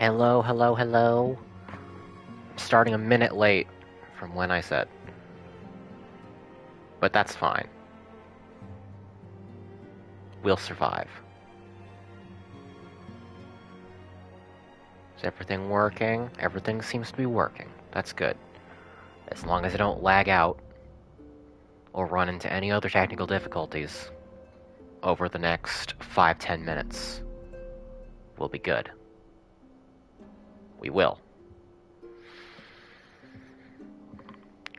Hello, hello, hello. I'm starting a minute late from when I said. But that's fine. We'll survive. Is everything working? Everything seems to be working. That's good. As long as I don't lag out or run into any other technical difficulties over the next 5-10 minutes, we'll be good. We will.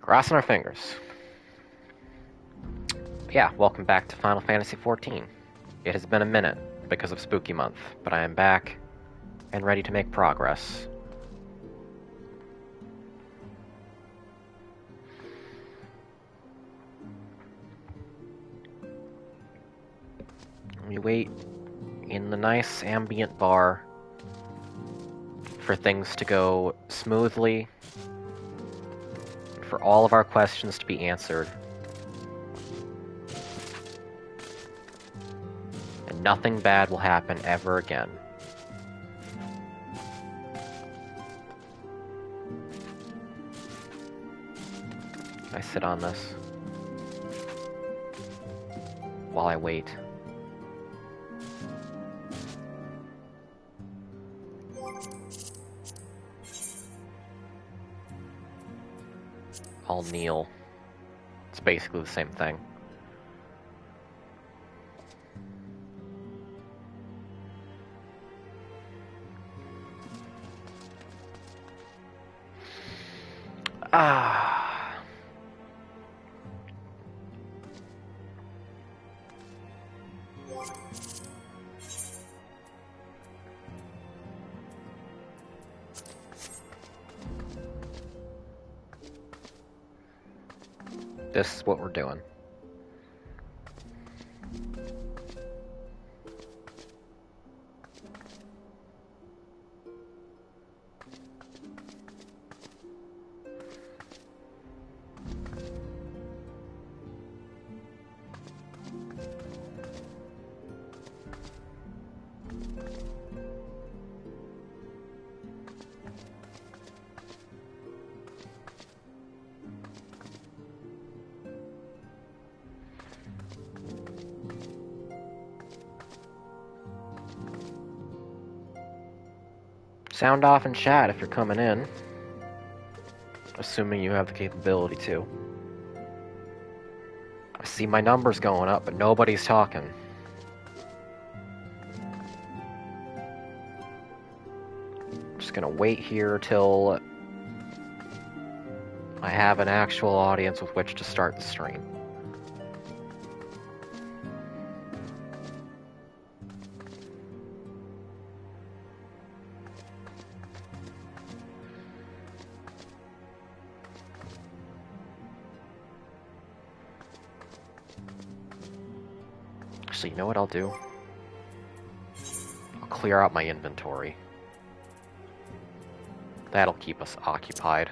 Crossing our fingers. Yeah, welcome back to Final Fantasy XIV. It has been a minute because of Spooky Month, but I am back and ready to make progress. We wait in the nice ambient bar for things to go smoothly, for all of our questions to be answered, and nothing bad will happen ever again. Can I sit on this while I wait? I'll kneel. It's basically the same thing. Ah. This is what we're doing. Sound off in chat if you're coming in. Assuming you have the capability to. I see my numbers going up, but nobody's talking. I'm just gonna wait here till I have an actual audience with which to start the stream. So you know what I'll do? I'll clear out my inventory. That'll keep us occupied.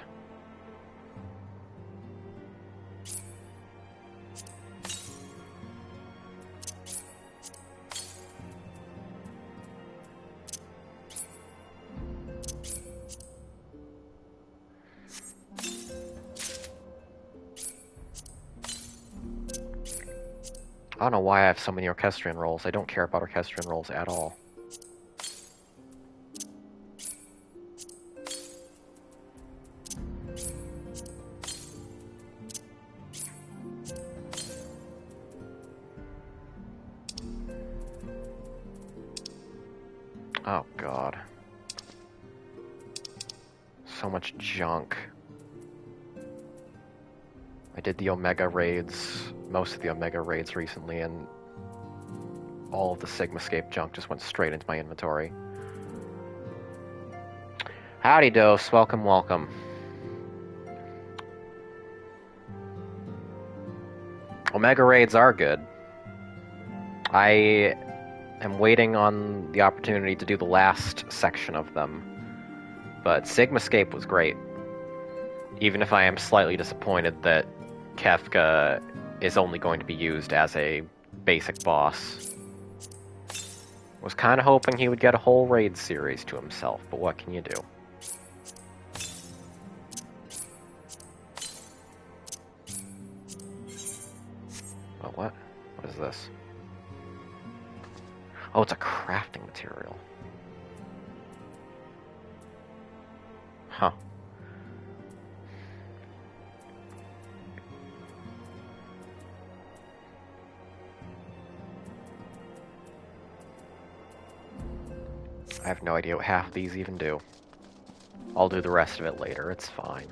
I don't know why I have so many orchestrion rolls. I don't care about orchestrion rolls at all. Oh god. So much junk. I did the Omega raids, most of the Omega raids recently, and all of the Sigmascape junk just went straight into my inventory. Howdy, Dose. Welcome, welcome. Omega raids are good. I am waiting on the opportunity to do the last section of them, but Sigmascape was great. Even if I am slightly disappointed that Kefka is only going to be used as a basic boss. Was kind of hoping he would get a whole raid series to himself, but what can you do? Oh, what? What is this? Oh, it's a crafting material. Huh. I have no idea what half of these even do. I'll do the rest of it later, it's fine.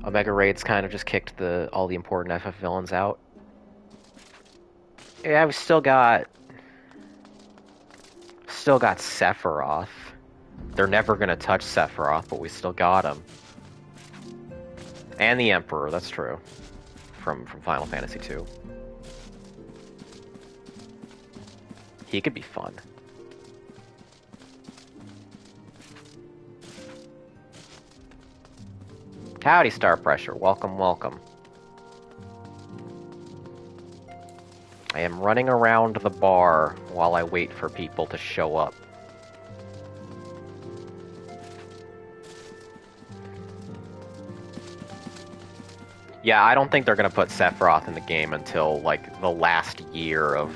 Omega Raids kind of just kicked all the important FF villains out. Yeah, we still got Sephiroth. They're never gonna touch Sephiroth, but we still got him. And the Emperor, that's true. From Final Fantasy II. He could be fun. Howdy, Star Pressure. Welcome, welcome. I am running around the bar while I wait for people to show up. Yeah, I don't think they're gonna put Sephiroth in the game until, like, the last year of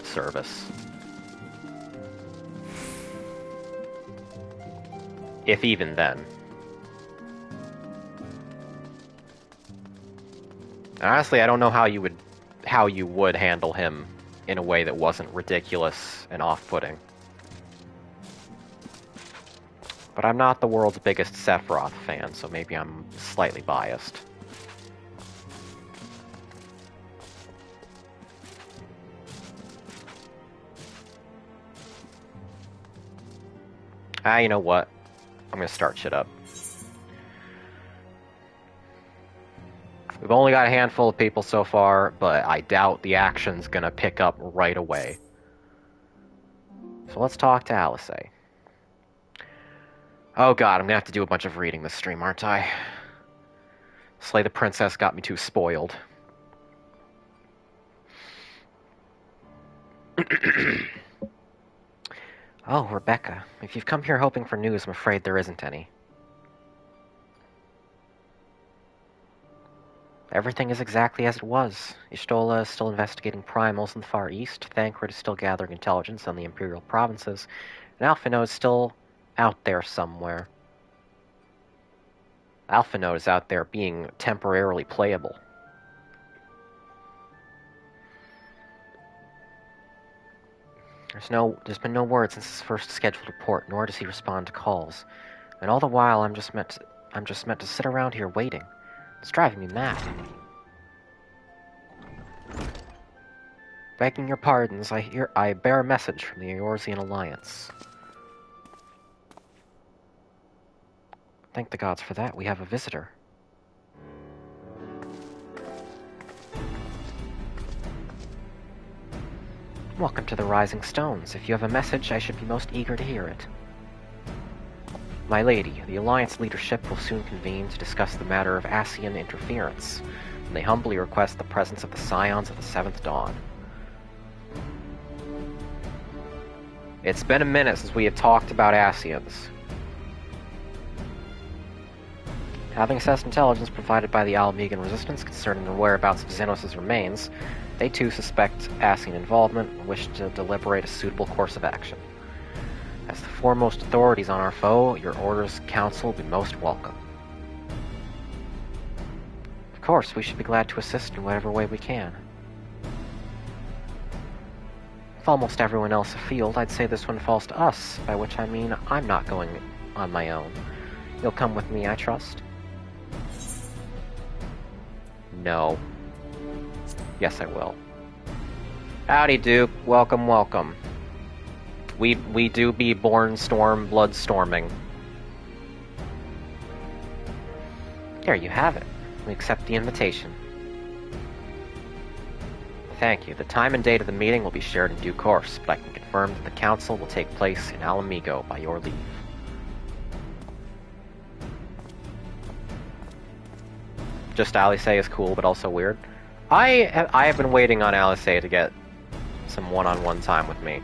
service. If even then. Honestly, I don't know how you would handle him in a way that wasn't ridiculous and off-putting. But I'm not the world's biggest Sephiroth fan, so maybe I'm slightly biased. You know what? I'm gonna start shit up. We've only got a handful of people so far, but I doubt the action's gonna pick up right away. So let's talk to Alice. Oh god, I'm gonna have to do a bunch of reading this stream, aren't I? Slay the Princess got me too spoiled. Oh, Rebecca. If you've come here hoping for news, I'm afraid there isn't any. Everything is exactly as it was. Ishtola is still investigating primals in the Far East, Thancred is still gathering intelligence on the Imperial provinces, and Alphinaud is still out there somewhere. Alphinaud is out there being temporarily playable. There's been no word since his first scheduled report, nor does he respond to calls. And all the while, I'm just meant to sit around here waiting. It's driving me mad. Begging your pardons, I bear a message from the Eorzean Alliance. Thank the gods for that. We have a visitor. Welcome to the Rising Stones. If you have a message, I should be most eager to hear it. My lady, the Alliance leadership will soon convene to discuss the matter of Ascian interference, and they humbly request the presence of the Scions of the Seventh Dawn. It's been a minute since we have talked about Ascians. Having assessed intelligence provided by the Almegan Resistance concerning the whereabouts of Xenos' remains, they too suspect Ascian involvement and wish to deliberate a suitable course of action. As the foremost authorities on our foe, your orders, counsel, will be most welcome. Of course, we should be glad to assist in whatever way we can. With almost everyone else afield, I'd say this one falls to us, by which I mean I'm not going on my own. You'll come with me, I trust? No. Yes, I will. Howdy, Duke. Welcome, welcome. We do be born Stormblood storming. There you have it. We accept the invitation. Thank you. The time and date of the meeting will be shared in due course, but I can confirm that the council will take place in Alamigo by your leave. Just Alice is cool, but also weird. I have been waiting on Alice to get some one-on-one time with me.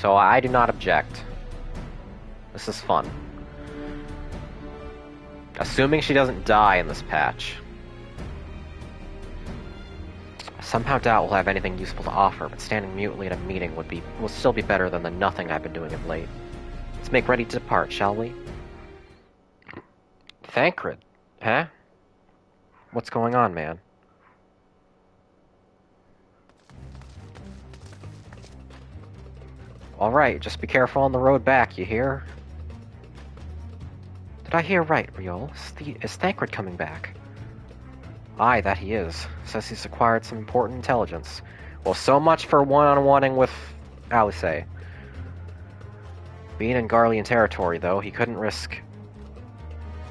So I do not object. This is fun. Assuming she doesn't die in this patch. I somehow doubt we'll have anything useful to offer, but standing mutely at a meeting will still be better than the nothing I've been doing of late. Let's make ready to depart, shall we? Thancred? Huh? What's going on, man? Alright, just be careful on the road back, you hear? Did I hear right, Riol? Is Thancred coming back? Aye, that he is. Says he's acquired some important intelligence. Well, so much for one-on-oneing with Alice. Being in Garlean territory, though, he couldn't risk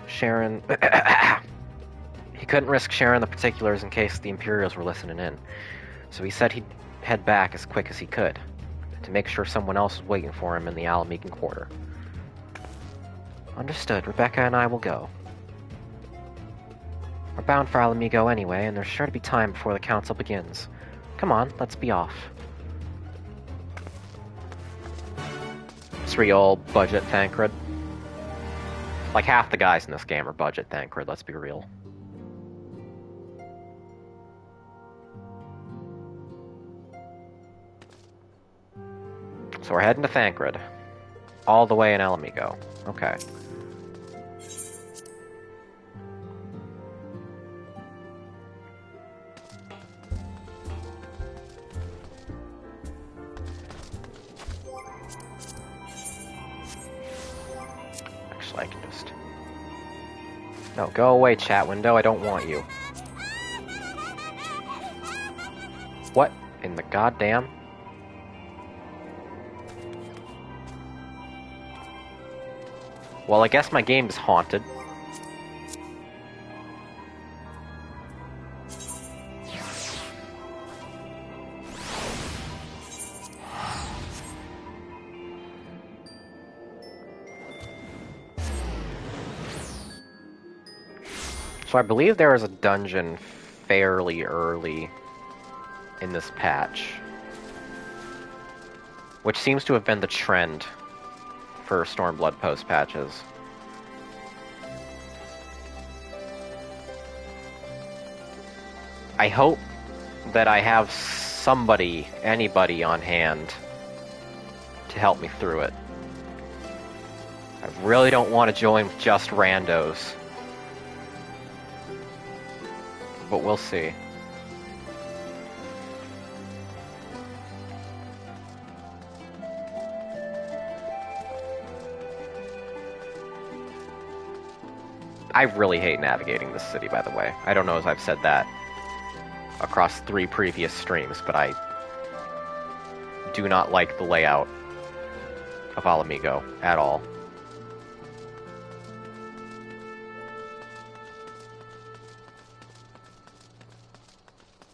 sharing... he couldn't risk sharing the particulars in case the Imperials were listening in. So he said he'd head back as quick as he could, to make sure someone else was waiting for him in the Alamegan Quarter. Understood. Rebecca and I will go. We're bound for Alamigo anyway, and there's sure to be time before the council begins. Come on, let's be off. It's real budget Thancred. Like half the guys in this game are budget Thancred, let's be real. So we're heading to Thancred. All the way in Alamigo. Okay. Actually, I can just... No, go away, chat window. I don't want you. What in the goddamn... Well, I guess my game is haunted. So I believe there is a dungeon fairly early in this patch, which seems to have been the trend for Stormblood post-patches. I hope that I have somebody, anybody on hand to help me through it. I really don't want to join with just randos. But we'll see. I really hate navigating this city, by the way. I don't know if I've said that across 3 previous streams, but I do not like the layout of Alamigo at all.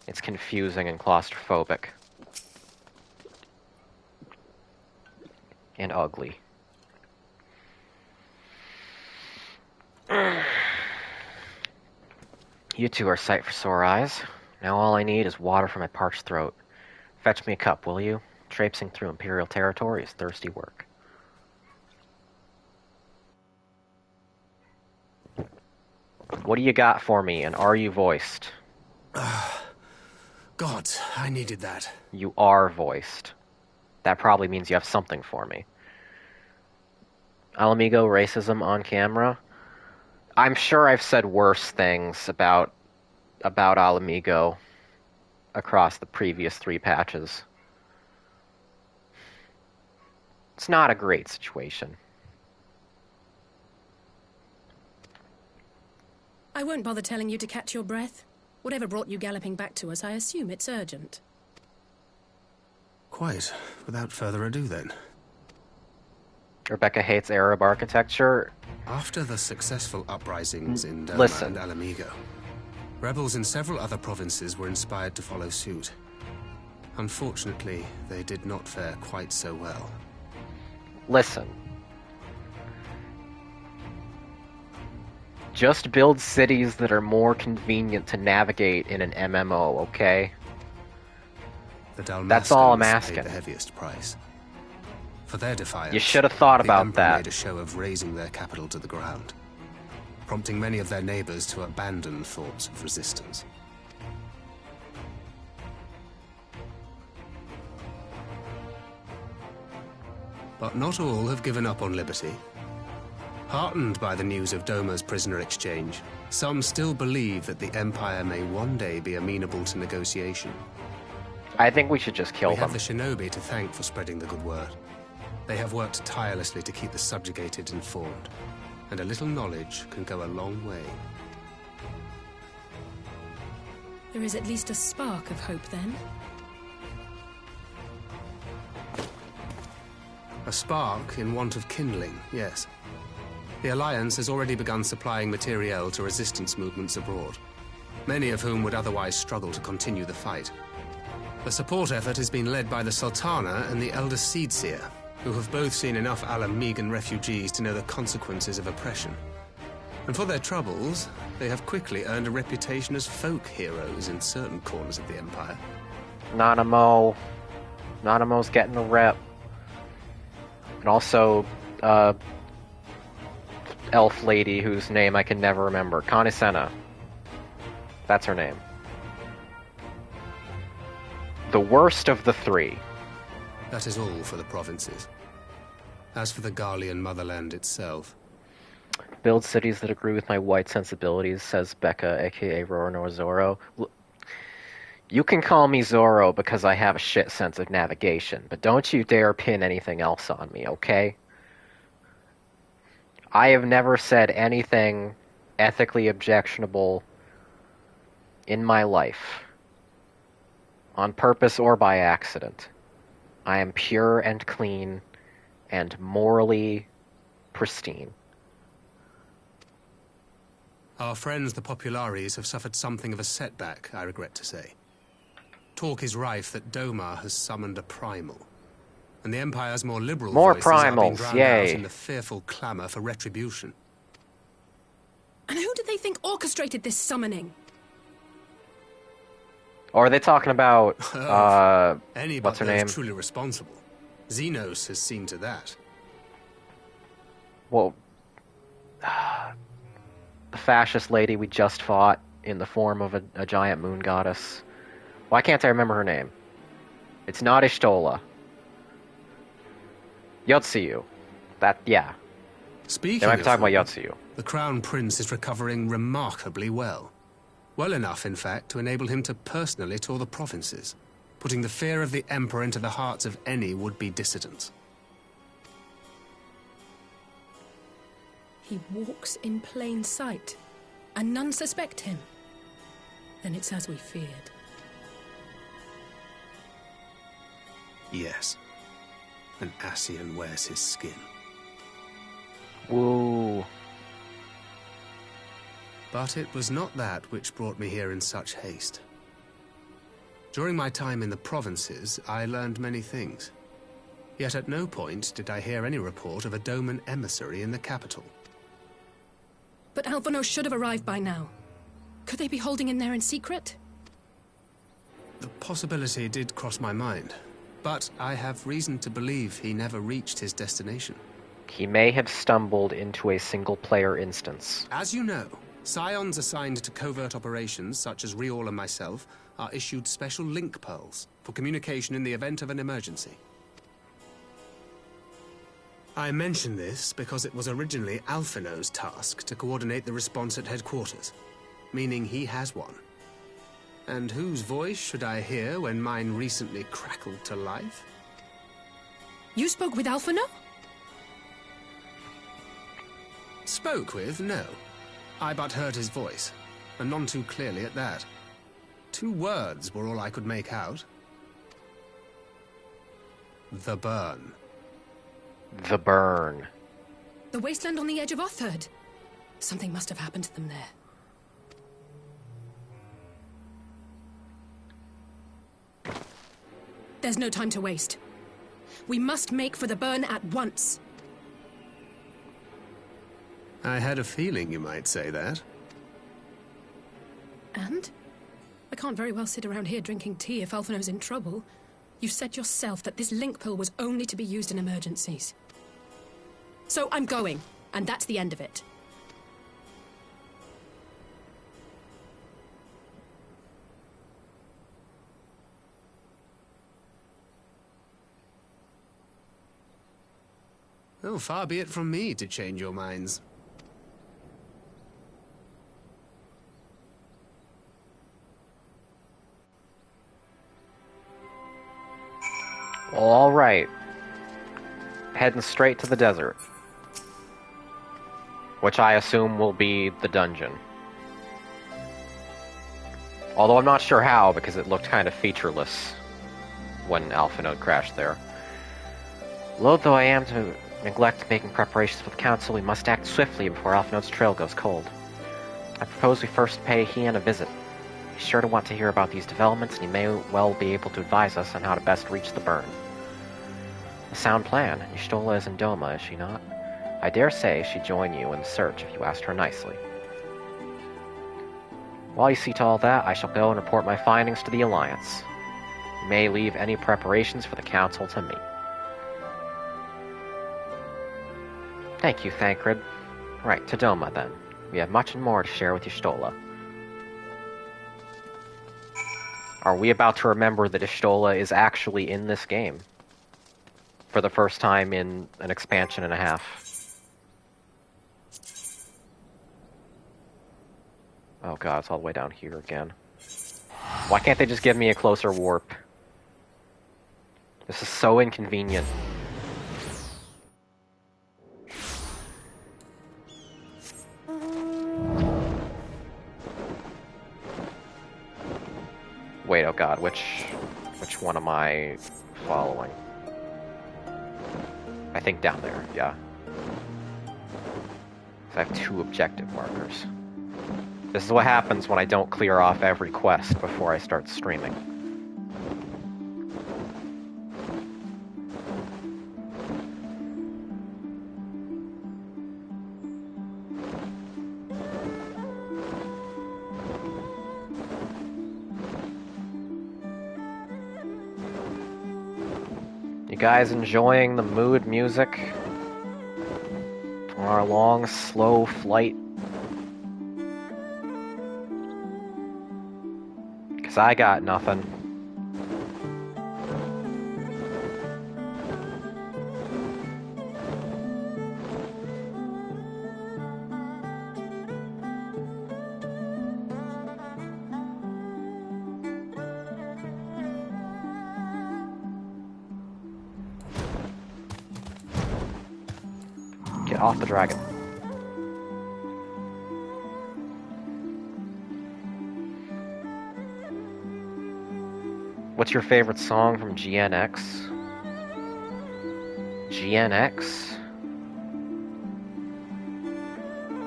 It's confusing and claustrophobic. And ugly. You two are a sight for sore eyes. Now all I need is water for my parched throat. Fetch me a cup, will you? Traipsing through Imperial territory is thirsty work. What do you got for me, and are you voiced? God, I needed that. You are voiced. That probably means you have something for me. Alamigo racism on camera? I'm sure I've said worse things about Alamigo across the previous 3 patches. It's not a great situation. I won't bother telling you to catch your breath. Whatever brought you galloping back to us, I assume it's urgent. Quite. Without further ado, then. Rebecca hates Arab architecture. After the successful uprisings in Doma Listen. and Alamigo, rebels in several other provinces were inspired to follow suit. Unfortunately, they did not fare quite so well. Listen. Just build cities that are more convenient to navigate in an MMO, okay? The Dalmascans That's all I'm paid asking. the heaviest price. For their defiance, You should have thought the about Emperor that. made a show of razing their capital to the ground, prompting many of their neighbors to abandon thoughts of resistance. But not all have given up on liberty. Heartened by the news of Doma's prisoner exchange, some still believe that the Empire may one day be amenable to negotiation. I think we should just kill We them. have the shinobi to thank for spreading the good word. They have worked tirelessly to keep the subjugated informed, and a little knowledge can go a long way. There is at least a spark of hope, then. A spark in want of kindling, yes. The Alliance has already begun supplying materiel to resistance movements abroad, many of whom would otherwise struggle to continue the fight. The support effort has been led by the Sultana and the Elder Seedseer, who have both seen enough Alamegan refugees to know the consequences of oppression. And for their troubles, they have quickly earned a reputation as folk heroes in certain corners of the Empire. Nanamo. Nanamo's getting a rep. And also, elf lady whose name I can never remember. Kanisena. That's her name. The worst of the three. That is all for the provinces. As for the Garlean motherland itself... Build cities that agree with my white sensibilities, says Becca, aka Roronoa Zoro. You can call me Zoro because I have a shit sense of navigation, but don't you dare pin anything else on me, okay? I have never said anything ethically objectionable in my life, on purpose or by accident. I am pure and clean and morally pristine. Our friends the Populares have suffered something of a setback, I regret to say. Talk is rife that Doma has summoned a primal, and the Empire's more liberal voices are being drowned out in the fearful clamor for retribution. And who did they think orchestrated this summoning? Or are they talking about, Any what's her but name? those truly responsible. Xenos has seen to that. Well, the fascist lady we just fought in the form of a giant moon goddess. Why can't I remember her name? It's not Ishtola. Yotsuyu. Yeah. Speaking They might be of talking whom, about Yotsuyu. the Crown Prince is recovering remarkably well. Well enough, in fact, to enable him to personally tour the provinces, putting the fear of the Emperor into the hearts of any would-be dissidents. He walks in plain sight, and none suspect him. Then it's as we feared. Yes. An Ascian wears his skin. Woo. But it was not that which brought me here in such haste. During my time in the provinces, I learned many things. Yet at no point did I hear any report of a Doman emissary in the capital. But Alphonse should have arrived by now. Could they be holding him there in secret? The possibility did cross my mind, but I have reason to believe he never reached his destination. He may have stumbled into a single-player instance. As you know, Scions assigned to covert operations, such as Riol and myself, are issued special link pearls for communication in the event of an emergency. I mention this because it was originally Alphino's task to coordinate the response at headquarters, meaning he has one. And whose voice should I hear when mine recently crackled to life? You spoke with Alphino? Spoke with, no. I but heard his voice, and none too clearly at that. 2 words were all I could make out. The burn. The burn. The wasteland on the edge of Otherd. Something must have happened to them there. There's no time to waste. We must make for the burn at once. I had a feeling you might say that. And? I can't very well sit around here drinking tea if Alphino's in trouble. You said yourself that this link pill was only to be used in emergencies. So I'm going, and that's the end of it. Oh, far be it from me to change your minds. Well, alright. Heading straight to the desert. Which I assume will be the dungeon. Although I'm not sure how, because it looked kind of featureless when Alpha Node crashed there. Loath though I am to neglect making preparations for the Council, we must act swiftly before Alpha Node's trail goes cold. I propose we first pay Hien a visit. He's sure to want to hear about these developments, and he may well be able to advise us on how to best reach the burn. A sound plan. Y'shtola is in Doma, is she not? I dare say she'd join you in the search if you asked her nicely. While you see to all that, I shall go and report my findings to the Alliance. You may leave any preparations for the Council to me. Thank you, Thancred. Right, to Doma, then. We have much and more to share with Y'shtola. Are we about to remember that Y'shtola is actually in this game? For the first time in an expansion and a half. Oh god, it's all the way down here again. Why can't they just give me a closer warp? This is so inconvenient. Wait, oh god, which one am I following? I think down there, yeah. So I have 2 objective markers. This is what happens when I don't clear off every quest before I start streaming. You guys enjoying the mood music? On our long, slow flight? Cause I got nothing. Get off the dragon. What's your favorite song from GNX? GNX?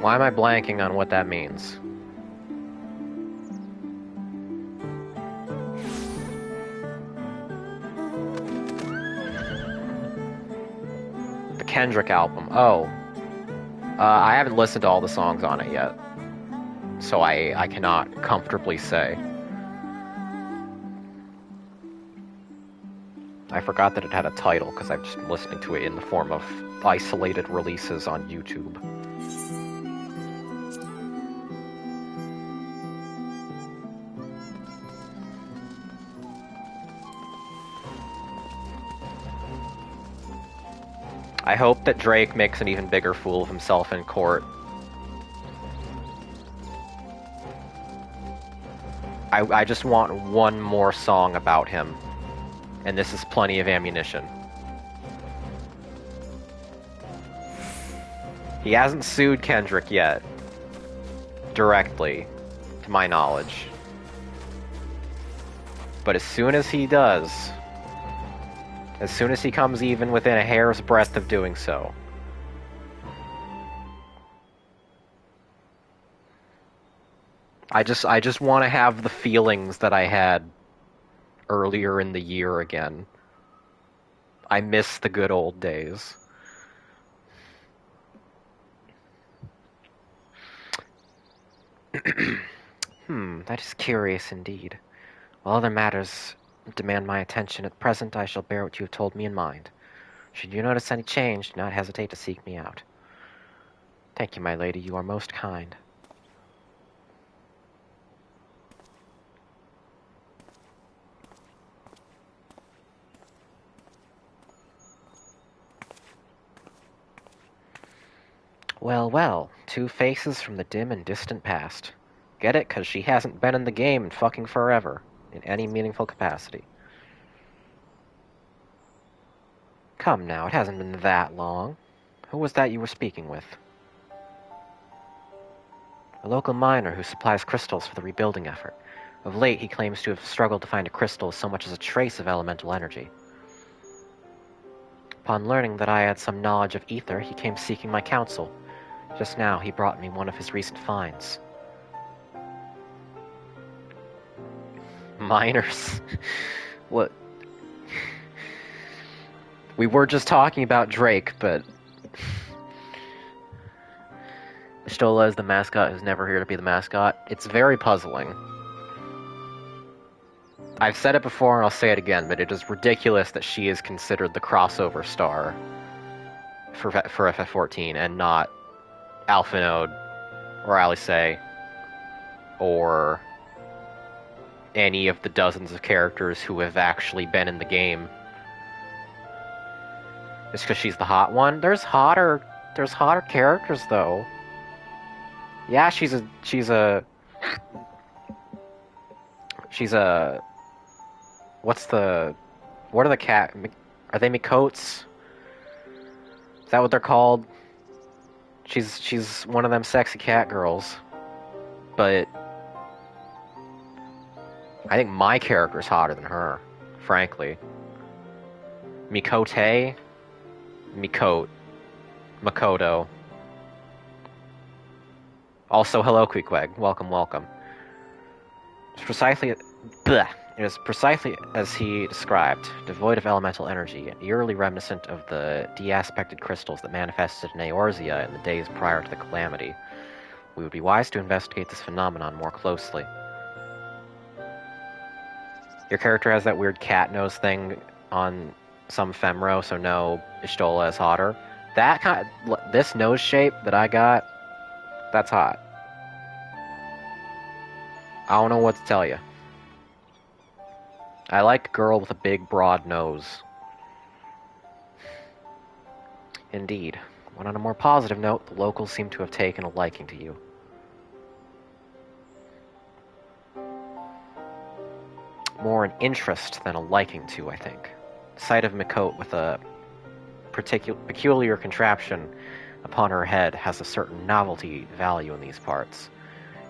Why am I blanking on what that means? The Kendrick album. Oh. I haven't listened to all the songs on it yet. So I cannot comfortably say. I forgot that it had a title because I've just been listening to it in the form of isolated releases on YouTube. I hope that Drake makes an even bigger fool of himself in court. I just want one more song about him. And this is plenty of ammunition. He hasn't sued Kendrick yet. Directly, to my knowledge. But as soon as he does, as soon as he comes even within a hair's breadth of doing so, I just want to have the feelings that I had earlier in the year again. I miss the good old days. That is curious indeed. Well, other matters demand my attention. At present, I shall bear what you have told me in mind. Should you notice any change, do not hesitate to seek me out. Thank you, my lady. You are most kind. Well, well. Two faces from the dim and distant past. Get it? 'Cause she hasn't been in the game in fucking forever. In any meaningful capacity. Come now, it hasn't been that long. Who was that you were speaking with? A local miner who supplies crystals for the rebuilding effort. Of late, he claims to have struggled to find a crystal with so much as a trace of elemental energy. Upon learning that I had some knowledge of ether, he came seeking my counsel. Just now, he brought me one of his recent finds. Miners? What? We were just talking about Drake, but... Stola is the mascot who's never here to be the mascot. It's very puzzling. I've said it before and I'll say it again, but it is ridiculous that she is considered the crossover star for FF14 and not Alphanode or Alice or any of the dozens of characters who have actually been in the game. It's because she's the hot one. There's hotter characters though. Yeah, she's a what are the cat, are they Mikotes? Is that what they're called? She's one of them sexy cat girls. But I think my character's hotter than her, frankly. Mikote? Makoto. Also, hello, Queequeg. Welcome, welcome. It is precisely as he described, devoid of elemental energy, and eerily reminiscent of the de-aspected crystals that manifested in Eorzea in the days prior to the calamity. We would be wise to investigate this phenomenon more closely. Your character has that weird cat nose thing on some femro, so no, Ishtola is hotter. This nose shape that I got, that's hot. I don't know what to tell you. I like a girl with a big, broad nose. Indeed. But on a more positive note, the locals seem to have taken a liking to you. More an interest than a liking to, I think. The sight of Mikote with a peculiar contraption upon her head has a certain novelty value in these parts.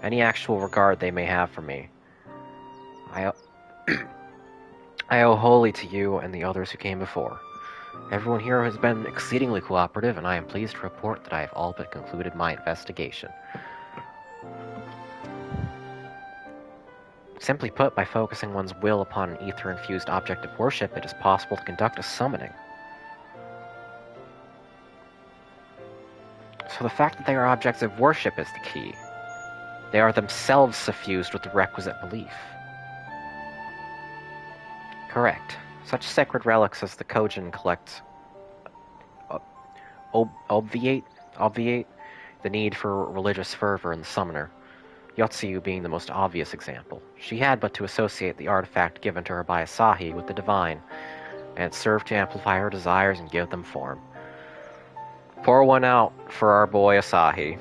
Any actual regard they may have for me, I owe wholly to you and the others who came before. Everyone here has been exceedingly cooperative, and I am pleased to report that I have all but concluded my investigation. Simply put, by focusing one's will upon an ether-infused object of worship, it is possible to conduct a summoning. So the fact that they are objects of worship is the key. They are themselves suffused with the requisite belief. Correct. Such sacred relics as the Kojin collect obviate the need for religious fervor in the summoner, Yotsuyu being the most obvious example. She had but to associate the artifact given to her by Asahi with the divine, and it served to amplify her desires and give them form. Pour one out for our boy Asahi.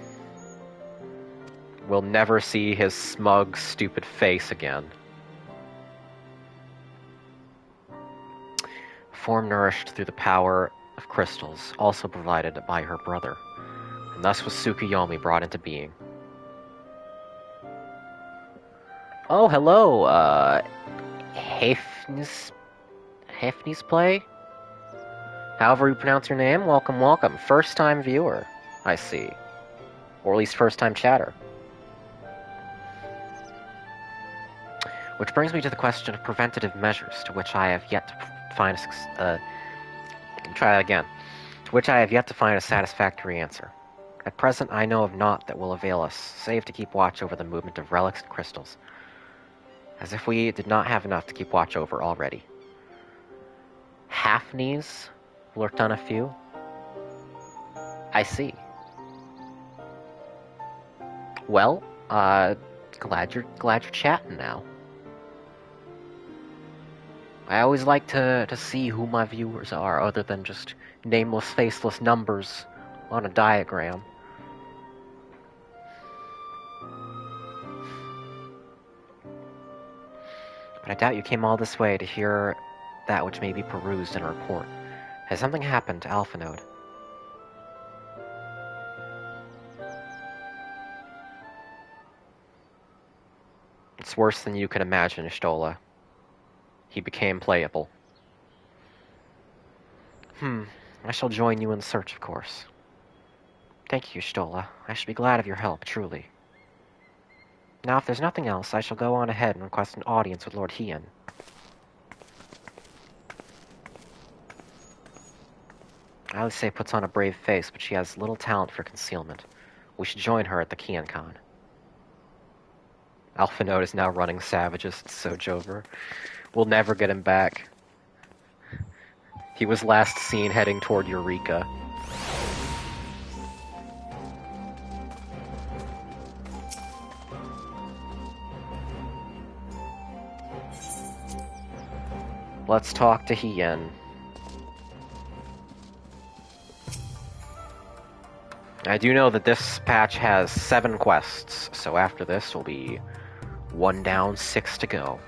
We'll never see his smug, stupid face again. Form nourished through the power of crystals, also provided by her brother. And thus was Tsukuyomi brought into being. Oh, hello, Hefnis Play? However you pronounce your name, welcome, welcome. First-time viewer, I see. Or at least first-time chatter. Which brings me to the question of preventative measures, to which I have yet to find a satisfactory answer. At present, I know of naught that will avail us, save to keep watch over the movement of relics and crystals. As if we did not have enough to keep watch over already. Half-knees lurked on a few. I see. Well, glad you're chatting now. I always like to see who my viewers are, other than just nameless, faceless numbers on a diagram. But I doubt you came all this way to hear that which may be perused in a report. Has something happened to Alpha Node? It's worse than you can imagine, Stola. He became playable. I shall join you in the search, of course. Thank you, Stola. I should be glad of your help, truly. Now, if there's nothing else, I shall go on ahead and request an audience with Lord Hien. Alice puts on a brave face, but she has little talent for concealment. We should join her at the Kian-Con. Alpha Node is now running savages at Sojover. We'll never get him back. He was last seen heading toward Eureka. Let's talk to Hien. I do know that this patch has 7 quests, so after this will be 1 down, 6 to go.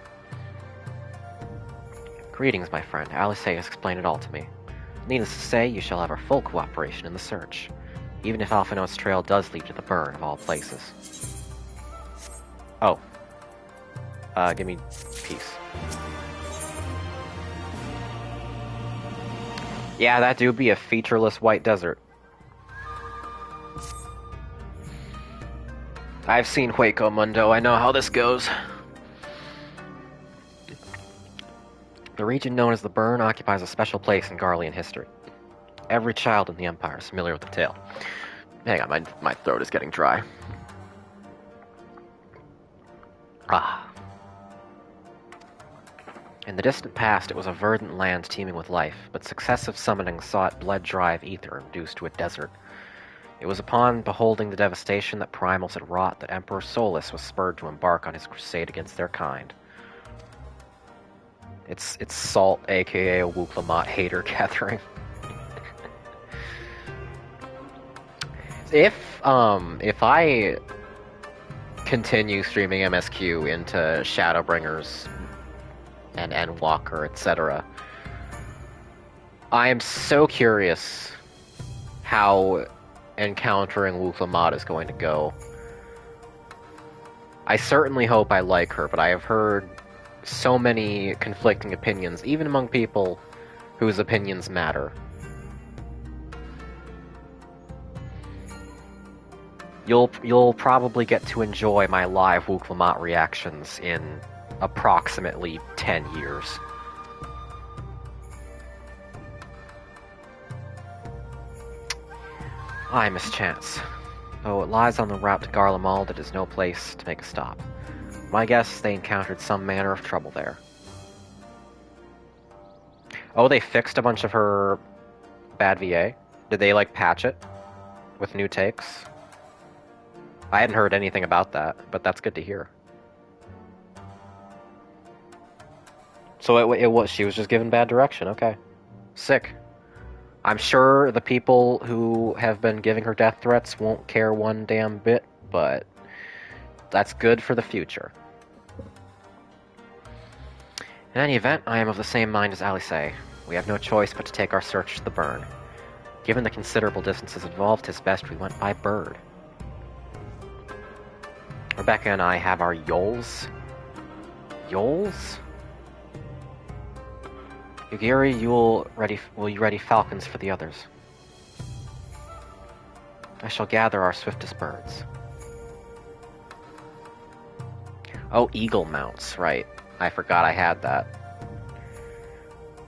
Greetings, my friend. Alice has explained it all to me. Needless to say, you shall have our full cooperation in the search, even if Alpha Node's trail does lead to the burn of all places. Oh. Give me peace. Yeah, that do be a featureless white desert. I've seen Hueco Mundo, I know how this goes. The region known as the Burn occupies a special place in Garlean history. Every child in the Empire is familiar with the tale. Hang on, my throat is getting dry. In the distant past, it was a verdant land teeming with life, but successive summonings saw it bled dry of ether and reduced to a desert. It was upon beholding the devastation that Primals had wrought that Emperor Solus was spurred to embark on his crusade against their kind. It's Salt, aka a Wuklamot hater gathering. If I continue streaming MSQ into Shadowbringers and Endwalker, etc., I am so curious how encountering Wuklamot is going to go. I certainly hope I like her, but I have heard so many conflicting opinions, even among people whose opinions matter. You'll probably get to enjoy my live Wuklamot reactions in approximately 10 years. I mischance. Though it lies on the route to Garlemald, it is no place to make a stop. My guess, they encountered some manner of trouble there. Oh, they fixed a bunch of her bad VA? Did they, like, patch it? With new takes? I hadn't heard anything about that, but that's good to hear. So it was, she was just given bad direction, okay. Sick. I'm sure the people who have been giving her death threats won't care one damn bit, but that's good for the future. In any event, I am of the same mind as Alice. We have no choice but to take our search to the burn. Given the considerable distances involved, 'tis best we went by bird. Rebecca and I have our yoles. Yoles? Yugiri, will you ready falcons for the others? I shall gather our swiftest birds. Oh, eagle mounts, right. I forgot I had that.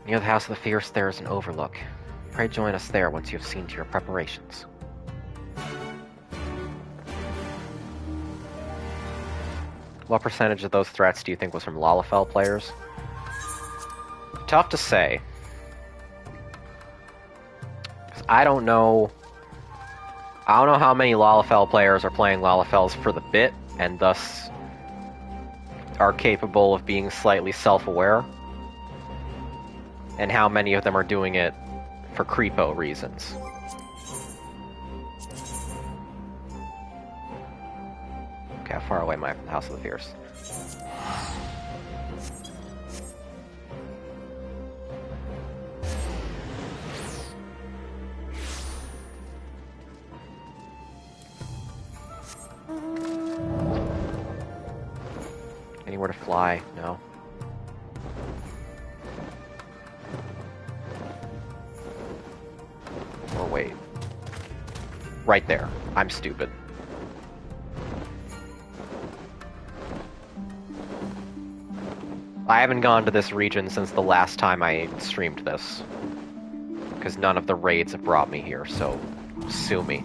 Near the House of the Fierce there is an overlook. Pray join us there once you have seen to your preparations. What percentage of those threats do you think was from Lalafell players? Tough to say. 'Cause I don't know how many Lalafell players are playing Lalafells for the bit, and thus are capable of being slightly self-aware, and how many of them are doing it for creepo reasons. Okay, how far away am I from the House of the Fierce? Anywhere to fly? No. Or wait. Right there. I'm stupid. I haven't gone to this region since the last time I streamed this. Because none of the raids have brought me here, so sue me.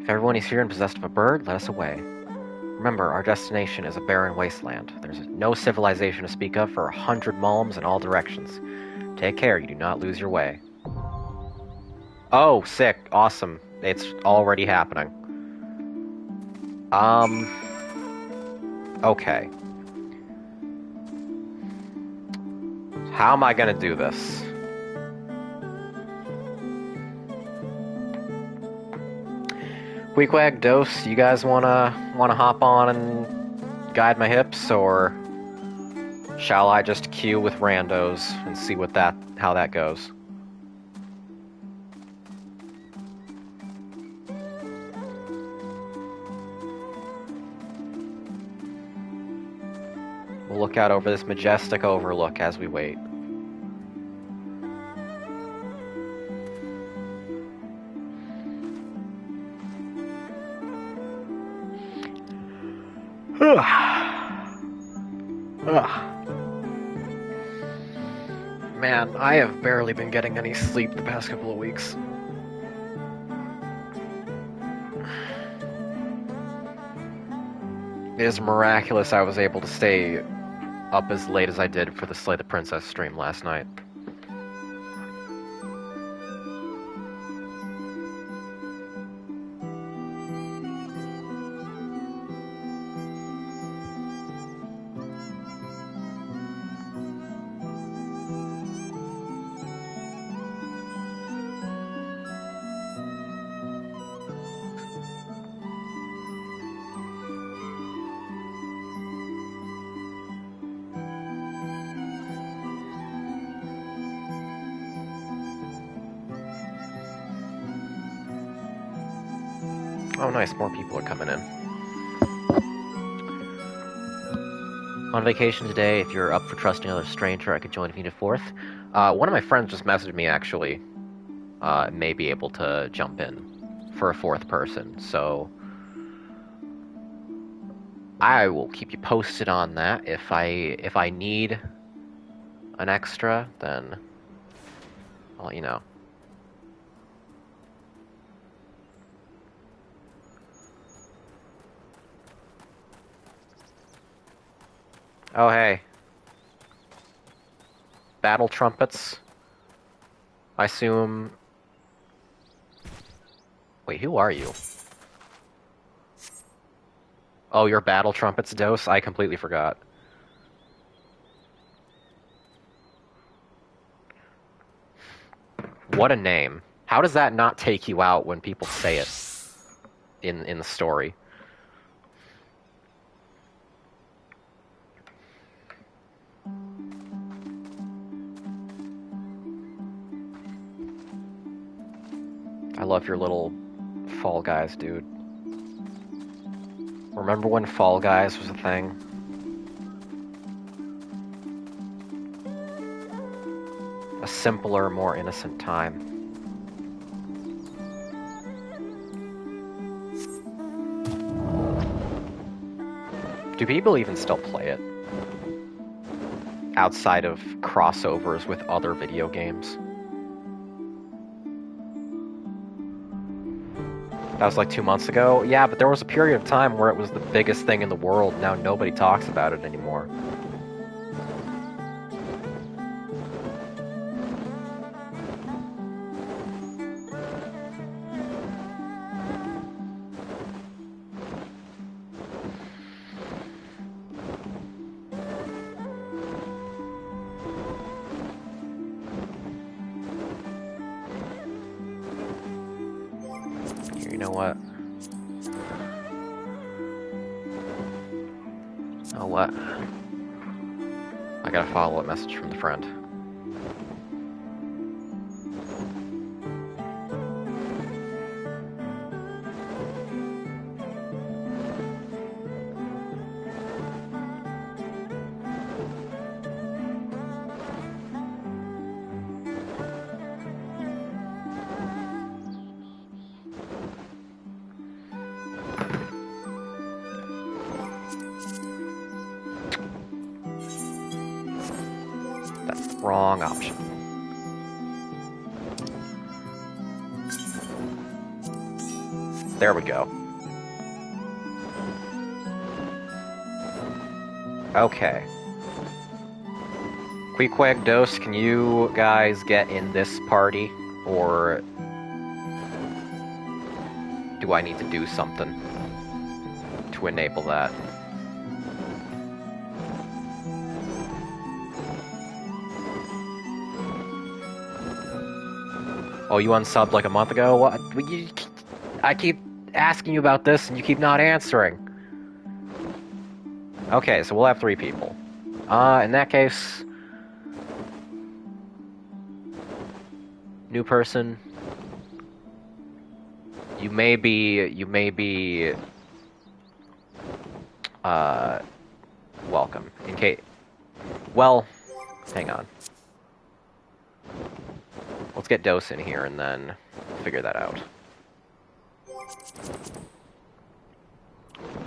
If everyone is here and possessed of a bird, let us away. Remember, our destination is a barren wasteland. There's no civilization to speak of for 100 malms in all directions. Take care you do not lose your way. Oh, sick. Awesome. It's already happening. Okay. How am I gonna do this? Weekwag, Dose, you guys wanna hop on and guide my hips, or shall I just queue with randos and see how that goes? We'll look out over this majestic overlook as we wait. Man, I have barely been getting any sleep the past couple of weeks. It is miraculous I was able to stay up as late as I did for the Slay the Princess stream last night. Oh nice, more people are coming in. On vacation today, if you're up for trusting another stranger, I could join if you need a fourth. One of my friends just messaged me, actually. May be able to jump in for a fourth person, so I will keep you posted on that. If I need an extra, then I'll let you know. Oh, hey. Battle trumpets. I assume... Wait, who are you? Oh, you're battle trumpets, Dose? I completely forgot. What a name. How does that not take you out when people say it in the story? I love your little Fall Guys, dude. Remember when Fall Guys was a thing? A simpler, more innocent time. Do people even still play it? Outside of crossovers with other video games? That was like 2 months ago? Yeah, but there was a period of time where it was the biggest thing in the world. Now nobody talks about it anymore. You know what? Oh, what? I gotta follow a message from the friend. Wrong option. There we go. Okay. Queequeg Dose, can you guys get in this party? Or do I need to do something to enable that? Oh, you unsubbed like a month ago? What? I keep asking you about this and you keep not answering. Okay, so we'll have 3 people. In that case... New person. You may be... welcome. In case... Well, hang on. Let's get Dose in here and then figure that out.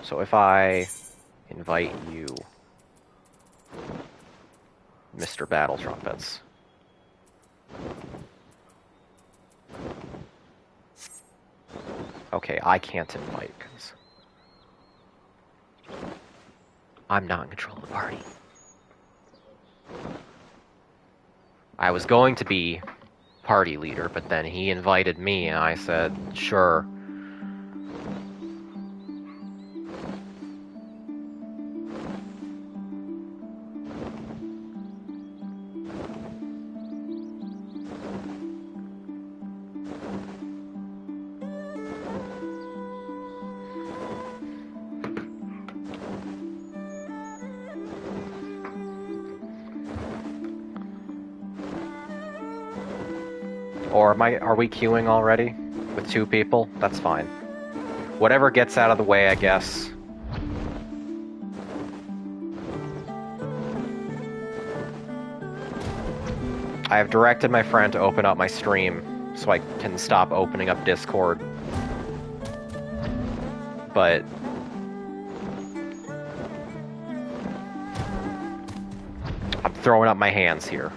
So if I invite you, Mr. Battle Trumpets. Okay, I can't invite because I'm not in control of the party. I was going to be party leader, but then he invited me and I said, sure. Or are we queuing already? With 2 people? That's fine. Whatever gets out of the way, I guess. I have directed my friend to open up my stream so I can stop opening up Discord. But... I'm throwing up my hands here.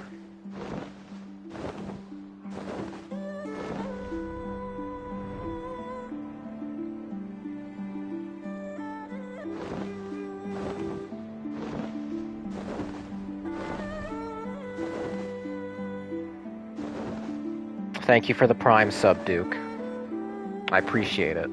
Thank you for the Prime sub, Duke. I appreciate it.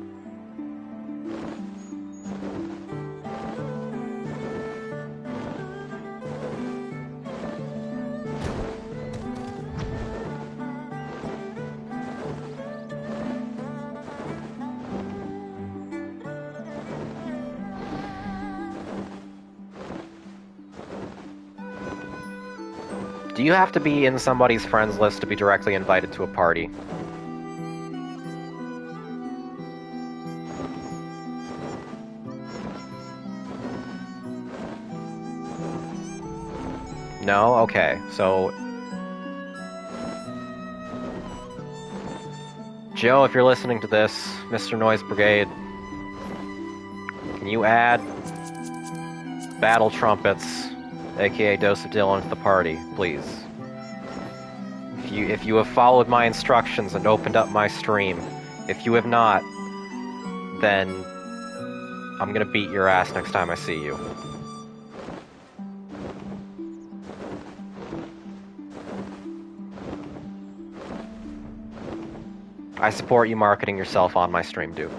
Do you have to be in somebody's friends list to be directly invited to a party? No? Okay, so... Joe, if you're listening to this, Mr. Noise Brigade, can you add Battle Trumpets, aka Dose of Dylan, to the party, please? If you have followed my instructions and opened up my stream, if you have not, then I'm gonna beat your ass next time I see you. I support you marketing yourself on my stream, dude.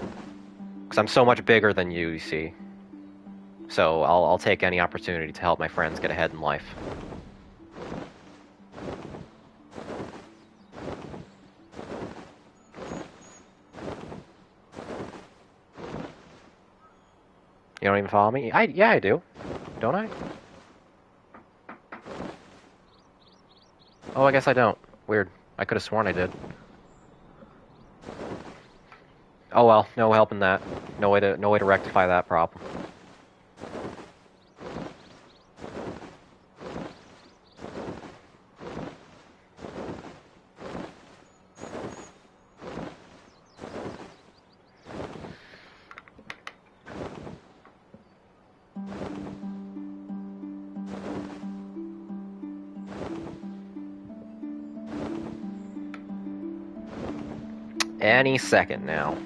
Because I'm so much bigger than you see. So I'll take any opportunity to help my friends get ahead in life. You don't even follow me? Yeah, I do. Don't I? Oh, I guess I don't. Weird. I could have sworn I did. Oh well, no help in that. No way to rectify that problem. Any second now.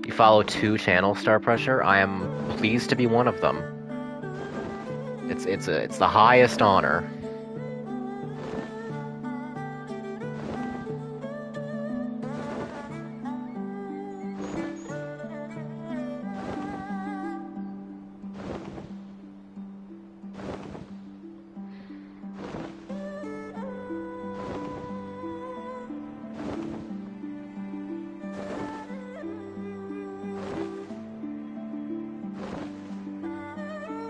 You follow 2 channels, Star Pressure. I am pleased to be one of them. It's the highest honor.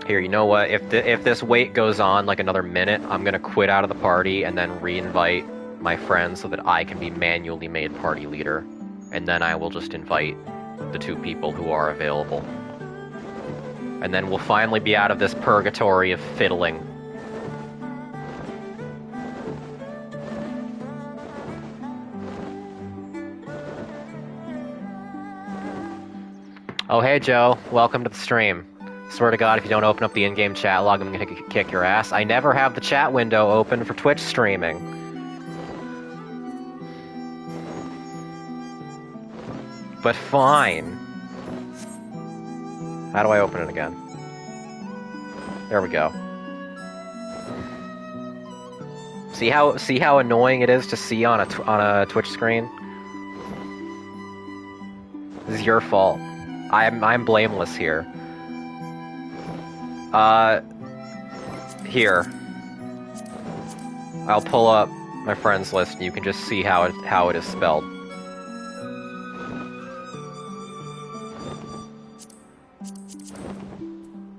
Here, you know what? If this wait goes on like another minute, I'm gonna quit out of the party and then re-invite my friends so that I can be manually made party leader. And then I will just invite the 2 people who are available. And then we'll finally be out of this purgatory of fiddling. Oh hey Joe, welcome to the stream. Swear to God, if you don't open up the in-game chat log, I'm gonna kick your ass. I never have the chat window open for Twitch streaming. But fine. How do I open it again? There we go. See how annoying it is to see on a Twitch screen? This is your fault. I'm blameless here. Here. I'll pull up my friends list and you can just see how it is spelled.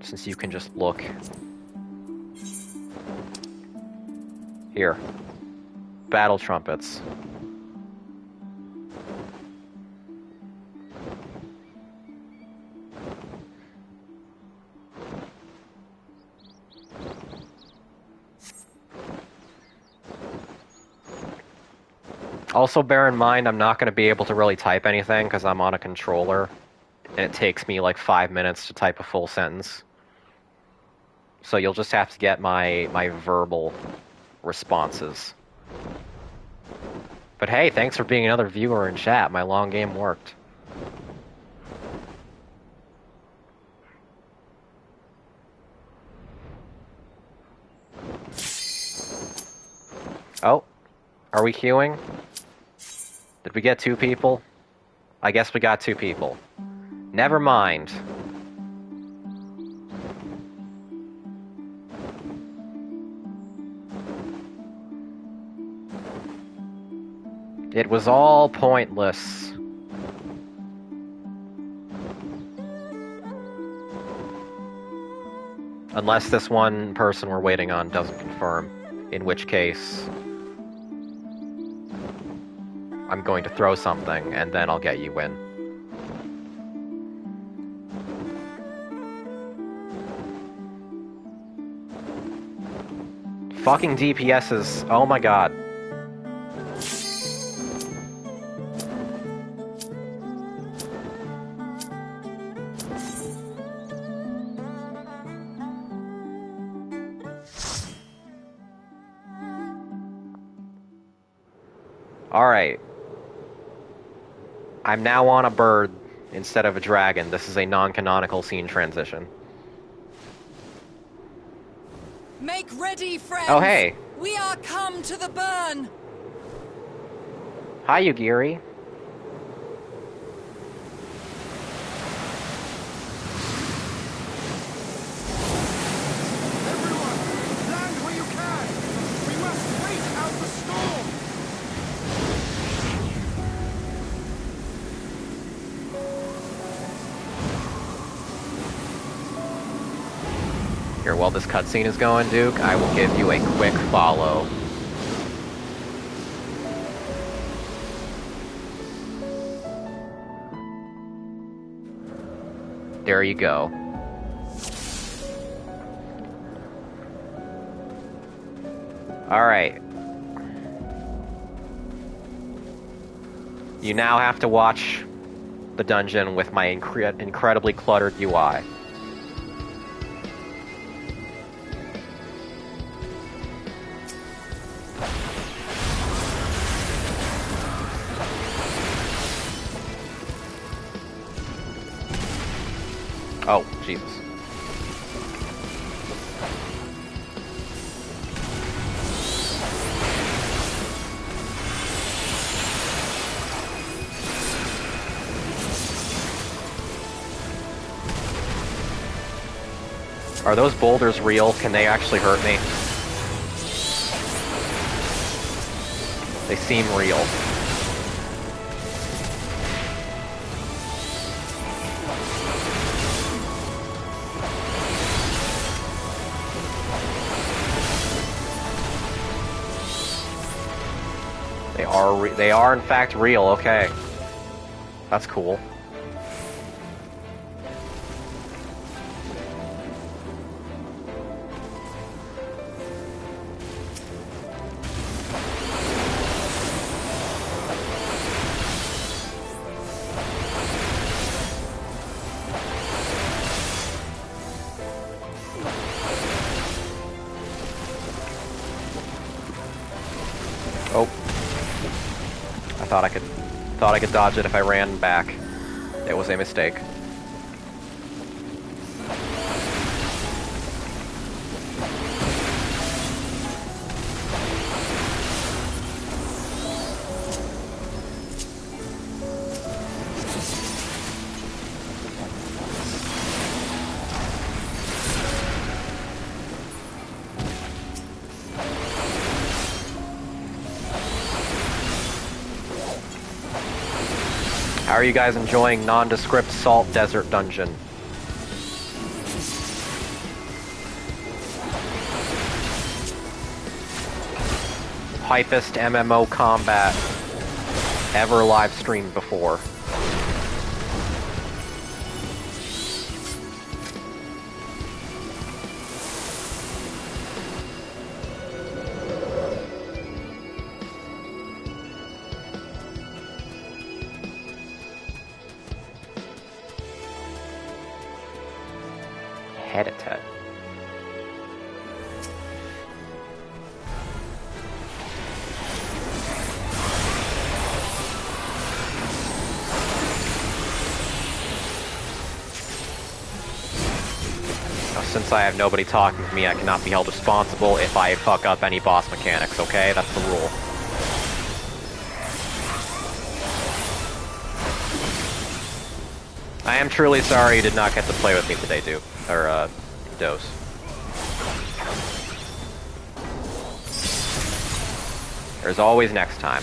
Since you can just look. Here. Battle trumpets. Also bear in mind I'm not going to be able to really type anything because I'm on a controller and it takes me like 5 minutes to type a full sentence. So you'll just have to get my verbal responses. But hey, thanks for being another viewer in chat. My long game worked. Oh, are we queuing? Did we get 2 people? I guess we got 2 people. Never mind. It was all pointless. Unless this one person we're waiting on doesn't confirm, in which case I'm going to throw something, and then I'll get you in. Fucking DPSs. Oh my god. Alright. I'm now on a bird instead of a dragon. This is a non-canonical scene transition. Make ready, friends! Oh, hey. We are come to the burn! Hi, Yugiri. Everyone, land where you can! We must wait out the storm! Here, while this cutscene is going, Duke, I will give you a quick follow. There you go. Alright. You now have to watch the dungeon with my incredibly cluttered UI. Oh, Jesus. Are those boulders real? Can they actually hurt me? They seem real. They are in fact real, okay. That's cool. Oh. Thought I could dodge it if I ran back. It was a mistake. How are you guys enjoying nondescript Salt Desert Dungeon? Hypest MMO combat ever live streamed before. Head-a-tet. Now, since I have nobody talking to me, I cannot be held responsible if I fuck up any boss mechanics, okay? That's the rule. I am truly sorry you did not get to play with me today, Duke. Or, Dose. There's always next time.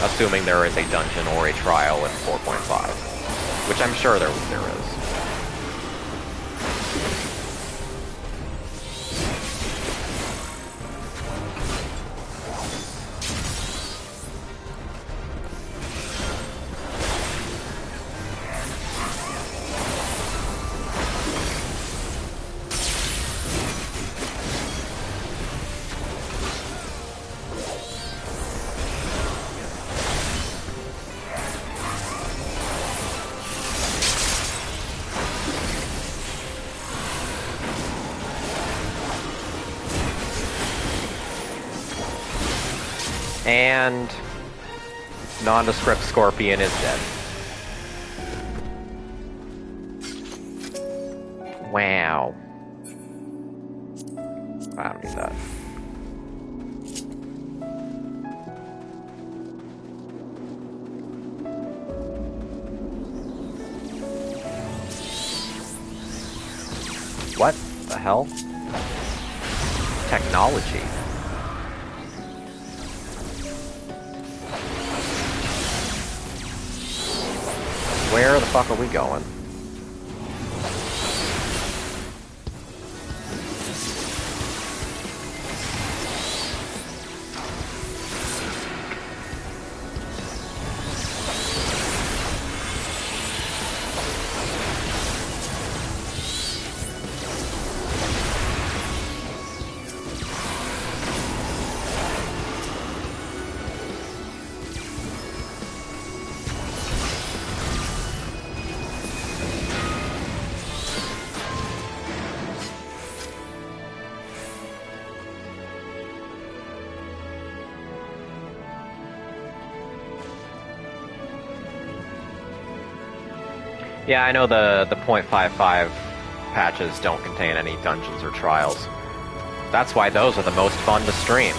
Assuming there is a dungeon or a trial in 4.5. Which I'm sure there is. And nondescript scorpion is dead. Wow. I don't need that. What the hell? Technology. Where the fuck are we going? Yeah, I know the .55 patches don't contain any dungeons or trials. That's why those are the most fun to stream.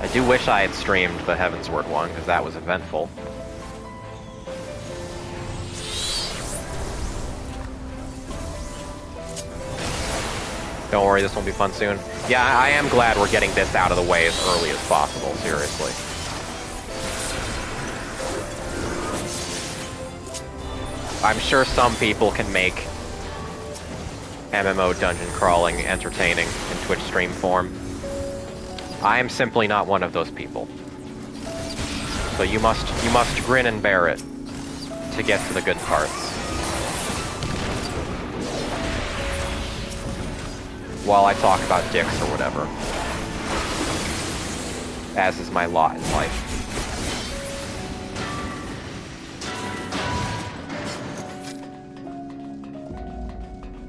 I do wish I had streamed the Heavensward one, because that was eventful. Don't worry, this will be fun soon. Yeah, I am glad we're getting this out of the way as early as possible, seriously. I'm sure some people can make MMO dungeon crawling entertaining in Twitch stream form. I am simply not one of those people. So you must grin and bear it to get to the good parts. While I talk about dicks or whatever. As is my lot in life.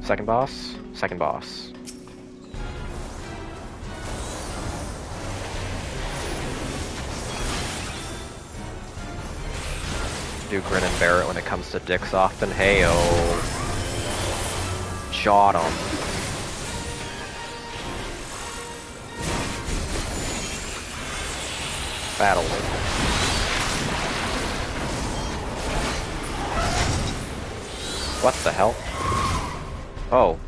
Second boss? Second boss. Do grin and bear it when it comes to dicks often. Hey-o. Shot 'em. Battle. What the hell? Oh.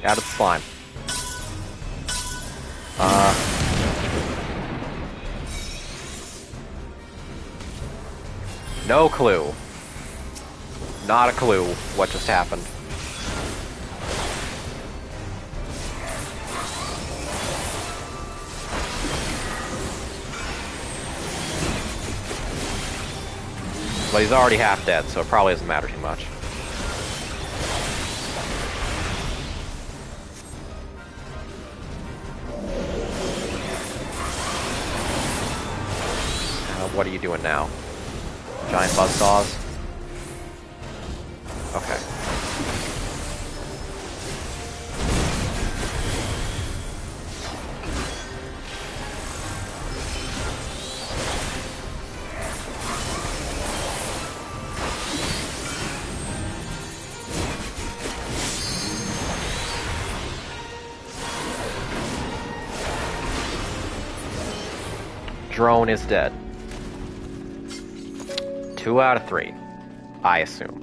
Out of the slime. No clue. Not a clue what just happened. But he's already half dead, so it probably doesn't matter too much. What are you doing now? Giant buzzsaws? Okay. Drone is dead. 2 out of 3, I assume.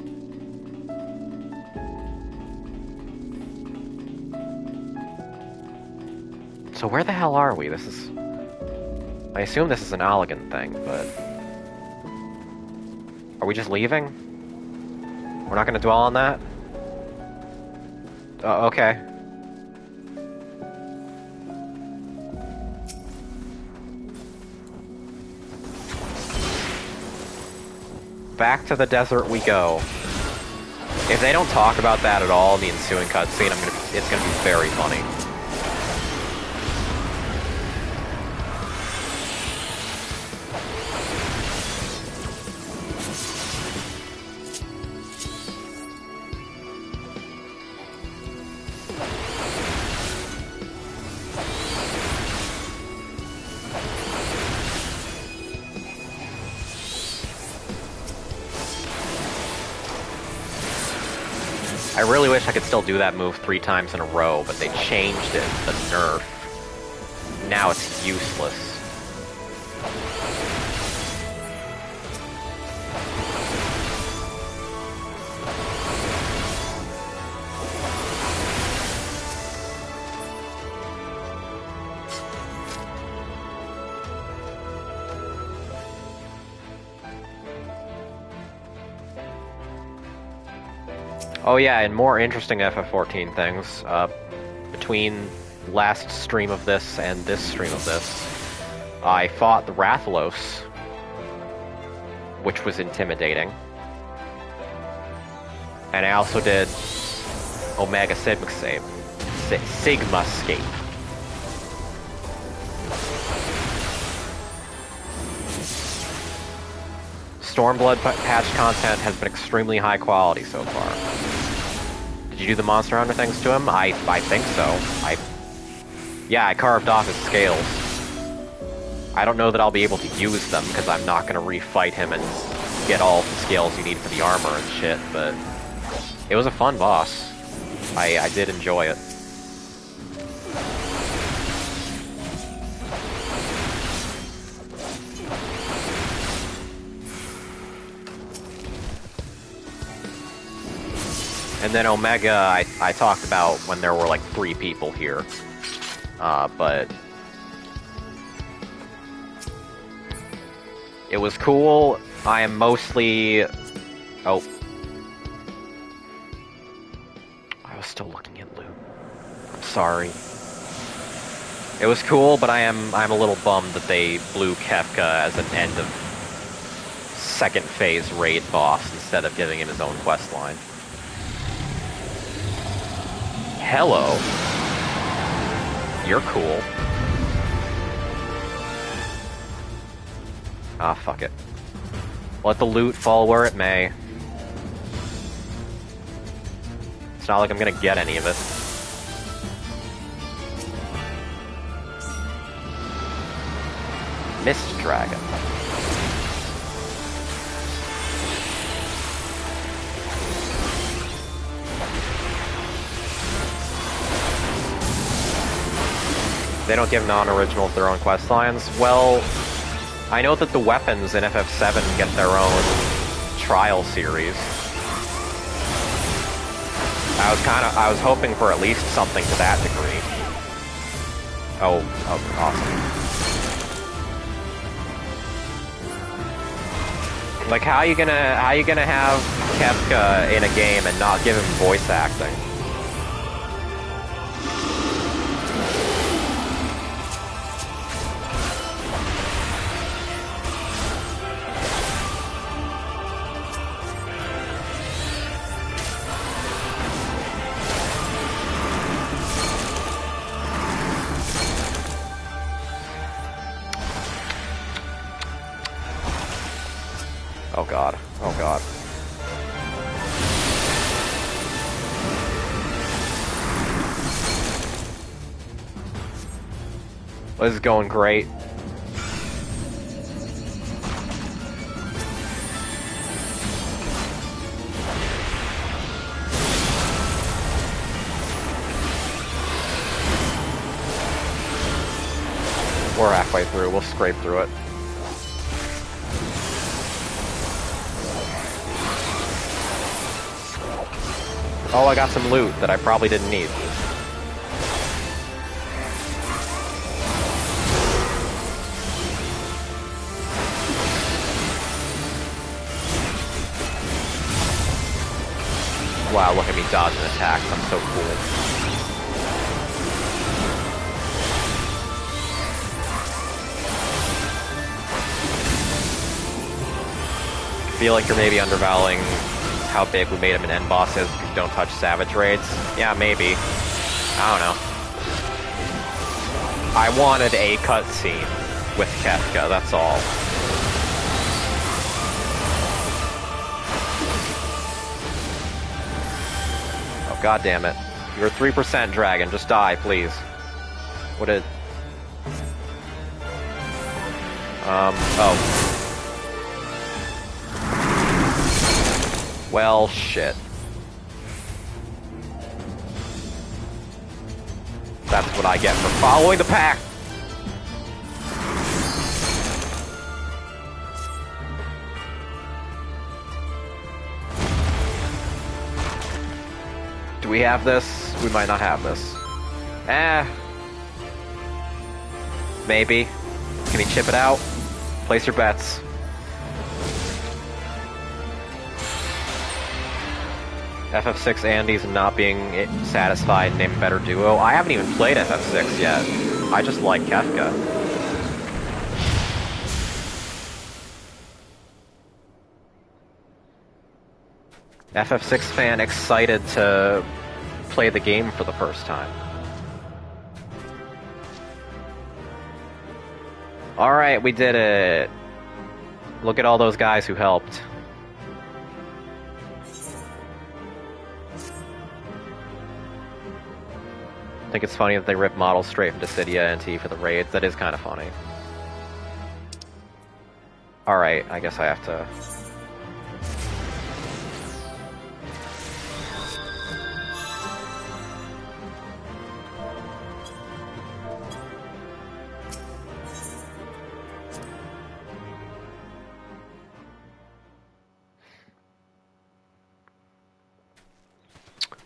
So where the hell are we? This is... I assume this is an Allegan thing, but... Are we just leaving? We're not gonna dwell on that? Okay. Back to the desert we go. If they don't talk about that at all in the ensuing cutscene, it's gonna be very funny. I really wish I could still do that move 3 times in a row, but they changed it, the nerf. Now it's useless. Oh yeah, and more interesting FF14 things. Between last stream of this and this stream of this, I fought the Rathalos, which was intimidating. And I also did Omega Sigma Scape. Stormblood patch content has been extremely high quality so far. Did you do the Monster Hunter things to him? I think so. Yeah, I carved off his scales. I don't know that I'll be able to use them, because I'm not going to refight him and get all the scales you need for the armor and shit, but it was a fun boss. I did enjoy it. And then Omega, I talked about when there were like 3 people here. But it was cool. I am mostly... Oh. I was still looking at loot. I'm sorry. It was cool, but I'm a little bummed that they blew Kefka as an end of second phase raid boss instead of giving him his own quest line. Hello. You're cool. Ah, fuck it. Let the loot fall where it may. It's not like I'm gonna get any of it. Mist Dragon. They don't give non-originals their own quest lines. Well, I know that the weapons in FF7 get their own trial series. I was hoping for at least something to that degree. Oh, awesome. Like, how you gonna have Kefka in a game and not give him voice acting? Oh god. Oh god. This is going great. We're halfway through. We'll scrape through it. Oh, I got some loot that I probably didn't need. Wow, look at me dodging attacks. I'm so cool. I feel like you're maybe undervaluing how big we made him an end boss is because you don't touch savage raids. Yeah, maybe. I don't know. I wanted a cutscene with Kefka, that's all. Oh, god damn it. You're a 3% dragon, just die, please. What did... oh. Well, shit. That's what I get for following the pack! Do we have this? We might not have this. Maybe. Can he chip it out? Place your bets. FF6 Andy's not being satisfied and name a better duo. I haven't even played FF6 yet. I just like Kefka. FF6 fan excited to play the game for the first time. Alright, we did it. Look at all those guys who helped. I think it's funny that they rip models straight from Dissidia NT for the raids. That is kind of funny. Alright, I guess I have to...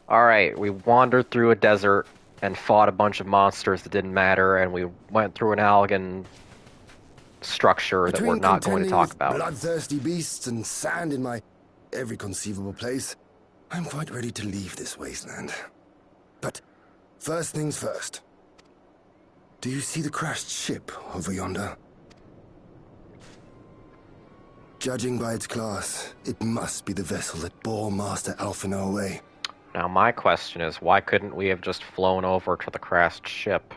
Alright, we wandered through a desert and fought a bunch of monsters that didn't matter, and we went through an Allegan structure that we're not going to talk about. Bloodthirsty beasts and sand in my every conceivable place, I'm quite ready to leave this wasteland. But first things first. Do you see the crashed ship over yonder? Judging by its class, it must be the vessel that bore Master Alphino away. Now my question is, why couldn't we have just flown over to the crashed ship?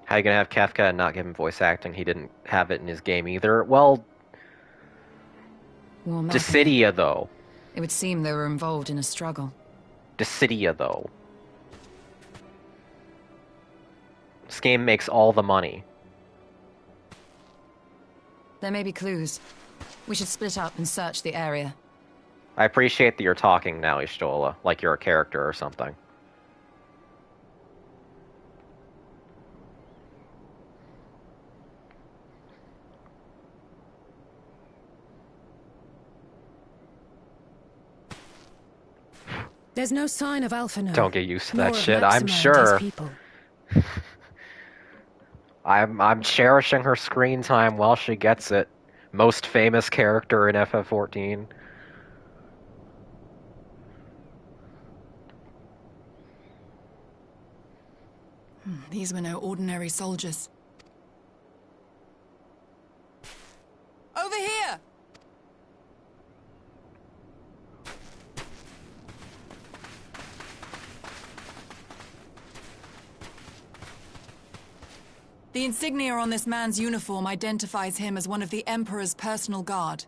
How you gonna have Kefka and not give him voice acting? He didn't have it in his game either. Well, Dissidia, though. It would seem they were involved in a struggle. Dissidia, though. This game makes all the money. There may be clues. We should split up and search the area. I appreciate that you're talking now, Ishtola, like you're a character or something. There's no sign of Alphino. Don't get used to that nor of shit, Maxima I'm and sure. his people. I'm cherishing her screen time while she gets it. Most famous character in FF14. These were no ordinary soldiers. Over here! The insignia on this man's uniform identifies him as one of the Emperor's personal guard.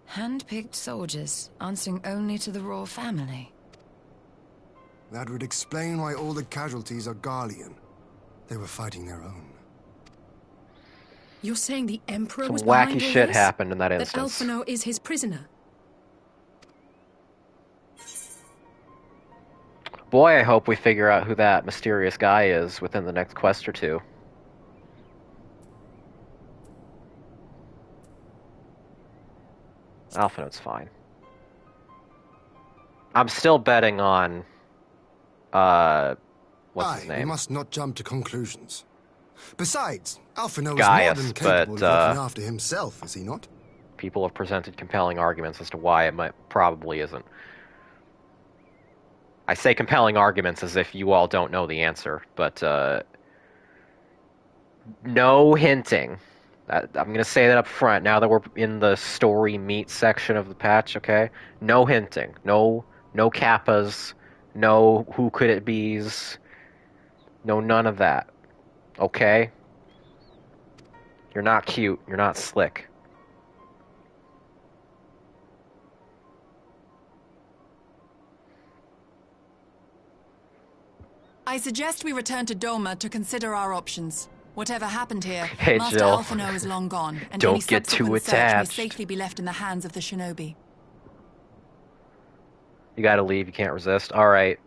Hand-picked soldiers, answering only to the royal family. That would explain why all the casualties are Garlean. They were fighting their own. You're saying the Emperor Some was behind wacky all shit this? happened in that That instance. Alphino is his prisoner? Boy, I hope we figure out who that mysterious guy is within the next quest or two. Alphino's fine. I'm still betting on, what's his We name? must not jump to conclusions. Besides, Alphino is Gaius, more than capable but, of looking after himself, is he not? People have presented compelling arguments as to why it probably isn't. I say compelling arguments as if you all don't know the answer, but no hinting. I'm going to say that up front now that we're in the story meat section of the patch, okay? No hinting. No kappas. No who could it be's. No none of that. Okay? You're not cute. You're not slick. I suggest we return to Doma to consider our options. Whatever happened here, Hey, Master Jill. Alphinaud is long gone, and Don't any get too subsequent search attached. may safely be left in the hands of the shinobi. You gotta leave. You can't resist. All right.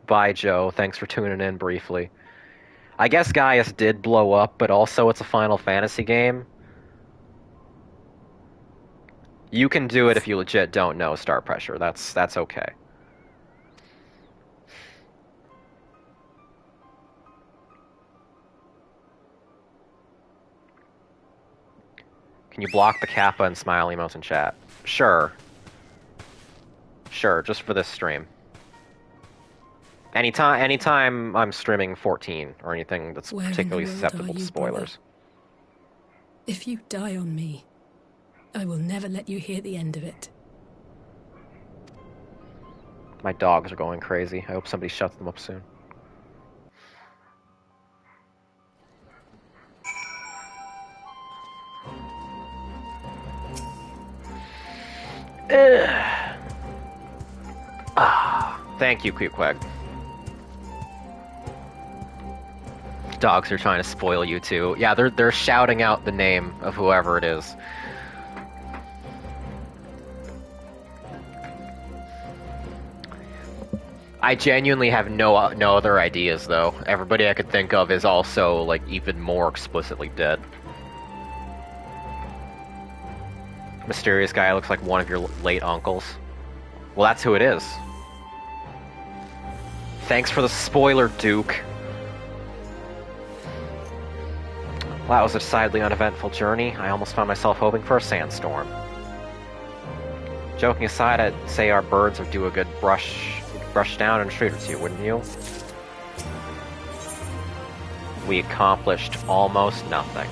Bye, Joe. Thanks for tuning in briefly. I guess Gaius did blow up, but also it's a Final Fantasy game. You can do it if you legit don't know Star Pressure. That's okay. Can you block the Kappa and smile emotes in chat? Sure. Sure, just for this stream. Anytime I'm streaming 14 or anything that's Where in the particularly world susceptible are to you, spoilers. If you die on me, I will never let you hear the end of it. My dogs are going crazy. I hope somebody shuts them up soon. Thank you, Queequeg. Dogs are trying to spoil you too. Yeah, they're shouting out the name of whoever it is. I genuinely have no other ideas though. Everybody I could think of is also like even more explicitly dead. Mysterious guy looks like one of your late uncles. Well, that's who it is. Thanks for the spoiler, Duke. Well, that was a decidedly uneventful journey. I almost found myself hoping for a sandstorm. Joking aside, I'd say our birds would do a good brush down and shoot or two, wouldn't you? We accomplished almost nothing.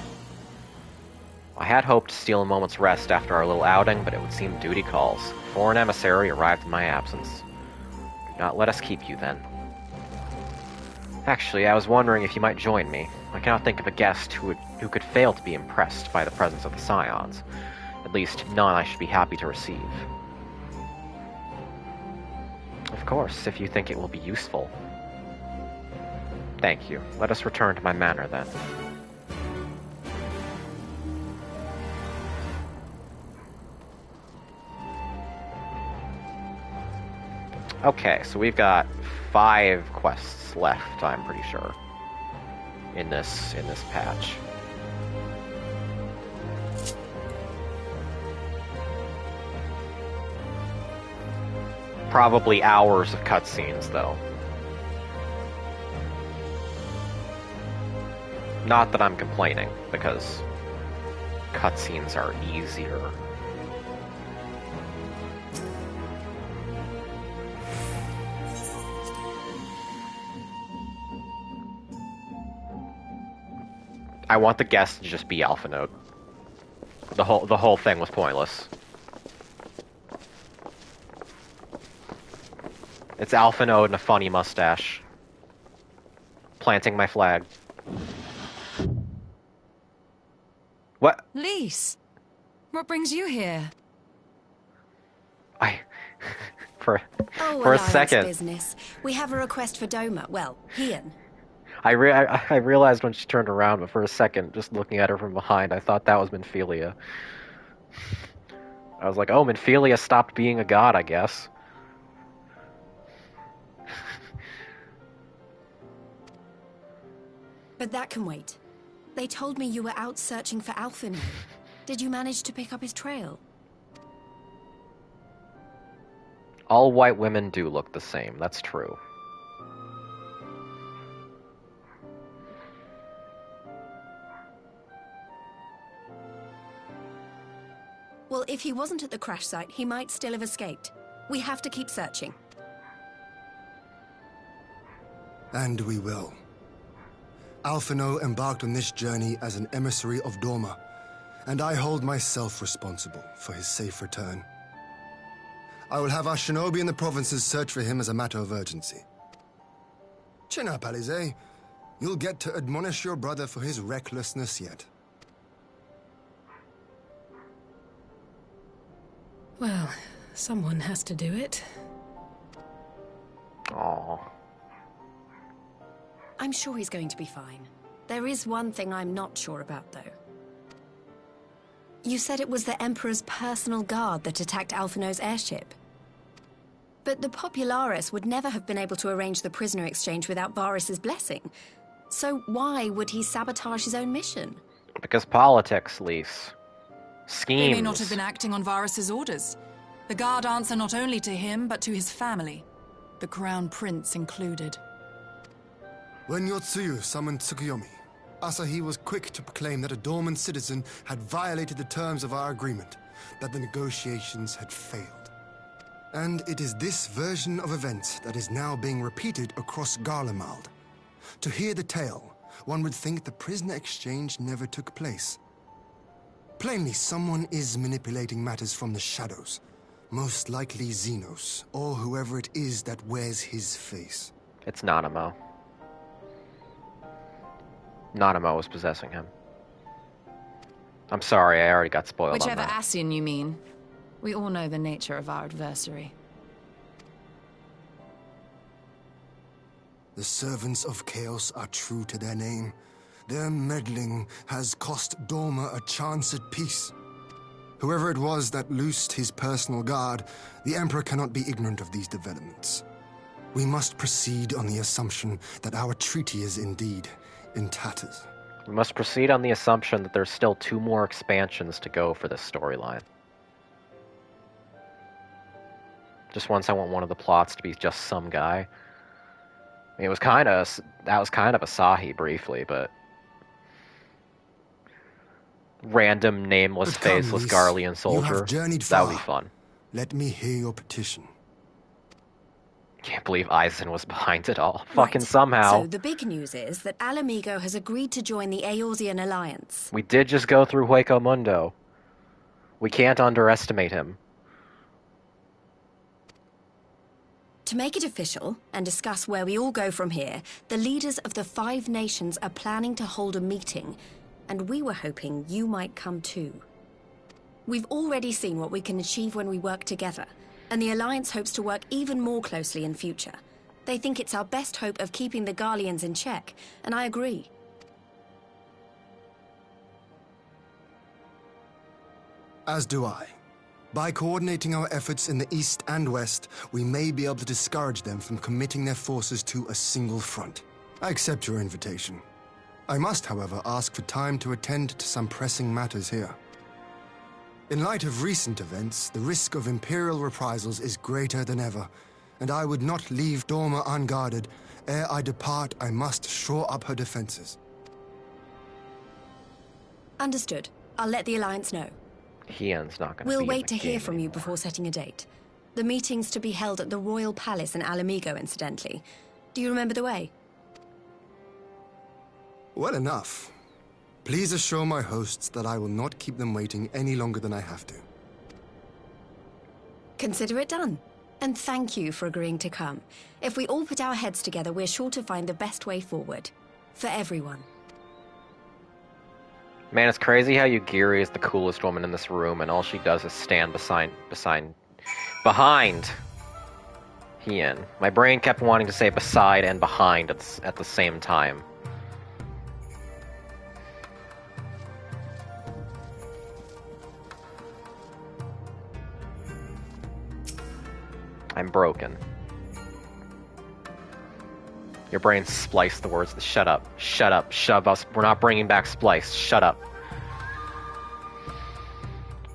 I had hoped to steal a moment's rest after our little outing, but it would seem duty calls. A foreign emissary arrived in my absence. Do not let us keep you, then. Actually, I was wondering if you might join me. I cannot think of a guest who could fail to be impressed by the presence of the Scions. At least, none I should be happy to receive. Of course, if you think it will be useful. Thank you. Let us return to my manor, then. Okay, so we've got 5 quests left, I'm pretty sure, in this patch. Probably hours of cutscenes, though. Not that I'm complaining, because cutscenes are easier. I want the guest to just be Alphinaud. The whole thing was pointless. It's Alphinaud and a funny mustache. Planting my flag. What? Lise, what brings you here? For Oh, a Alliance second. business. We have a request for Doma. Well, Ian. I realized when she turned around, but for a second, just looking at her from behind, I thought that was Minfilia. I was like, oh, Minfilia stopped being a god, I guess. But that can wait. They told me you were out searching for Alphinaud. Did you manage to pick up his trail? All white women do look the same, that's true. Well, if he wasn't at the crash site, he might still have escaped. We have to keep searching. And we will. Alphinaud embarked on this journey as an emissary of Doma, and I hold myself responsible for his safe return. I will have our shinobi in the provinces search for him as a matter of urgency. Chin up, Alize. You'll get to admonish your brother for his recklessness yet. Well, someone has to do it. Aww. I'm sure he's going to be fine. There is one thing I'm not sure about, though. You said it was the Emperor's personal guard that attacked Alphino's airship. But the Popularis would never have been able to arrange the prisoner exchange without Varys' blessing. So why would he sabotage his own mission? Because politics, Lise. Schemes. They may not have been acting on Varys' orders. The guard answer not only to him, but to his family. The Crown Prince included. When Yotsuyu summoned Tsukuyomi, Asahi was quick to proclaim that a dormant citizen had violated the terms of our agreement, that the negotiations had failed. And it is this version of events that is now being repeated across Garlemald. To hear the tale, one would think the prisoner exchange never took place. Plainly, someone is manipulating matters from the shadows. Most likely Xenos, or whoever it is that wears his face. It's Nanamo. Nanamo was possessing him. I'm sorry, I already got spoiled Whichever on that. Ascian you mean. We all know the nature of our adversary. The servants of chaos are true to their name. Their meddling has cost Dorma a chance at peace. Whoever it was that loosed his personal guard, the Emperor cannot be ignorant of these developments. We must proceed on the assumption that our treaty is indeed in tatters. We must proceed on the assumption that there's still 2 more expansions to go for this storyline. Just once I want one of the plots to be just some guy. I mean, that was kind of Asahi briefly, but random nameless, But come, faceless Lys, Garlean you soldier. have journeyed That would be far. fun. Let me hear your petition. Can't believe Aizen was behind it all. Right. Fucking somehow. So the big news is that Alamigo has agreed to join the Eorzean Alliance. We did just go through Hueco Mundo. We can't underestimate him. To make it official and discuss where we all go from here, the leaders of the 5 nations are planning to hold a meeting, and we were hoping you might come too. We've already seen what we can achieve when we work together, and the Alliance hopes to work even more closely in future. They think it's our best hope of keeping the Garleans in check, and I agree. As do I. By coordinating our efforts in the east and west, we may be able to discourage them from committing their forces to a single front. I accept your invitation. I must, however, ask for time to attend to some pressing matters here. In light of recent events, the risk of Imperial reprisals is greater than ever, and I would not leave Dorma unguarded. Ere I depart, I must shore up her defenses. Understood. I'll let the Alliance know. Hien's not going to We'll be wait to hear from you before setting a date. The meeting's to be held at the Royal Palace in Alamigo, incidentally. Do you remember the way? Well enough. Please assure my hosts that I will not keep them waiting any longer than I have to. Consider it done. And thank you for agreeing to come. If we all put our heads together, we're sure to find the best way forward. For everyone. Man, it's crazy how Yugiri is the coolest woman in this room, and all she does is stand behind Hien. My brain kept wanting to say beside and behind at the same time. I'm broken. Your brain spliced the words. Shut up. Shut up. Shove us. We're not bringing back Splice. Shut up.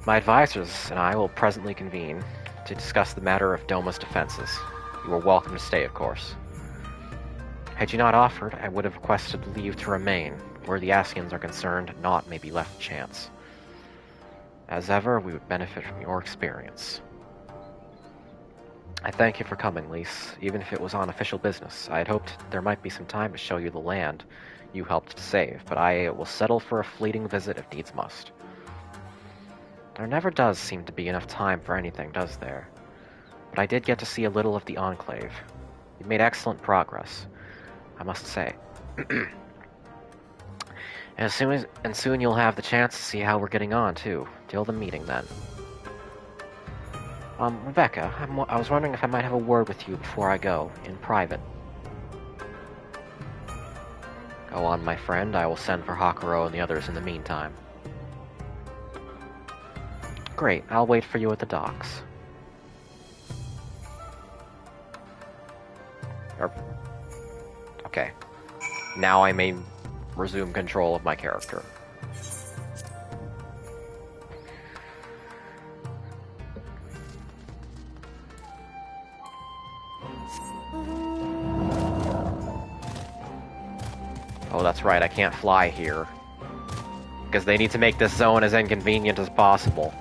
My advisors and I will presently convene to discuss the matter of Doma's defenses. You are welcome to stay, of course. Had you not offered, I would have requested leave to remain. Where the Ascians are concerned, naught may be left to chance. As ever, we would benefit from your experience. I thank you for coming, Lys, even if it was on official business. I had hoped there might be some time to show you the land you helped to save, but I will settle for a fleeting visit if needs must. There never does seem to be enough time for anything, does there? But I did get to see a little of the Enclave. You've made excellent progress, I must say. And soon you'll have the chance to see how we're getting on, too. Till the meeting, then. Rebecca, I was wondering if I might have a word with you before I go, in private. Go on, my friend. I will send for Hakuro and the others in the meantime. Great, I'll wait for you at the docks. Okay. Now I may resume control of my character. Oh, that's right, I can't fly here. Because they need to make this zone as inconvenient as possible.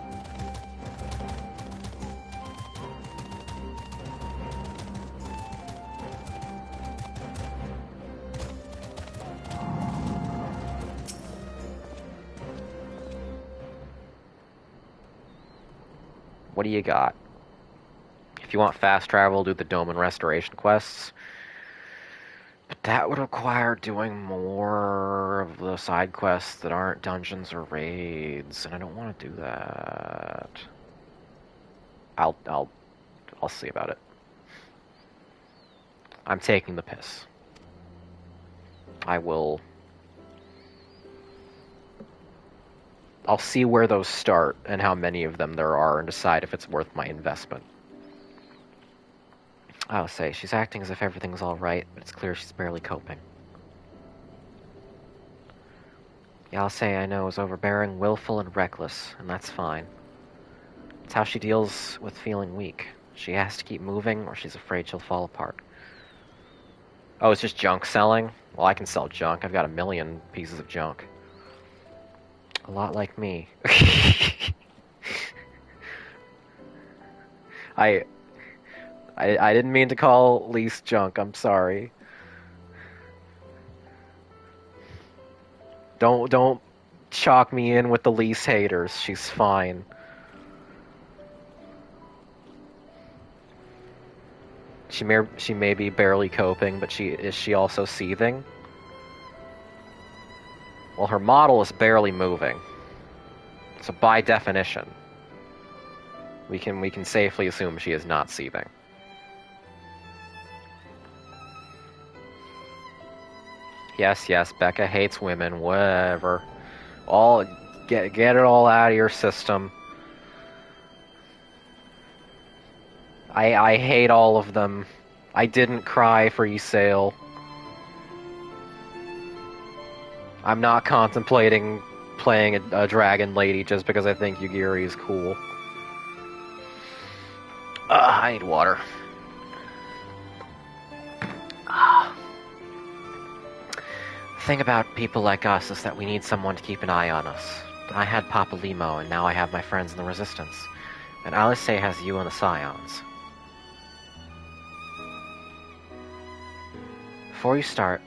What do you got? If you want fast travel, do the Dome and Restoration quests. But that would require doing more of the side quests that aren't dungeons or raids, and I don't want to do that. I'll see about it. I'm taking the piss. I'll see where those start and how many of them there are and decide if it's worth my investment. I'll say, she's acting as if everything's alright, but it's clear she's barely coping. Yeah, I'll say I know is overbearing, willful, and reckless, and that's fine. It's how she deals with feeling weak. She has to keep moving, or she's afraid she'll fall apart. Oh, it's just junk selling? Well, I can sell junk. I've got 1 million pieces of junk. A lot like me. I didn't mean to call Lise junk, I'm sorry. Don't chalk me in with the Lise haters, she's fine. She may be barely coping, but is she also seething? Well, her model is barely moving. So by definition, we can safely assume she is not seething. Yes, Becca hates women, whatever. Get it all out of your system. I hate all of them. I didn't cry for Ysayle. I'm not contemplating playing a dragon lady just because I think Yugiri is cool. I need water. The thing about people like us is that we need someone to keep an eye on us. I had Papa Limo, and now I have my friends in the Resistance. And Alice has you and the Scions. Before you start,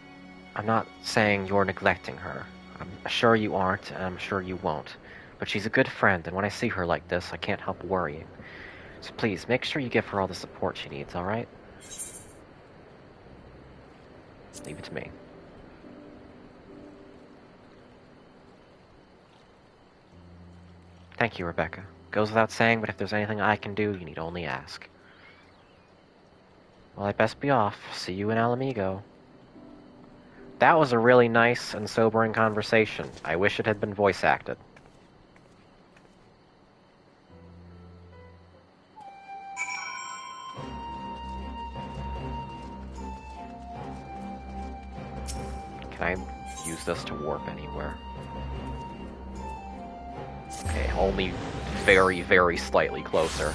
I'm not saying you're neglecting her. I'm sure you aren't, and I'm sure you won't. But she's a good friend, and when I see her like this, I can't help worrying. So please, make sure you give her all the support she needs, alright? Leave it to me. Thank you, Rebecca. Goes without saying, but if there's anything I can do, you need only ask. Well, I'd best be off. See you in Alamigo. That was a really nice and sobering conversation. I wish it had been voice acted. Can I use this to warp anywhere? Okay, only very, very slightly closer.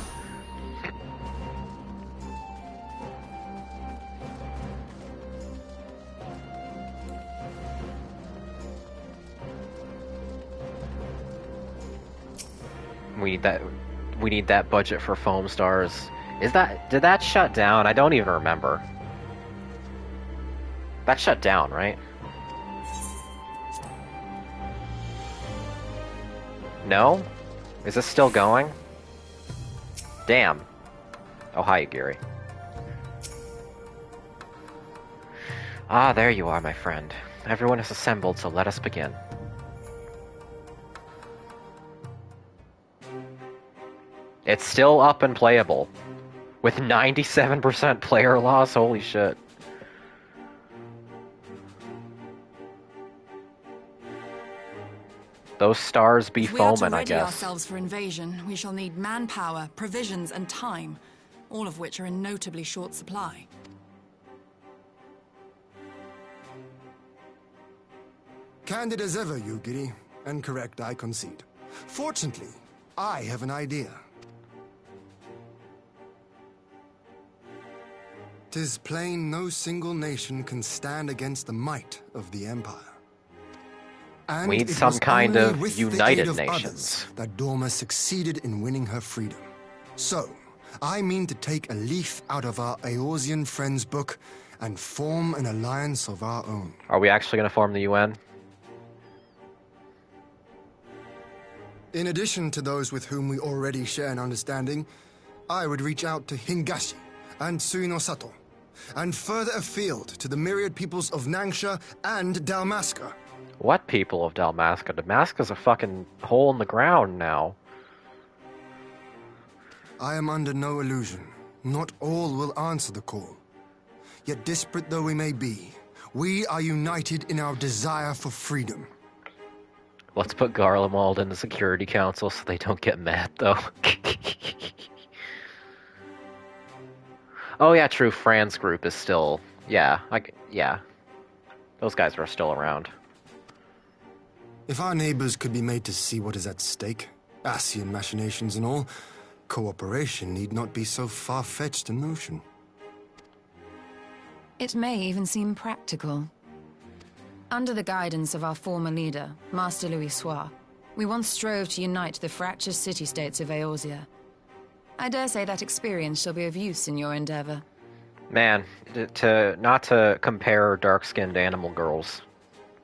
We need that budget for foam stars. Did that shut down? I don't even remember. That shut down, right? No? Is this still going? Damn. Oh, hi, Gary. Ah, there you are, my friend. Everyone has assembled, so let us begin. It's still up and playable. With 97% player loss, holy shit. Those stars be If we are to foaming, I ready guess. ourselves for invasion, we shall need manpower, provisions, and time, all of which are in notably short supply. Candid as ever, you giddy. And correct, I concede. Fortunately, I have an idea. 'Tis plain no single nation can stand against the might of the Empire. And We need it some was kind only of with United the aid of Nations. others that Dorma succeeded in winning her freedom. So, I mean to take a leaf out of our Eorzean friends' book and form an alliance of our own. Are we actually going to form the UN? In addition to those with whom we already share an understanding, I would reach out to Hingashi and Suinosato, and further afield to the myriad peoples of Nangsha and Dalmasca. What people of Dalmasca? Dalmasca's a fucking hole in the ground now. I am under no illusion. Not all will answer the call. Yet disparate though we may be, we are united in our desire for freedom. Let's put Garlemald in the Security Council so they don't get mad, though. Oh yeah, true, Fran's group is still... Yeah, yeah. Those guys are still around. If our neighbors could be made to see what is at stake, Ascian machinations and all, cooperation need not be so far-fetched a notion. It may even seem practical. Under the guidance of our former leader, Master Louis Soir, we once strove to unite the fractious city-states of Eorzea. I dare say that experience shall be of use in your endeavor. Man, not to compare dark-skinned animal girls.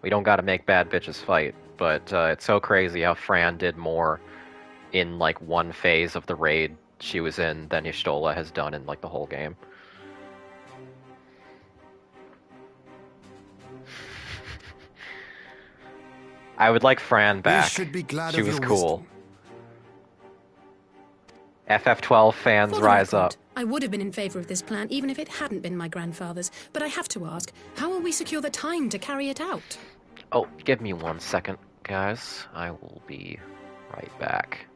We don't gotta make bad bitches fight, but it's so crazy how Fran did more in, like, one phase of the raid she was in than Y'shtola has done in, like, the whole game. I would like Fran back. We should be glad she of was your cool. wisdom. FF12 fans For the rise record, up. I would have been in favor of this plan even if it hadn't been my grandfather's, but I have to ask, how will we secure the time to carry it out? Oh, give me 1 second, guys. I will be right back.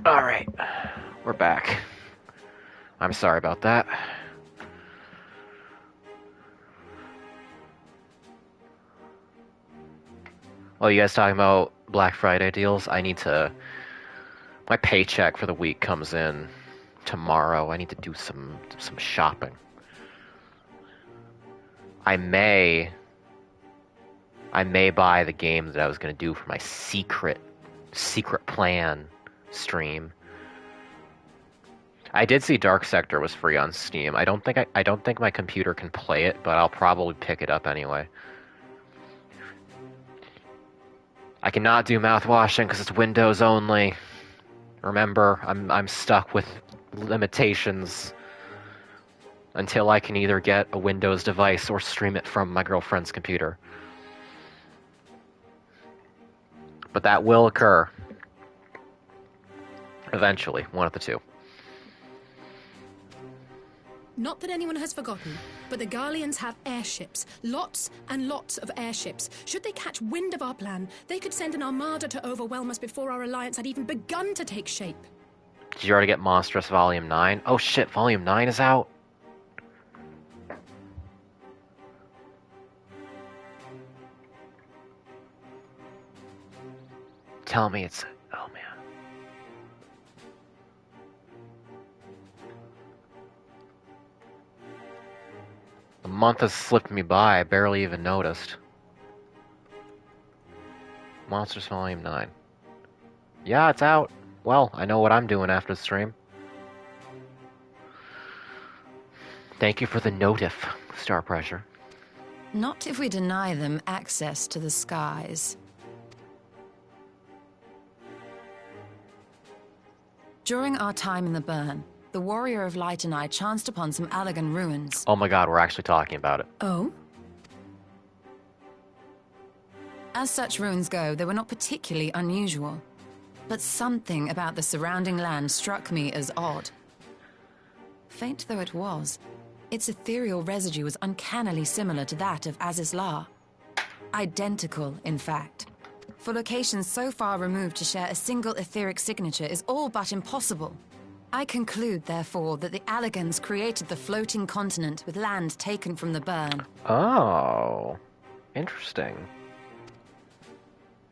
Alright, we're back. I'm sorry about that. Oh, you guys talking about Black Friday deals? I need to... My paycheck for the week comes in tomorrow. I need to do some shopping. I may buy the game that I was going to do for my secret plan stream. I did see Dark Sector was free on Steam. I don't think my computer can play it, but I'll probably pick it up anyway. I cannot do mouthwashing because it's Windows only. Remember, I'm stuck with limitations until I can either get a Windows device or stream it from my girlfriend's computer. But that will occur. Eventually, one of the two. Not that anyone has forgotten, but the Garleans have airships. Lots and lots of airships. Should they catch wind of our plan, they could send an armada to overwhelm us before our alliance had even begun to take shape. Did you already get Monstrous Volume 9? Oh shit, Volume 9 is out? Tell me it's... Oh man. A month has slipped me by, I barely even noticed. Monsters Volume 9. Yeah, it's out. Well, I know what I'm doing after the stream. Thank you for the notif, Star Pressure. Not if we deny them access to the skies. During our time in the burn, the Warrior of Light and I chanced upon some Allagan ruins. Oh my god, we're actually talking about it. Oh? As such ruins go, they were not particularly unusual. But something about the surrounding land struck me as odd. Faint though it was, its ethereal residue was uncannily similar to that of Azizlar. Identical, in fact. For locations so far removed to share a single etheric signature is all but impossible. I conclude, therefore, that the Allagans created the floating continent with land taken from the burn. Oh, interesting.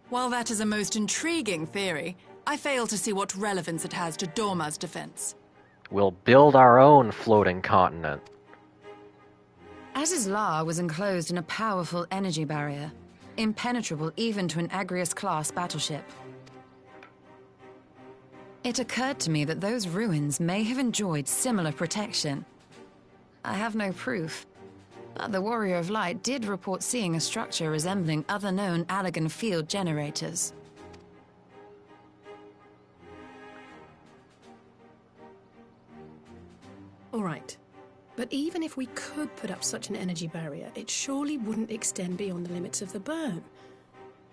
While that is a most intriguing theory, I fail to see what relevance it has to Dorma's defense. We'll build our own floating continent. Azizlar was enclosed in a powerful energy barrier, impenetrable even to an Agrius-class battleship. It occurred to me that those ruins may have enjoyed similar protection. I have no proof, but the Warrior of Light did report seeing a structure resembling other known Allagan field generators. All right. But even if we could put up such an energy barrier, it surely wouldn't extend beyond the limits of the burn.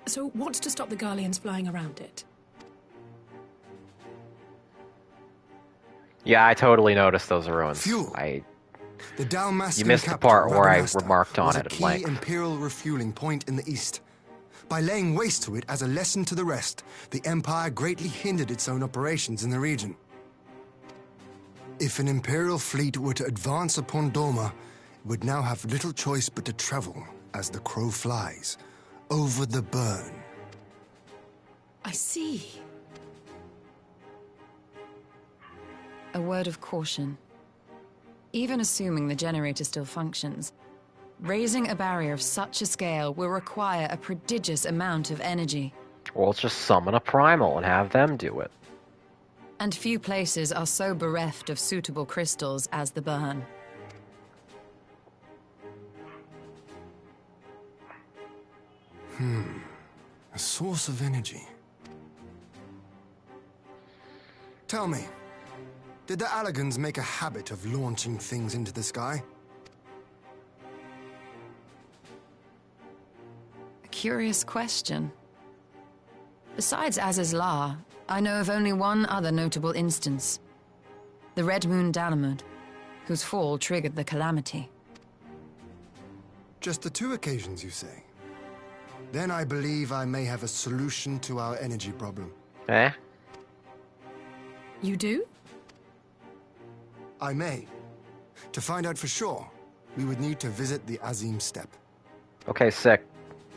So what's to stop the Garleans flying around it? Yeah, I totally noticed those ruins. Fuel. The Dalmascan You missed the capital, part where I Rabanastre, remarked on was it a at key length. imperial refueling point in the east. By laying waste to it as a lesson to the rest, the Empire greatly hindered its own operations in the region. If an imperial fleet were to advance upon Dorma, it would now have little choice but to travel, as the crow flies, over the burn. I see. A word of caution. Even assuming the generator still functions, raising a barrier of such a scale will require a prodigious amount of energy. Well, let's just summon a primal and have them do it. And few places are so bereft of suitable crystals as the burn. A source of energy. Tell me, did the Allagans make a habit of launching things into the sky? A curious question. Besides Azizlar, I know of only one other notable instance. The Red Moon Dalamud, whose fall triggered the calamity. Just the two occasions, you say? Then I believe I may have a solution to our energy problem. Eh? You do? I may. To find out for sure, we would need to visit the Azim Steppe. Okay, sick.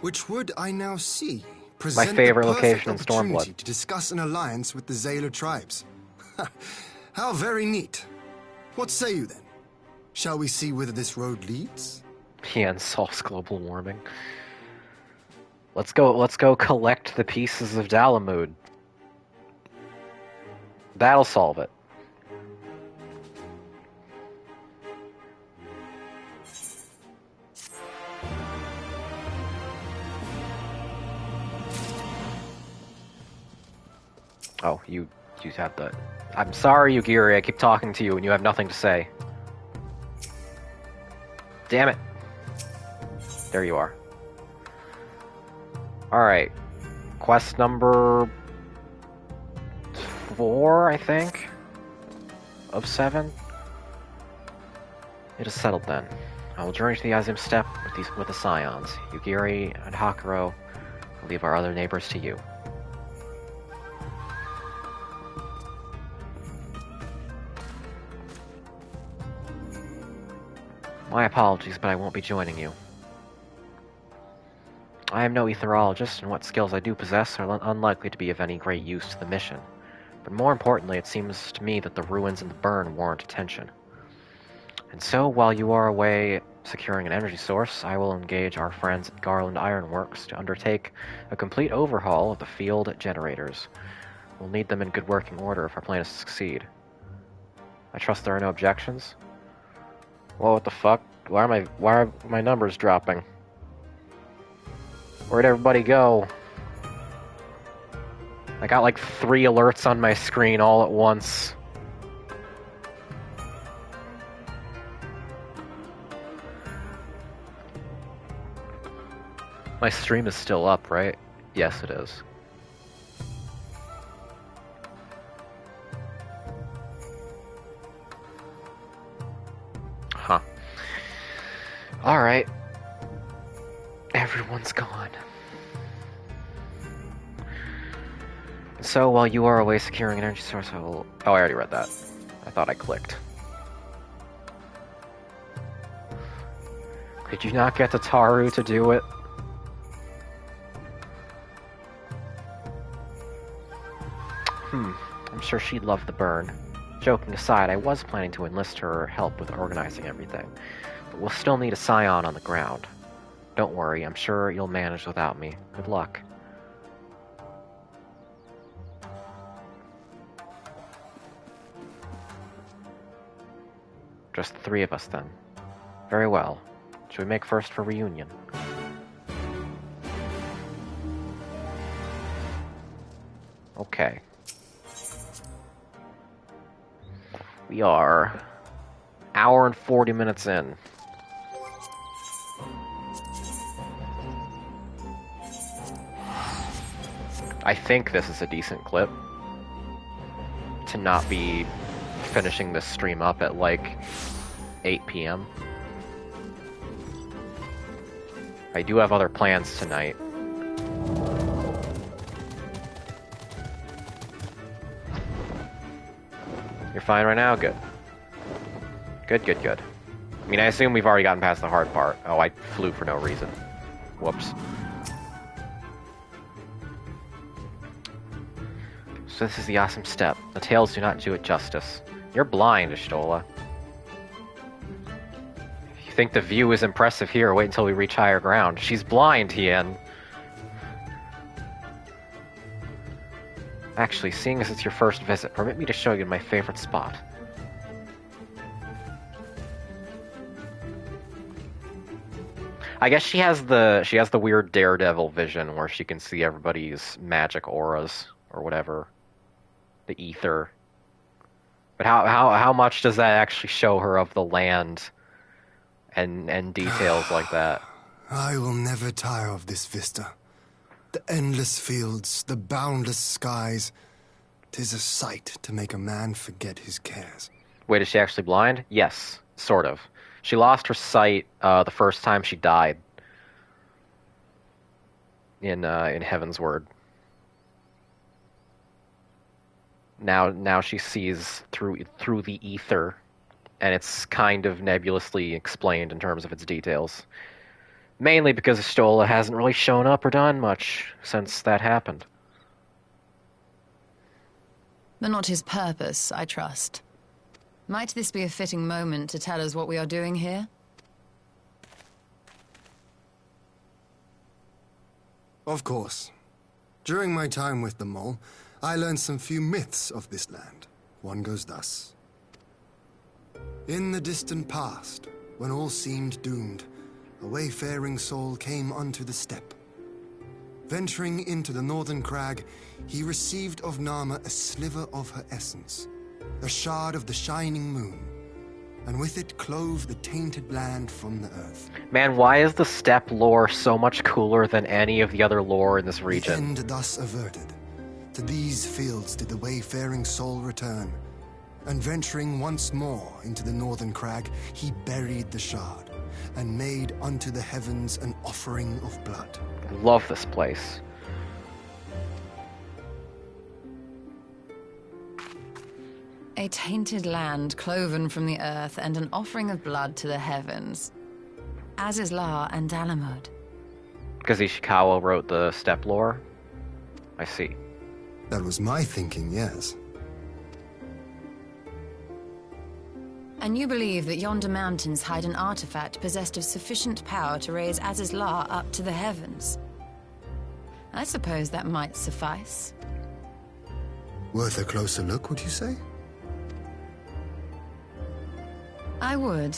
Which would, I now see, present favorite the perfect location in opportunity Stormblood. to discuss an alliance with the Zayla tribes. How very neat. What say you then? Shall we see whither this road leads? Yeah, and solves global warming. Let's go collect the pieces of Dalamud. That'll solve it. Oh, you have the... I'm sorry, Yugiri, I keep talking to you and you have nothing to say. Damn it. There you are. Alright. Quest number 4, I think? Of 7? It is settled then. I will journey to the Azim Steppe with the Scions. Yugiri and Hakuro will leave our other neighbors to you. My apologies, but I won't be joining you. I am no etherologist, and what skills I do possess are unlikely to be of any great use to the mission. But more importantly, it seems to me that the ruins and the burn warrant attention. And so, while you are away securing an energy source, I will engage our friends at Garland Ironworks to undertake a complete overhaul of the field generators. We'll need them in good working order if our plan is to succeed. I trust there are no objections? Well, what the fuck? Why are my numbers dropping? Where'd everybody go? I got like 3 alerts on my screen all at once. My stream is still up, right? Yes, it is. Huh. Alright. Everyone's gone. So, while you are away securing an energy source, I will... Oh, I already read that. I thought I clicked. Could you not get Tataru to do it? I'm sure she'd love the burn. Joking aside, I was planning to enlist her help with organizing everything, but we'll still need a scion on the ground. Don't worry, I'm sure you'll manage without me. Good luck. Just the 3 of us, then. Very well. Should we make first for reunion? Okay. We are hour and 40 minutes in. I think this is a decent clip to not be finishing this stream up at like 8 p.m. I do have other plans tonight. You're fine right now? Good. Good. I mean, I assume we've already gotten past the hard part. Oh, I flew for no reason. Whoops. So this is the awesome step. The tales do not do it justice. You're blind, Ishtola. If you think the view is impressive here, wait until we reach higher ground. She's blind, Hien. Actually, seeing as it's your first visit, permit me to show you my favorite spot. I guess she has the weird daredevil vision where she can see everybody's magic auras or whatever. The ether. But how much does that actually show her of the land and details like that? I will never tire of this vista. The endless fields, the boundless skies. 'Tis a sight to make a man forget his cares. Wait, is she actually blind? Yes, sort of. She lost her sight the first time she died. in Heaven's Word. Now she sees through the ether, and it's kind of nebulously explained in terms of its details. Mainly because Stola hasn't really shown up or done much since that happened. But not his purpose, I trust. Might this be a fitting moment to tell us what we are doing here? Of course. During my time with the mole, I learned some few myths of this land. One goes thus. In the distant past, when all seemed doomed, a wayfaring soul came unto the steppe. Venturing into the northern crag, he received of Nama a sliver of her essence, a shard of the shining moon, and with it clove the tainted land from the earth. Man, why is the steppe lore so much cooler than any of the other lore in this The region? end thus averted. To these fields did the wayfaring soul return, and venturing once more into the northern crag, he buried the shard, and made unto the heavens an offering of blood. I love this place. A tainted land cloven from the earth and an offering of blood to the heavens. Azizlar and Dalamud. Because Ishikawa wrote the steppe lore? I see. That was my thinking, yes. And you believe that yonder mountains hide an artifact possessed of sufficient power to raise Azizlar up to the heavens? I suppose that might suffice. Worth a closer look, would you say? I would.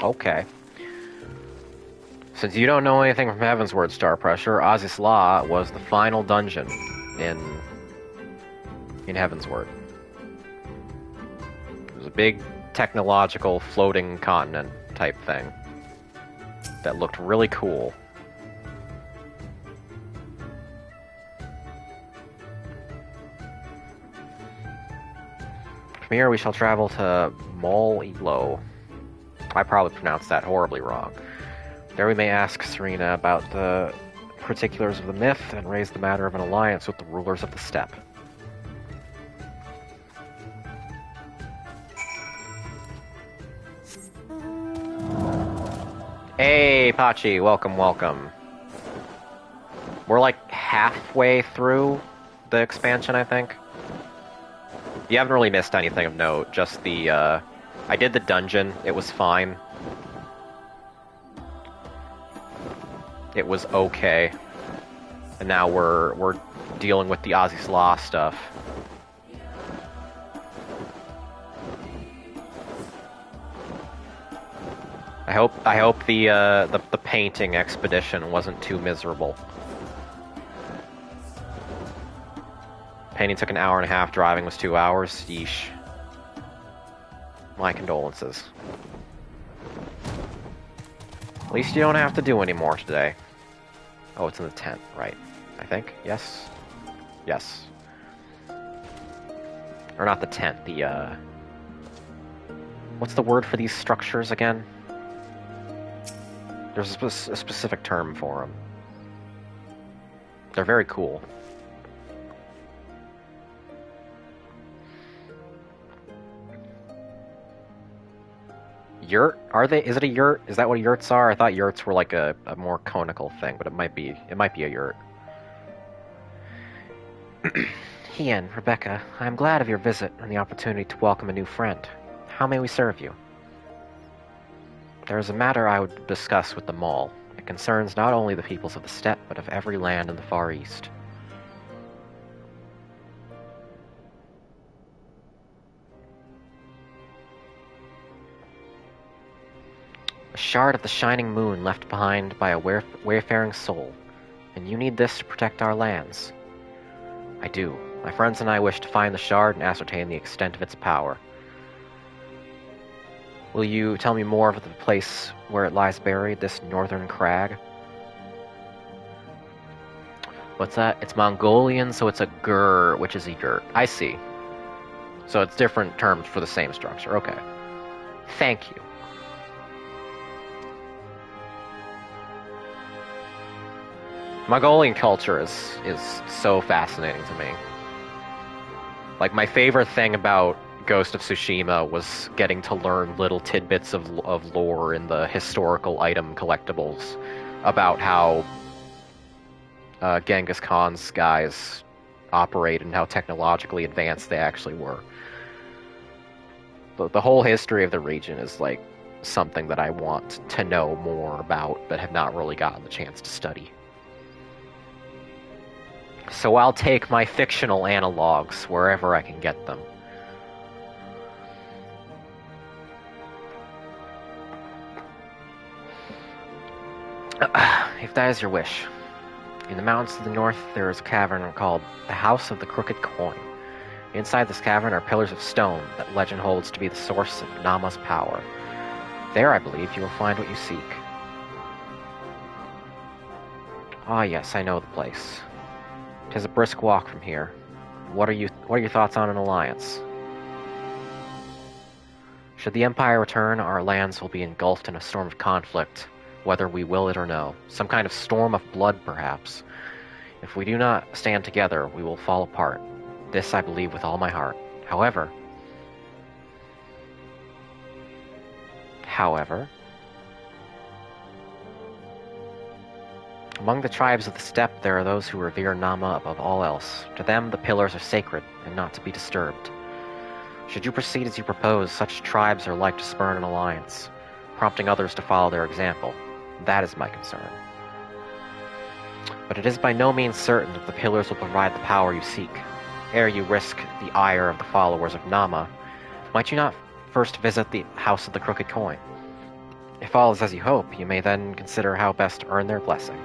Okay. Since you don't know anything from Heavensward, Star Pressure, Azizlar was the final dungeon in Heavensward. It was a big technological floating continent type thing that looked really cool. From here we shall travel to Mol Elo. I probably pronounced that horribly wrong. There we may ask Serena about the particulars of the myth and raise the matter of an alliance with the rulers of the steppe. Hey, Pachi, welcome, welcome. We're like halfway through the expansion, I think. You haven't really missed anything of note, just the, I did the dungeon, it was fine. It was okay. And now we're dealing with the Azizlar stuff. I hope the painting expedition wasn't too miserable. Painting took an hour and a half, driving was 2 hours. Yeesh. My condolences. At least you don't have to do any more today. Oh, it's in the tent, right? I think? Yes? Yes. Or not the tent, the, what's the word for these structures again? There's a specific term for them. They're very cool. Yurt? Are they? Is it a yurt? Is that what yurts are? I thought yurts were like a more conical thing, but it might be a yurt. Ian, Rebecca, I am glad of your visit and the opportunity to welcome a new friend. How may we serve you? There is a matter I would discuss with the mall. It concerns not only the peoples of the steppe, but of every land in the Far East. A shard of the shining moon left behind by a wayfaring soul, and you need this to protect our lands. I do. My friends and I wish to find the shard and ascertain the extent of its power. Will you tell me more of the place where it lies buried, this northern crag? What's that? It's Mongolian, so it's a gur, which is a yurt. I see. So it's different terms for the same structure. Okay. Thank you. Mongolian culture is so fascinating to me. Like, my favorite thing about Ghost of Tsushima was getting to learn little tidbits of lore in the historical item collectibles about how Genghis Khan's guys operate and how technologically advanced they actually were. The whole history of the region is like something that I want to know more about, but have not really gotten the chance to study. So I'll take my fictional analogs wherever I can get them. If that is your wish. In the mountains to the north, there is a cavern called the House of the Crooked Coin. Inside this cavern are pillars of stone that legend holds to be the source of Nama's power. There, I believe, you will find what you seek. Ah, yes, I know the place. 'Tis a brisk walk from here. What are your thoughts on an alliance? Should the Empire return, our lands will be engulfed in a storm of conflict, whether we will it or no. Some kind of storm of blood, perhaps. If we do not stand together, we will fall apart. This I believe with all my heart. However, among the tribes of the steppe, there are those who revere Nama above all else. To them, the pillars are sacred and not to be disturbed. Should you proceed as you propose, such tribes are like to spurn an alliance, prompting others to follow their example. That is my concern. But it is by no means certain that the pillars will provide the power you seek. Ere you risk the ire of the followers of Nama, might you not first visit the House of the Crooked Coin? If all is as you hope, you may then consider how best to earn their blessing.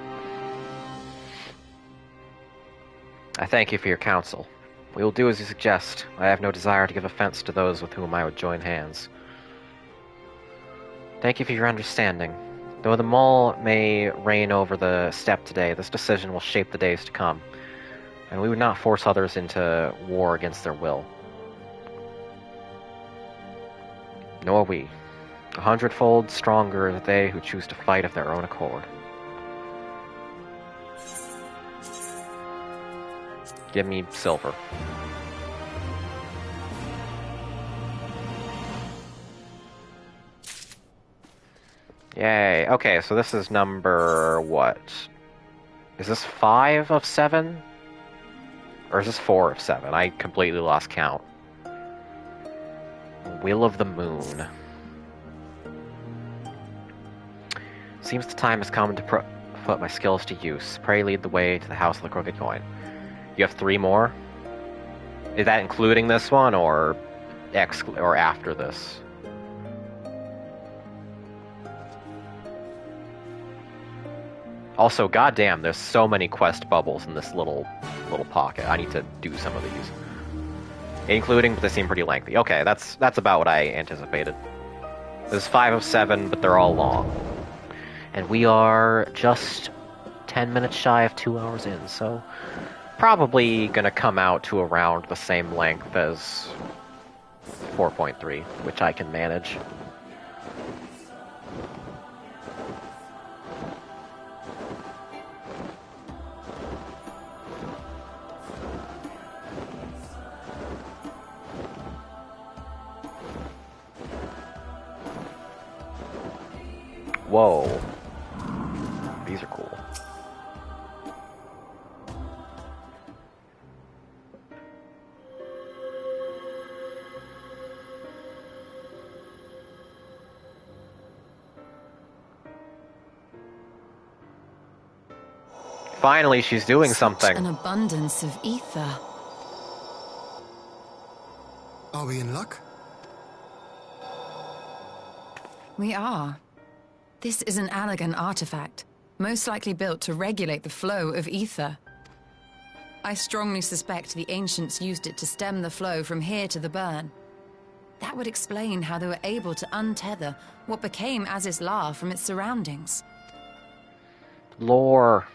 I thank you for your counsel. We will do as you suggest. I have no desire to give offense to those with whom I would join hands. Thank you for your understanding. Though the mole may reign over the steppe today, this decision will shape the days to come, and we would not force others into war against their will. Nor we. 100-fold stronger are they who choose to fight of their own accord. Give me silver. Yay. Okay, so this is number what? Is this 5 of 7? Or is this 4 of 7? I completely lost count. Will of the Moon. Seems the time has come to put my skills to use. Pray lead the way to the House of the Crooked Coin. You have 3 more? Is that including this one, or after this? Also, goddamn, there's so many quest bubbles in this little pocket. I need to do some of these. Including, but they seem pretty lengthy. Okay, that's about what I anticipated. There's 5 of 7, but they're all long. And we are just 10 minutes shy of 2 hours in, so probably gonna come out to around the same length as 4.3, which I can manage. Whoa. These are cool. Finally, she's doing something. An abundance of ether. Are we in luck? We are. This is an Allagan artifact, most likely built to regulate the flow of ether. I strongly suspect the ancients used it to stem the flow from here to the burn. That would explain how they were able to untether what became Aziz's La from its surroundings. Lore.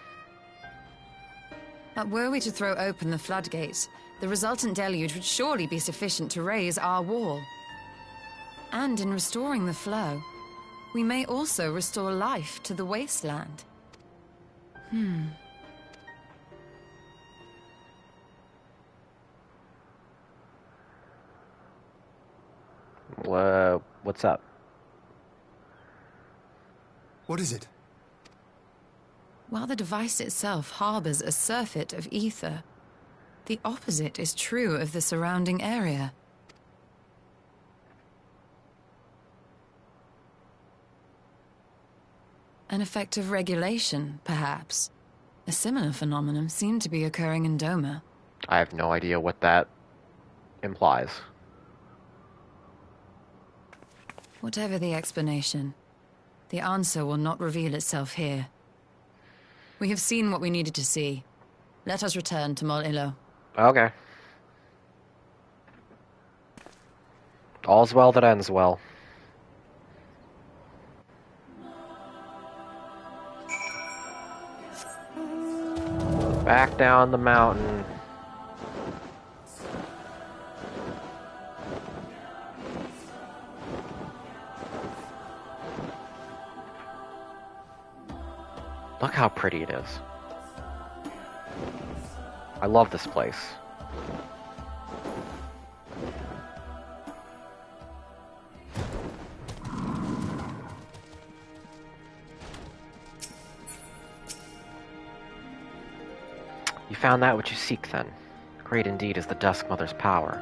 But were we to throw open the floodgates, the resultant deluge would surely be sufficient to raise our wall. And in restoring the flow, we may also restore life to the wasteland. What's up? What is it? While the device itself harbors a surfeit of ether, the opposite is true of the surrounding area. An effect of regulation, perhaps. A similar phenomenon seemed to be occurring in Doma. I have no idea what that implies. Whatever the explanation, the answer will not reveal itself here. We have seen what we needed to see. Let us return to Mol Ilo. Okay. All's well that ends well. Back down the mountain. Look how pretty it is. I love this place. You found that which you seek, then. Great indeed is the Dusk Mother's power.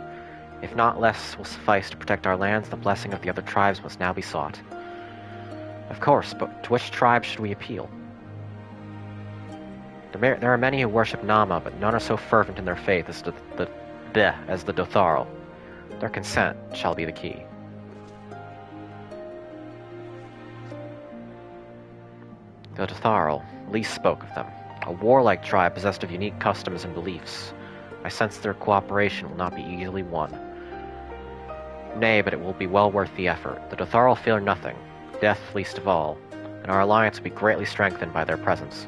If not less will suffice to protect our lands, the blessing of the other tribes must now be sought. Of course, but to which tribe should we appeal? There are many who worship Nama, but none are so fervent in their faith as the Dotharl. Their consent shall be the key. The Dotharl least spoke of them. A warlike tribe possessed of unique customs and beliefs. I sense their cooperation will not be easily won. Nay, but it will be well worth the effort. The Dotharl fear nothing, death least of all, and our alliance will be greatly strengthened by their presence.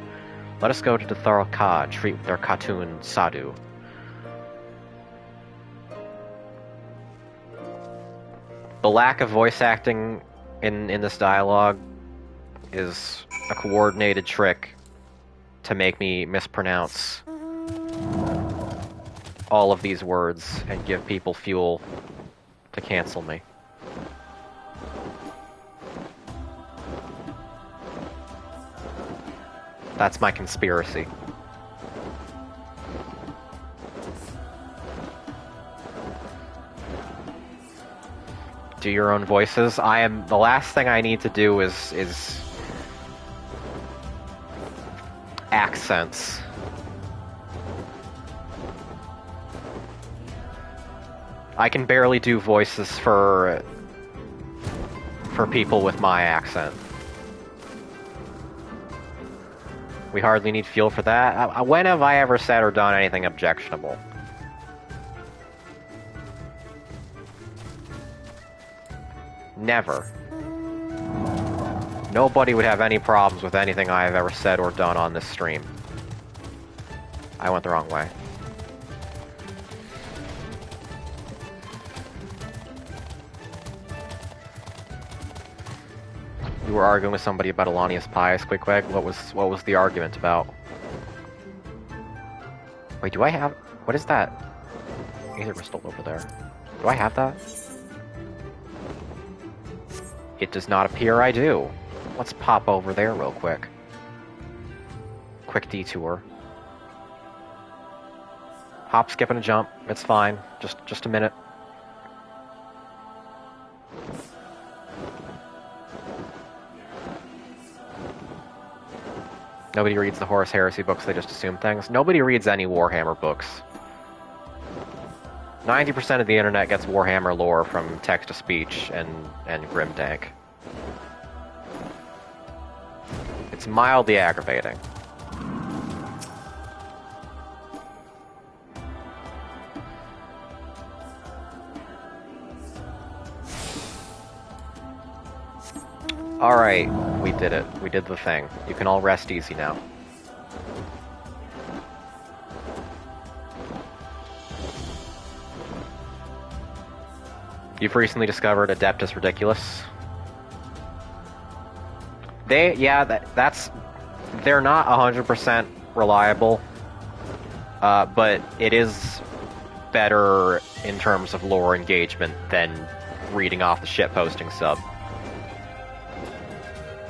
Let us go to Dotharl Ka and treat with their Khatun Sadu. The lack of voice acting in this dialogue is a coordinated trick to make me mispronounce all of these words and give people fuel to cancel me. That's my conspiracy. Do your own voices. The last thing I need to do is accents. I can barely do voices for people with my accent. We hardly need fuel for that. When have I ever said or done anything objectionable? Never. Nobody would have any problems with anything I have ever said or done on this stream. I went the wrong way. You were arguing with somebody about Alanius Pius, Quickweg. What was the argument about? Wait, do I have... What is that? Aether crystal over there. Do I have that? It does not appear I do. Let's pop over there real quick. Quick detour. Hop, skip, and a jump. It's fine. Just a minute. Nobody reads the Horus Heresy books, they just assume things. Nobody reads any Warhammer books. 90% of the internet gets Warhammer lore from text-to-speech and Grimdank. It's mildly aggravating. Alright, we did it. We did the thing. You can all rest easy now. You've recently discovered Adeptus Ridiculus. They're not 100% reliable, but it is better in terms of lore engagement than reading off the shitposting sub.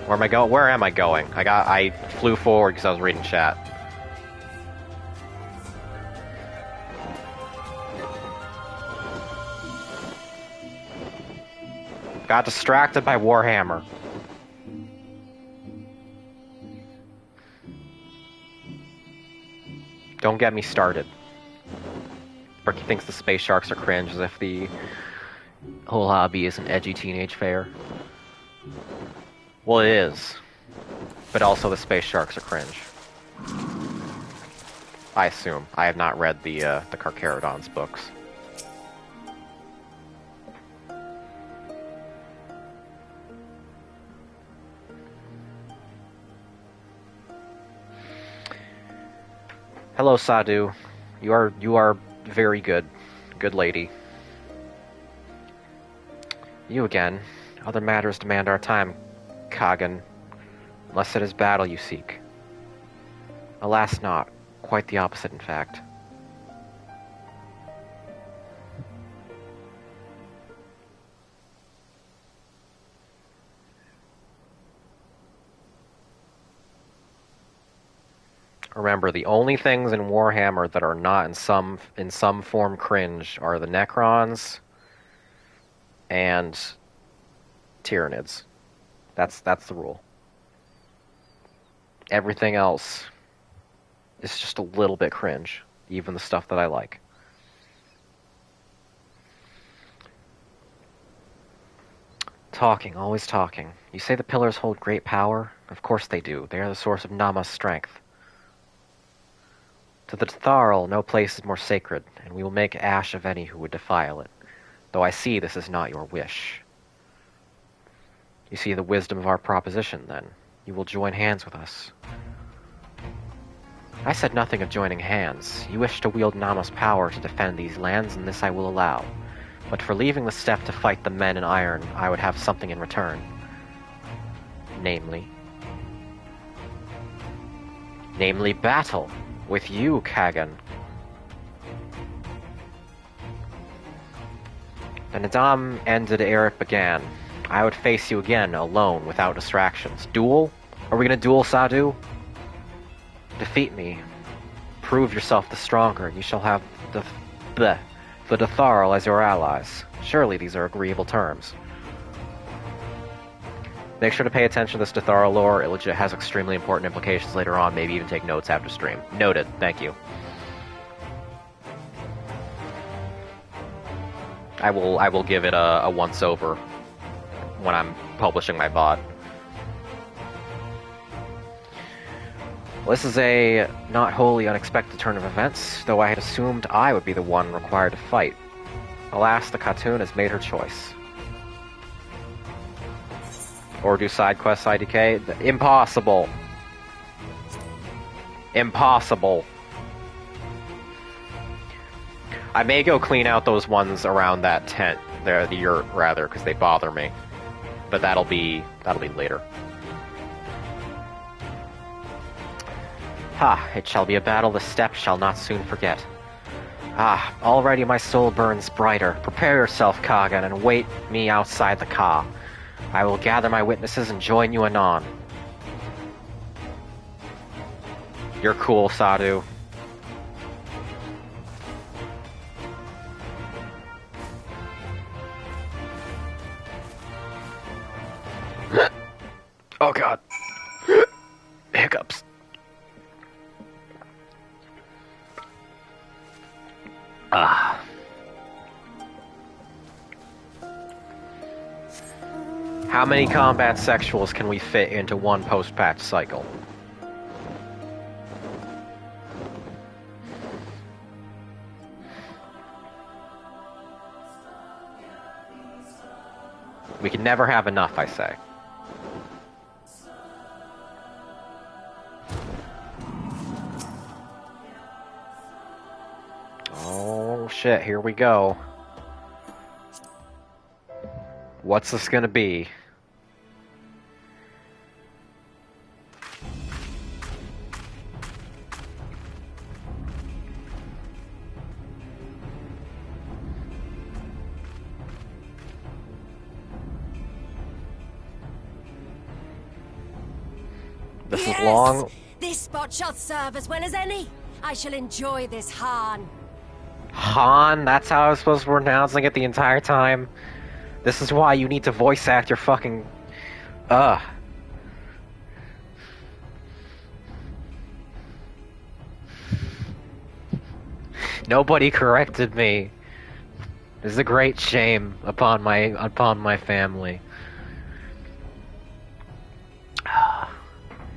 Where am I going? Where am I going? I flew forward because I was reading chat. Got distracted by Warhammer. Don't get me started. Becky thinks the space sharks are cringe, as if the whole hobby is an edgy teenage fair. Well, it is. But also the space sharks are cringe. I assume. I have not read the Carcharodon's books. Hello, Sadhu. You are very good. Good lady. You again. Other matters demand our time, Kagan. Unless it is battle you seek. Alas not. Quite the opposite, in fact. Remember, the only things in Warhammer that are not in some form cringe are the Necrons and Tyranids. That's the rule. Everything else is just a little bit cringe, even the stuff that I like. Talking, always talking. You say the pillars hold great power? Of course they do. They are the source of Nama's strength. To the Tharl, no place is more sacred, and we will make ash of any who would defile it. Though I see this is not your wish. You see the wisdom of our proposition, then. You will join hands with us. I said nothing of joining hands. You wish to wield Nama's power to defend these lands, and this I will allow. But for leaving the steppe to fight the men in iron, I would have something in return. Namely battle. With you, Kagan. The Nadam ended ere it began. I would face you again, alone, without distractions. Duel? Are we gonna duel, Sadhu? Defeat me. Prove yourself the stronger. You shall have the Datharl as your allies. Surely these are agreeable terms. Make sure to pay attention to this Datharl lore. It legit has extremely important implications later on. Maybe even take notes after stream. Noted. Thank you. I will give it a once-over when I'm publishing my VOD. Well, this is a not wholly unexpected turn of events, though I had assumed I would be the one required to fight. Alas, the Khatun has made her choice. Or do side quests IDK? Impossible. Impossible. I may go clean out those ones around that tent, the yurt rather, because they bother me. But that'll be later. Ha! It shall be a battle the steppe shall not soon forget. Ah! Already my soul burns brighter. Prepare yourself, Kagan, and wait me outside the Ka. I will gather my witnesses and join you anon. You're cool, Sadhu. Oh god. Hiccups. Ah. How many combat sexuals can we fit into one post-patch cycle? We can never have enough, I say. Oh shit, here we go. What's this gonna be? This Yes! is long. This spot shall serve as well as any. I shall enjoy this Han. Han? That's how I was supposed to be pronouncing it the entire time? This is why you need to voice act your fucking... Nobody corrected me. This is a great shame upon my family.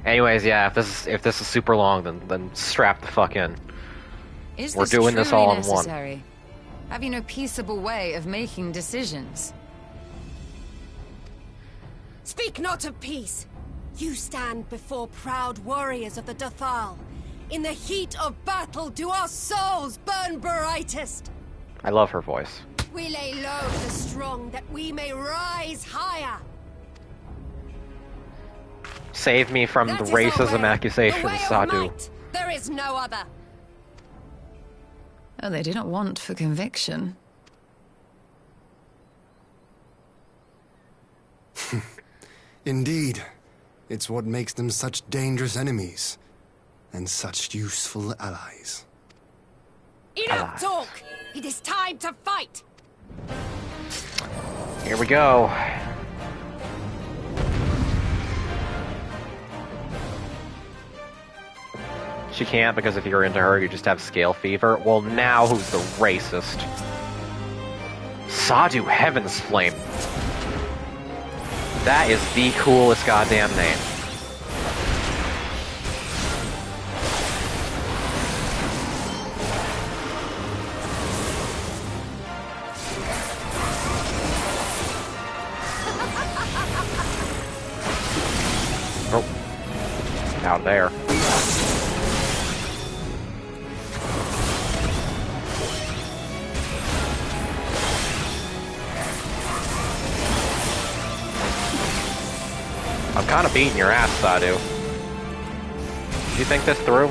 Anyways, yeah, if this is super long, then strap the fuck in. We're doing this all in one. Have you no peaceable way of making decisions? Speak not of peace. You stand before proud warriors of the Dathal. In the heat of battle do our souls burn brightest. I love her voice. We lay low the strong that we may rise higher. Save me from the racism accusations, Sadu. There is no other. Oh, they do not want for conviction. Indeed. It's what makes them such dangerous enemies. And such useful allies. Enough talk! It is time to fight! Here we go. She can't, because if you're into her, you just have scale fever. Well, now who's the racist? Sadu Heaven's Flame. That is the coolest goddamn name. Oh. Out there. I'm kind of beating your ass, Sadu. Do you think this through?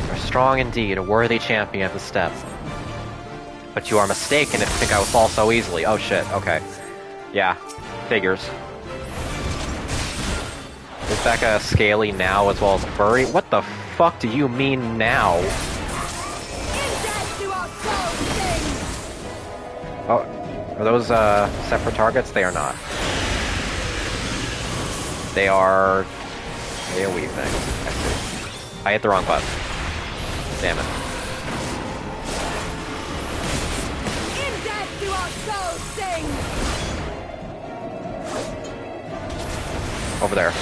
You're strong indeed, a worthy champion at the step. But you are mistaken if you think I would fall so easily. Oh shit, okay. Yeah, figures. Is Becca scaly now as well as furry? What the fuck do you mean now? Oh, are those separate targets? They are not. They are AoE things. I see. I hit the wrong button. Damn it. In death do our souls sing! Over there.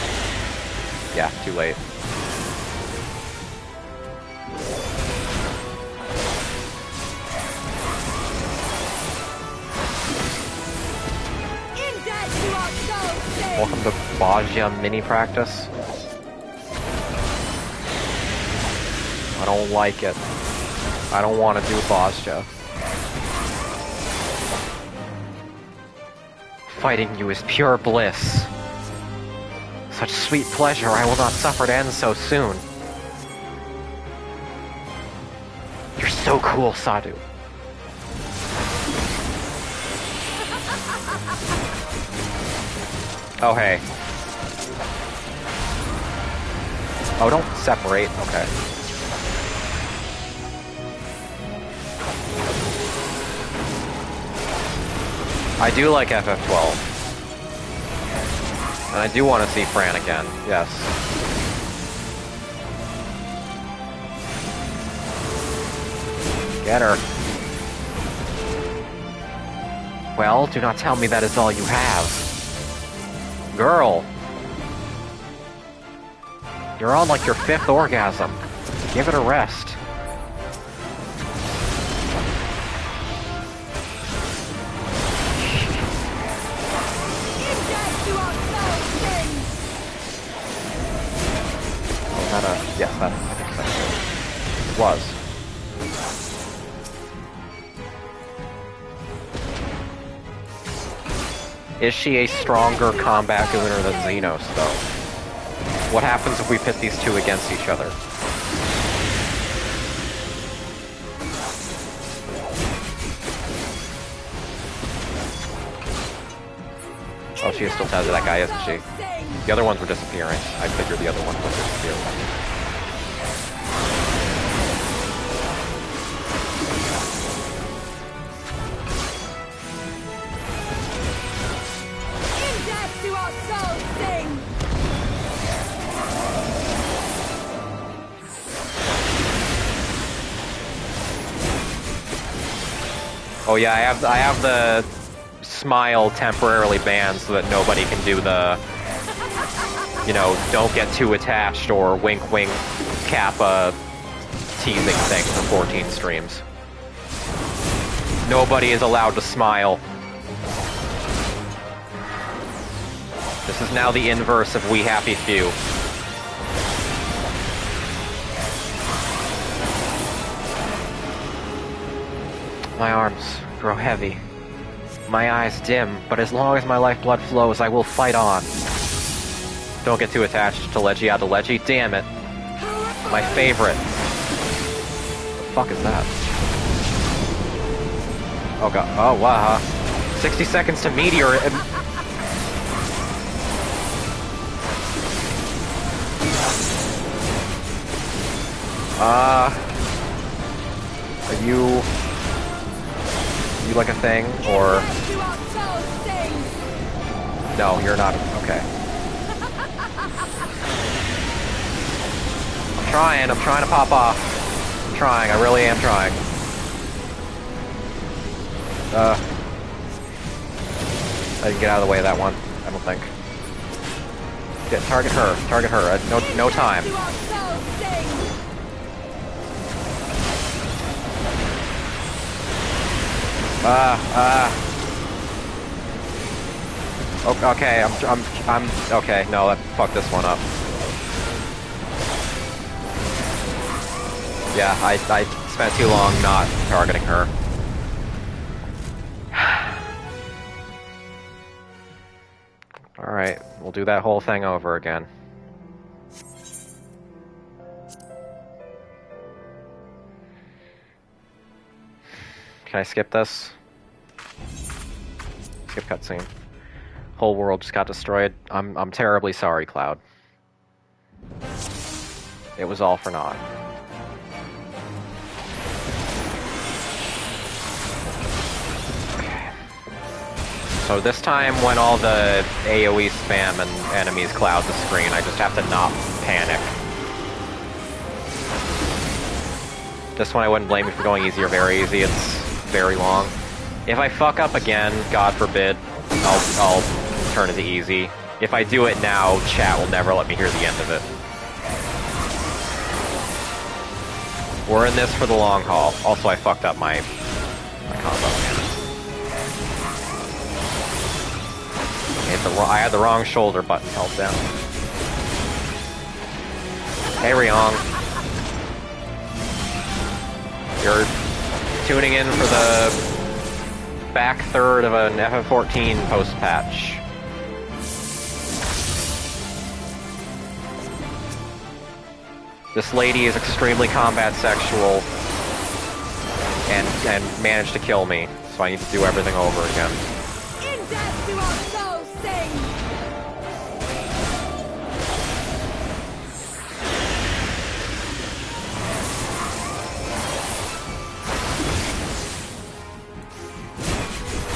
Yeah, too late. Welcome to Bajia mini practice. I don't like it. I don't want to do Bajia. Fighting you is pure bliss. Such sweet pleasure, I will not suffer to end so soon. You're so cool, Sadu. Oh, hey. Oh, don't separate. Okay. I do like FF12. And I do want to see Fran again. Yes. Get her. Well, do not tell me that is all you have. Girl! You're on like your 5th orgasm. Give it a rest. Yes, I think so. It was. Is she a stronger combat gooner than Xenos, though? What happens if we pit these two against each other? she is still tethered to that guy, isn't she? The other ones were disappearing. I figured the other one was disappearing. In death do our souls sing! Oh yeah, I have the smile temporarily banned so that nobody can do the, you know, don't get too attached or wink wink Kappa teasing thing for 14 streams. Nobody is allowed to smile. This is now the inverse of We Happy Few. My arms grow heavy. My eyes dim, but as long as my lifeblood flows, I will fight on. Don't get too attached to Leggy. Damn it. My favorite. What the fuck is that? Oh god. Oh wow. 60 seconds to meteor. Are you like a thing, or... No, you're not. Okay. I'm trying to pop off. I'm trying, I really am trying. I didn't get out of the way of that one, I don't think. Target her. No time. Okay, I'm okay. No, that fucked this one up. Yeah, I spent too long not targeting her. Alright, we'll do that whole thing over again. Can I skip this? Skip cutscene. Whole world just got destroyed. I'm terribly sorry, Cloud. It was all for naught. Okay. So this time when all the AoE spam and enemies cloud the screen, I just have to not panic. This one I wouldn't blame you for going easy or very easy. It's very long. If I fuck up again, God forbid, I'll turn it to easy. If I do it now, chat will never let me hear the end of it. We're in this for the long haul. Also, I fucked up my combo. I had the wrong shoulder button held down. Hey, Ryong. You're tuning in for the back third of an FF14 post-patch. This lady is extremely combat sexual and managed to kill me, so I need to do everything over again. In death do our souls sing!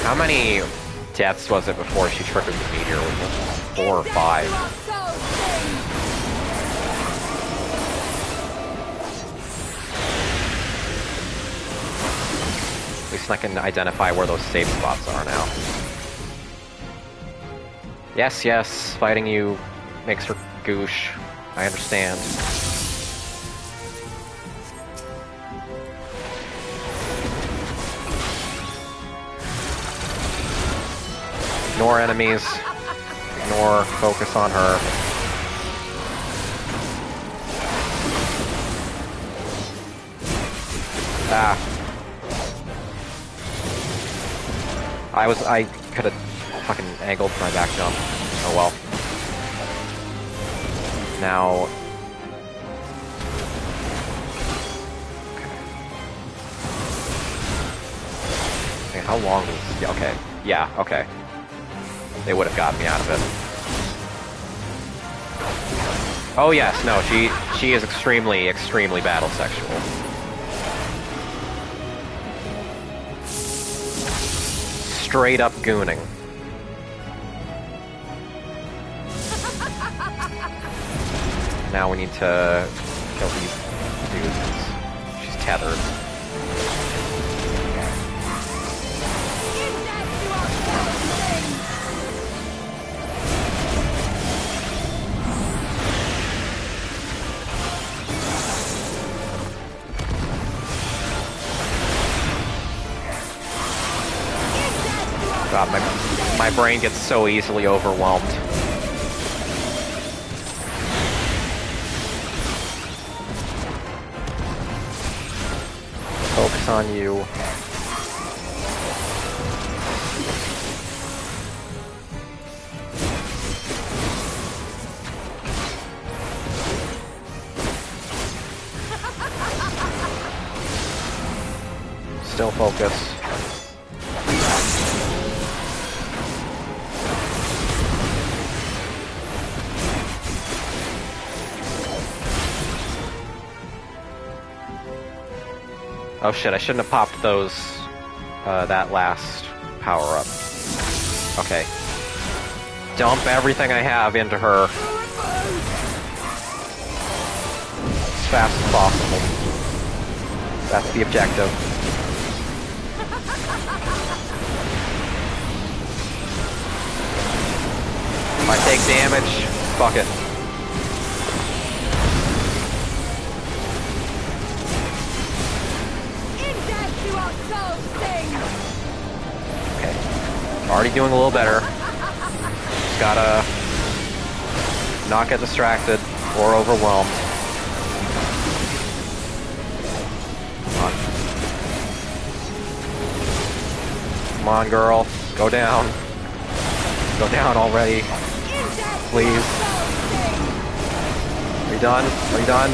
How many deaths was it before she triggered the meteor? Was it 4 or 5? At least I can identify where those safe spots are now. Yes, yes, fighting you makes her goosh. I understand. Ignore enemies. Ignore, focus on her. Ah. I could have fucking angled my back jump. Oh well. Now... Okay, how long is... Yeah, okay. Yeah, okay. they would have gotten me out of it. Oh yes, no, she is extremely, extremely battle sexual. Straight up gooning. Now we need to kill these dudes. She's tethered. God, my brain gets so easily overwhelmed. Focus on you. Still focus. Oh shit, I shouldn't have popped those, that last power-up. Okay. Dump everything I have into her as fast as possible. That's the objective. If I take damage, fuck it. Already doing a little better. Just gotta not get distracted or overwhelmed. Come on. Come on, girl. Go down. Go down already. Please. Are you done? Are you done?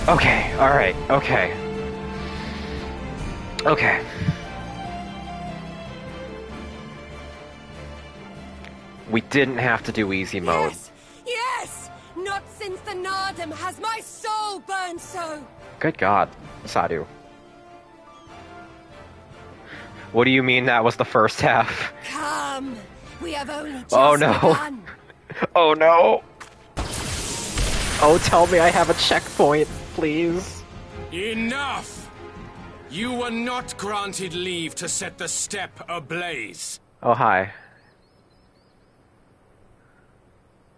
Okay, alright, okay. Okay. We didn't have to do easy mode. Yes! Yes! Not since the Nardum has my soul burned so! Good God, Sadu. What do you mean that was the first half? Come! We have only just begun. Oh no! Oh, tell me I have a checkpoint, please. Enough! You were not granted leave to set the steppe ablaze. Oh, hi.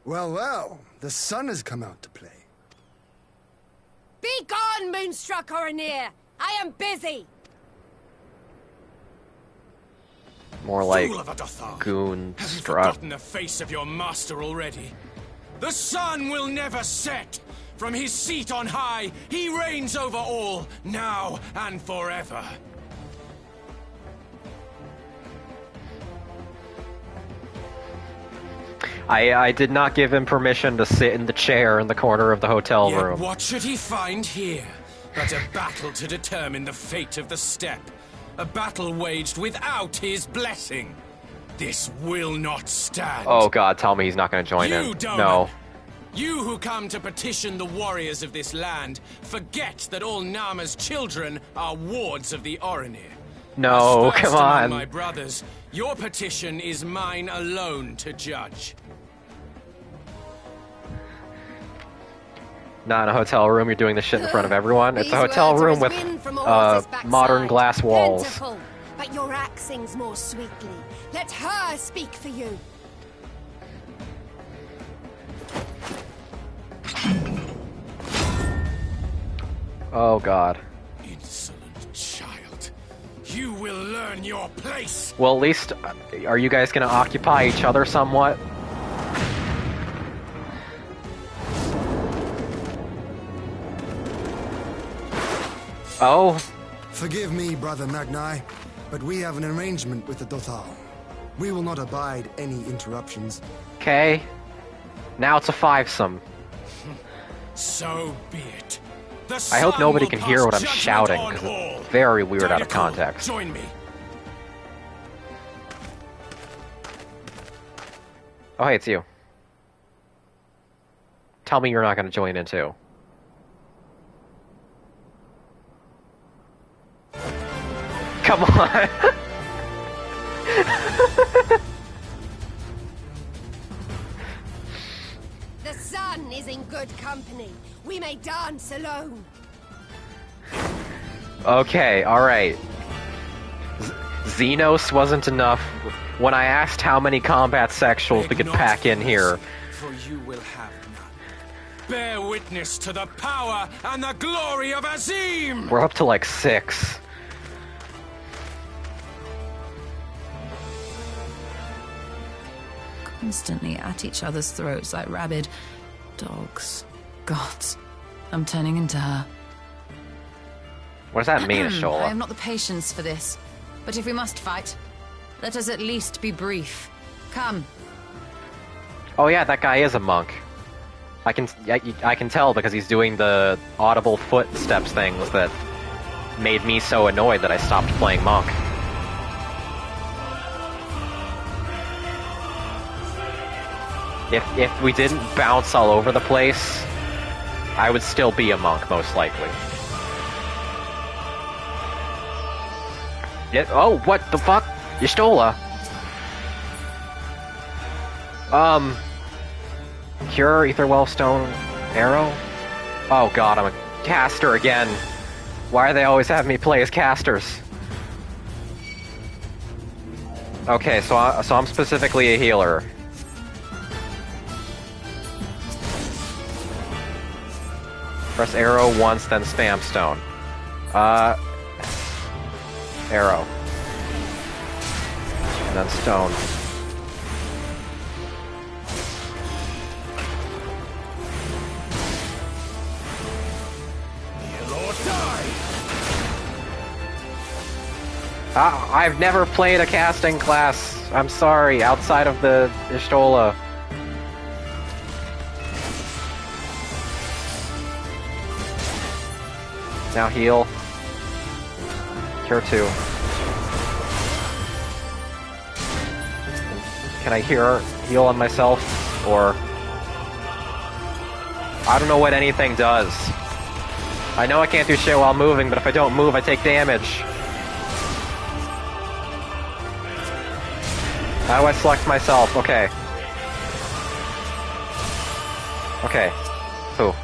Well, well, the sun has come out to play. Be gone, Moonstruck Oranir! I am busy! More like Fool of a Dothar. goon Have you strut. forgotten the face of your master already? The sun will never set! From his seat on high, he reigns over all, now and forever. I did not give him permission to sit in the chair in the corner of the hotel Yet room. what should he find here? But a battle to determine the fate of the steppe. A battle waged without his blessing. This will not stand. Oh God, tell me he's not going to join in. Doman, No. You who come to petition the warriors of this land, forget that all Nama's children are wards of the Oranir. No, As first come among on. my brothers, your petition is mine alone to judge. Not in a hotel room, you're doing this shit in front of everyone. It's a These hotel words are room as with wind from Oris's backside. modern glass walls. Plentiful, but your axe sings more sweetly. Let her speak for you. Oh God. Insolent child. You will learn your place. Well, at least, are you guys going to occupy each other somewhat? Oh? Forgive me, Brother Magnai, but we have an arrangement with the Dothal. We will not abide any interruptions. Okay. Now it's a fivesome. So be it. The I hope sun nobody will can pass hear what I'm judgment shouting, on because all. it's very weird out of Dinoco, context. Join me. Oh, hey, it's you. Tell me you're not going to join in too. Come on! The sun is in good company. We may dance alone. Okay, alright. Xenos wasn't enough. When I asked how many combat sexuals we could pack in here. For you will have none. Bear witness to the power and the glory of Azim! We're up to like 6. Constantly at each other's throats like rabid dogs. Gods, I'm turning into her. What does that mean, I Ashola? have not the patience for this. But if we must fight, let us at least be brief. Come. Oh yeah, that guy is a monk. I can tell because he's doing the audible footsteps things that made me so annoyed that I stopped playing monk. If we didn't bounce all over the place, I would still be a monk, most likely. Yeah, oh, what the fuck? Y'shtola? Cure, Ether Wellstone, Arrow? Oh god, I'm a caster again. Why do they always have me play as casters? Okay, so I'm specifically a healer. Press arrow once, then spam stone. Arrow. And then stone. I've never played a casting class. I'm sorry, outside of the Y'shtola. Now heal. Cure 2. Can I heal on myself? Or... I don't know what anything does. I know I can't do shit while moving, but if I don't move, I take damage. How do I select myself? Okay. Okay. Who?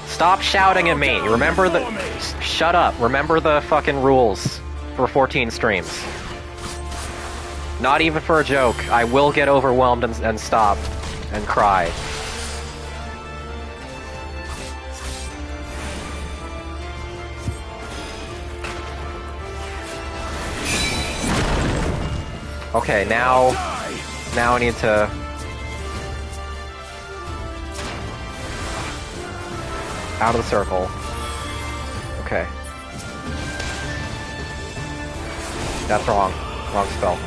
Stop shouting at me. Remember the... Shut up. Remember the fucking rules for 14 streams. Not even for a joke. I will get overwhelmed and stop and cry. Okay, now I need to... Out of the circle. Okay. That's wrong. Wrong spell.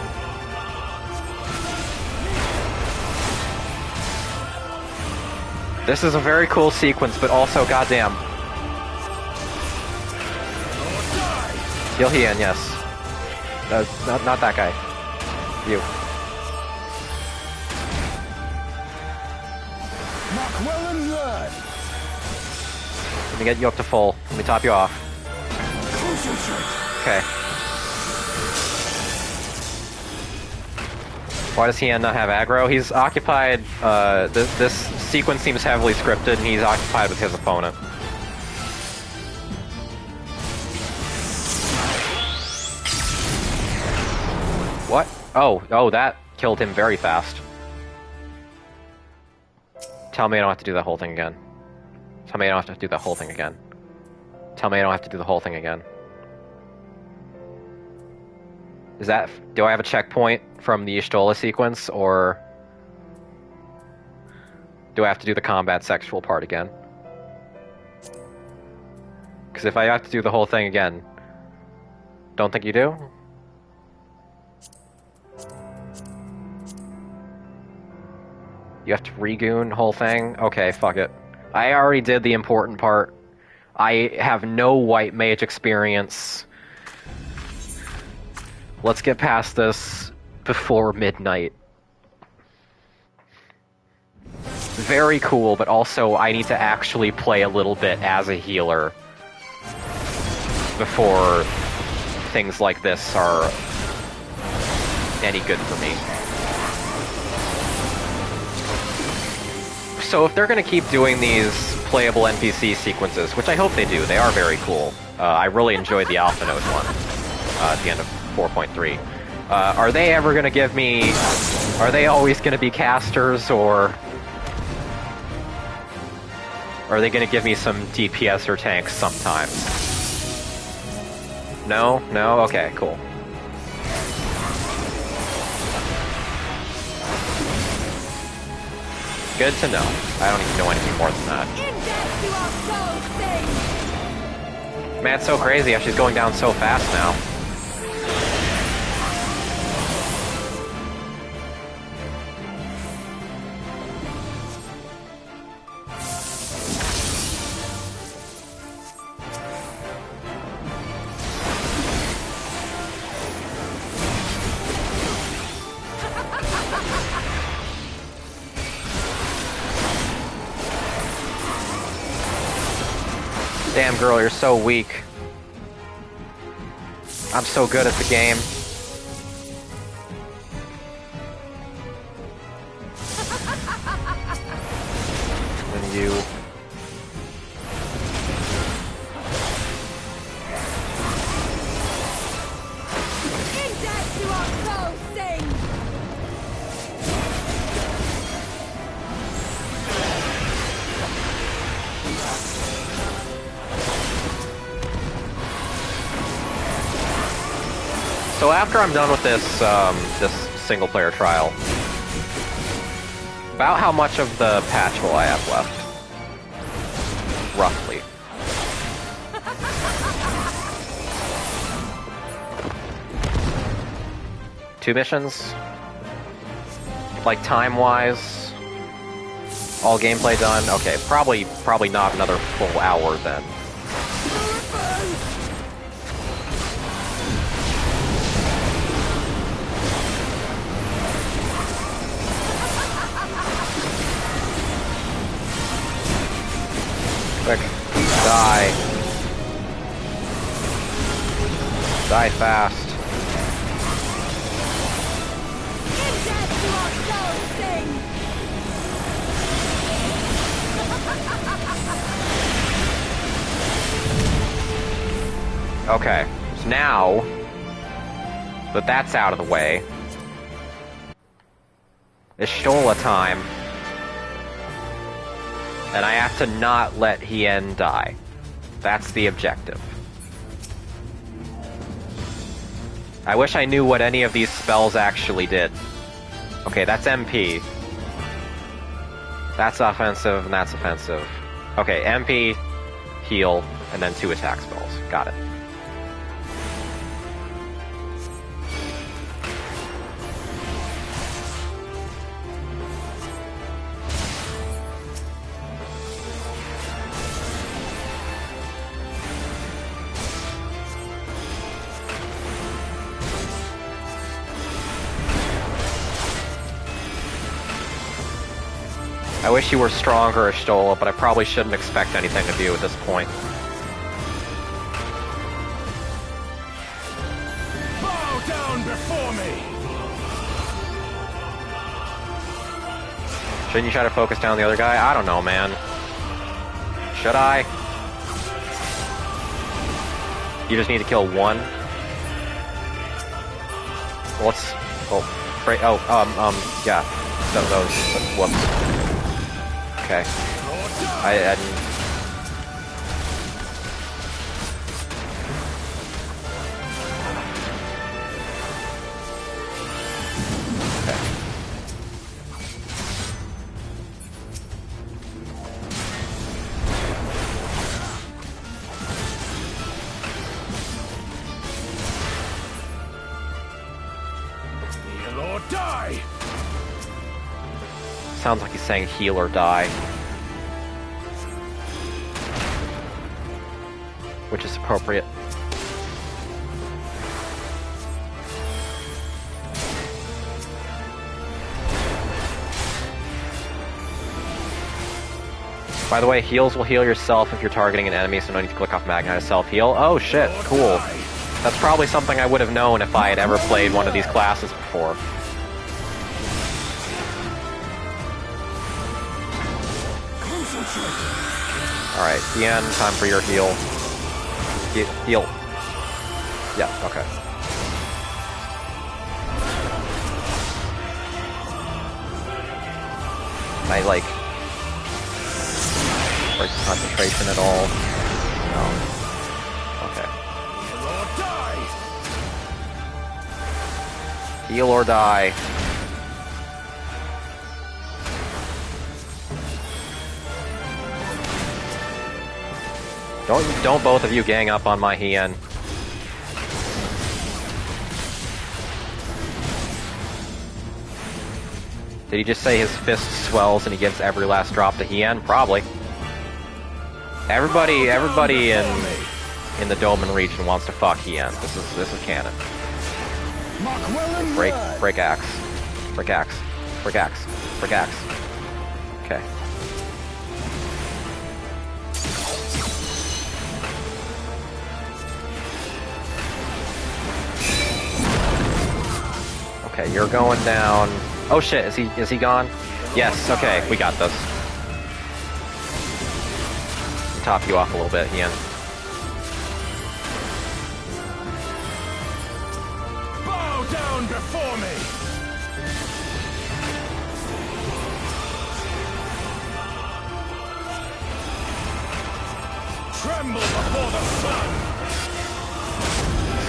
This is a very cool sequence, but also, goddamn. Heal he in, yes. Not that guy. You. Mark well and learn. Let me get you up to full. Let me top you off. Okay. Why does he not have aggro? He's occupied, this sequence seems heavily scripted, and he's occupied with his opponent. What? Oh, that killed him very fast. Tell me I don't have to do that whole thing again. Tell me I don't have to do that whole thing again. Tell me I don't have to do the whole thing again. Is that... Do I have a checkpoint from the Y'shtola sequence, or... Do I have to do the combat sexual part again? Because if I have to do the whole thing again, don't think you do? You have to regoon whole thing? Okay, fuck it. I already did the important part. I have no white mage experience. Let's get past this before midnight. Very cool, but also I need to actually play a little bit as a healer before things like this are any good for me. So if they're going to keep doing these playable NPC sequences, which I hope they do, they are very cool. I really enjoyed the Alpha Node one at the end of 4.3. Are they ever going to give me... Are they always going to be casters, or... Are they going to give me some DPS or tanks sometimes? No? No? Okay, cool. Good to know. I don't even know anything more than that. Man, it's so crazy how she's going down so fast now. Damn, girl, you're so weak. I'm so good at the game. And you... So after I'm done with this this single-player trial, about how much of the patch will I have left? Roughly. Two missions? Like time-wise? All gameplay done? Okay, probably not another full hour then. Quick. Die. Die fast. Okay, so now that that's out of the way, it's Stola time. And I have to not let Hien die. That's the objective. I wish I knew what any of these spells actually did. Okay, that's MP. That's offensive, and that's offensive. Okay, MP, heal, and then 2 attack spells. Got it. I wish you were stronger, Stola, but I probably shouldn't expect anything of you at this point. Bow down before me! Shouldn't you try to focus down the other guy? I don't know, man. Should I? You just need to kill one? Let's... yeah. Those... Whoops. Okay. I didn't... Okay. die! Sounds like he's saying heal or die. Which is appropriate. By the way, heals will heal yourself if you're targeting an enemy, so no need to click off Magnite to self-heal. Oh shit, cool. That's probably something I would have known if I had ever played one of these classes before. Alright, Ian, time for your heal. Heal. Yeah, okay. I, like... break concentration at all? No. Okay. Heal or die. Don't both of you gang up on my Hien. Did he just say his fist swells and he gives every last drop to Hien? Probably. Everybody in the Doman region wants to fuck Hien. This is canon. Break axe. Break axe. Break axe. Break axe. Okay. Okay, you're going down. Oh shit, is he gone? Yes, okay, we got this. Top you off a little bit, Hien. Bow down before me! Tremble before the sun!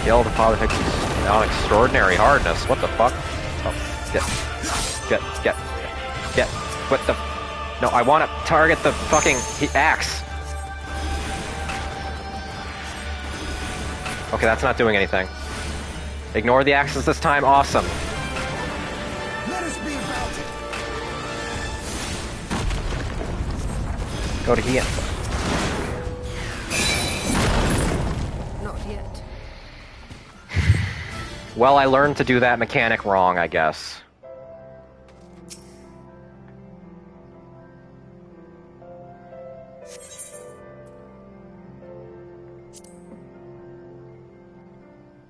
Skill to father takes on extraordinary hardness. What the fuck? Oh, get. What the? No, I want to target the fucking axe. Okay, that's not doing anything. Ignore the axes this time. Awesome. Let us be about it. Go to Hien. Not yet. Well, I learned to do that mechanic wrong, I guess.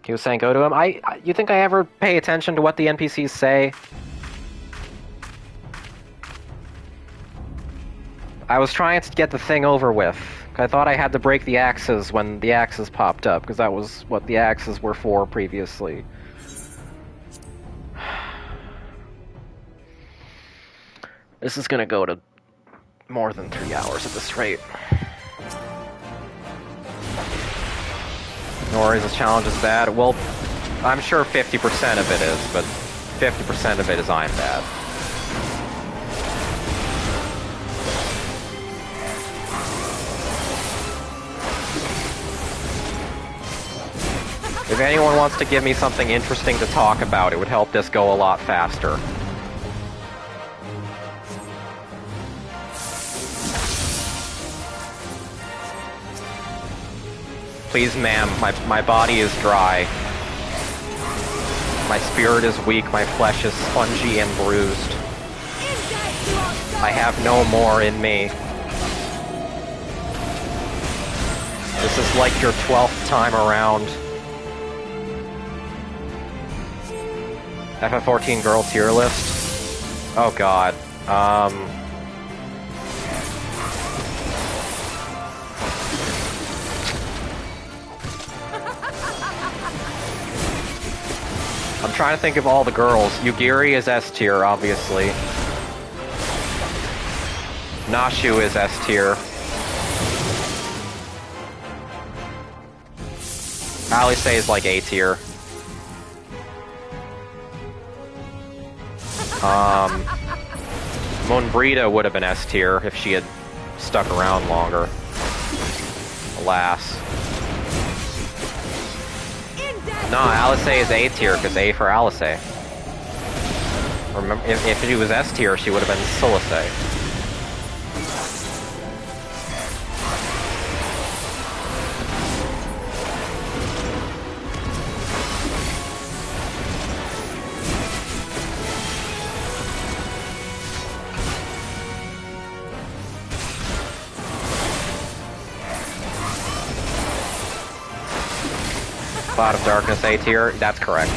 He was saying go to him. You think I ever pay attention to what the NPCs say? I was trying to get the thing over with. I thought I had to break the axes when the axes popped up, because that was what the axes were for previously. This is gonna go to more than 3 hours at this rate. Nor is this challenge as bad. Well, I'm sure 50% of it is, but 50% of it is I'm bad. If anyone wants to give me something interesting to talk about, it would help this go a lot faster. Please, ma'am, my body is dry. My spirit is weak, my flesh is spongy and bruised. I have no more in me. This is like your 12th time around. FF14 girl tier list? Oh god. I'm trying to think of all the girls. Yugiri is S tier, obviously. Nashu is S tier. Alice is like A tier. Monbrita would have been S tier if she had stuck around longer. Alas. Nah, Alice is A tier, because A for Alice. Remember, if she was S tier, she would have been Solise. Cloud of Darkness A tier, that's correct.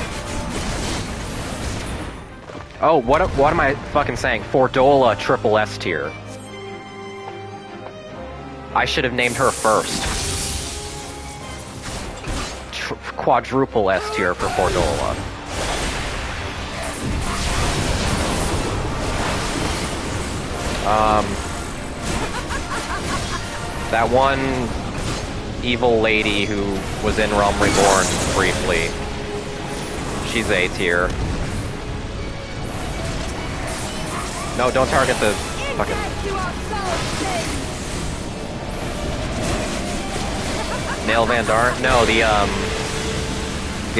Oh, what am I fucking saying? Fordola triple S tier. I should have named her first. Quadruple S tier for Fordola. That one evil lady who was in Realm Reborn briefly. She's A tier. No, don't target the fucking... Nail Van Dar? No, the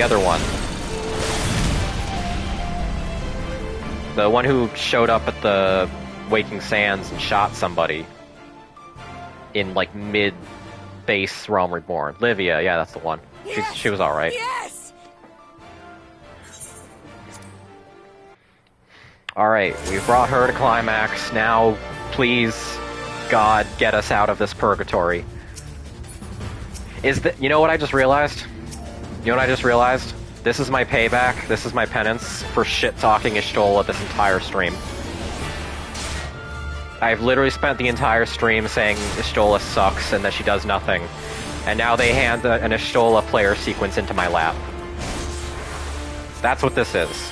other one. The one who showed up at the Waking Sands and shot somebody in, like, mid-base Realm Reborn. Livia, yeah, that's the one. Yes! She was alright. Yes! Alright, we've brought her to climax. Now, please, God, get us out of this purgatory. You know what I just realized? You know what I just realized? This is my payback, this is my penance for shit-talking Y'shtola this entire stream. I've literally spent the entire stream saying Y'shtola sucks and that she does nothing. And now they hand an Y'shtola player sequence into my lap. That's what this is.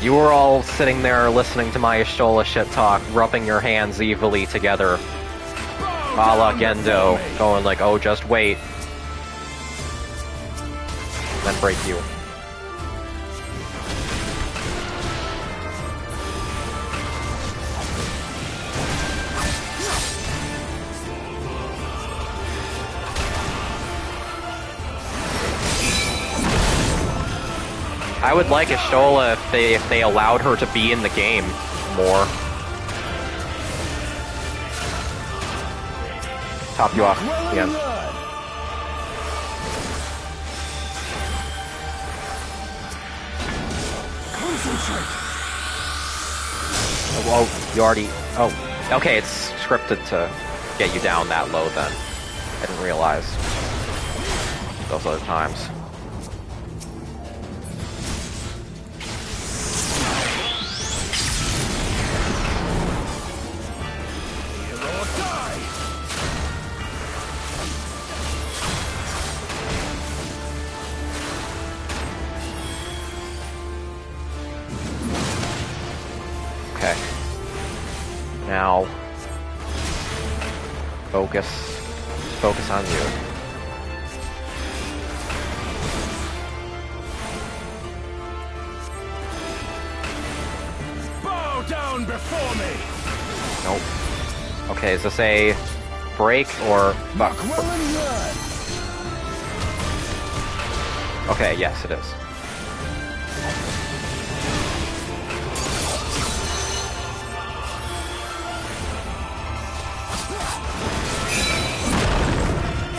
You were all sitting there listening to my Y'shtola shit talk, rubbing your hands evilly together. A la Gendo, going like, oh, just wait. Then break you. I would like Y'shtola if they allowed her to be in the game more. Top you off again. Oh, you already... Oh, okay, it's scripted to get you down that low then. I didn't realize those other times. Okay. Now, focus on you. Bow down before me. Nope. Okay, is this a break or buck? Okay, yes, it is.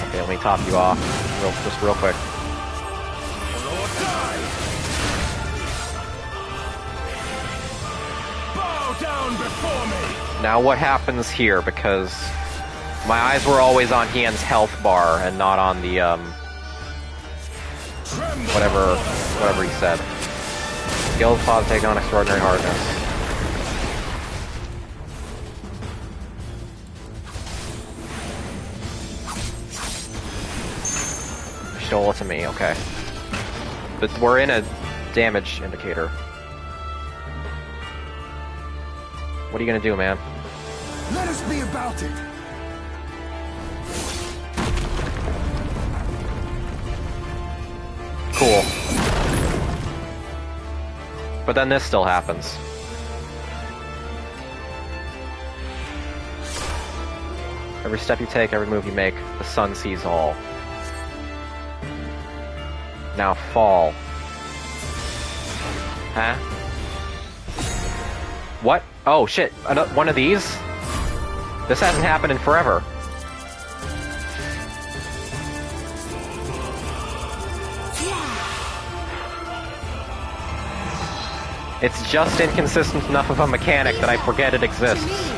Okay, let me top you off just real quick. Bow down before me. Now what happens here? Because my eyes were always on Hien's health bar and not on the whatever he said. Skills pause take on extraordinary hardness. Stole it to me, okay. But we're in a damage indicator. What are you gonna do, man? Let us be about it. Cool. But then this still happens. Every step you take, every move you make, the sun sees all. Now fall. Huh? What? Oh shit, one of these? This hasn't happened in forever. It's just inconsistent enough of a mechanic that I forget it exists.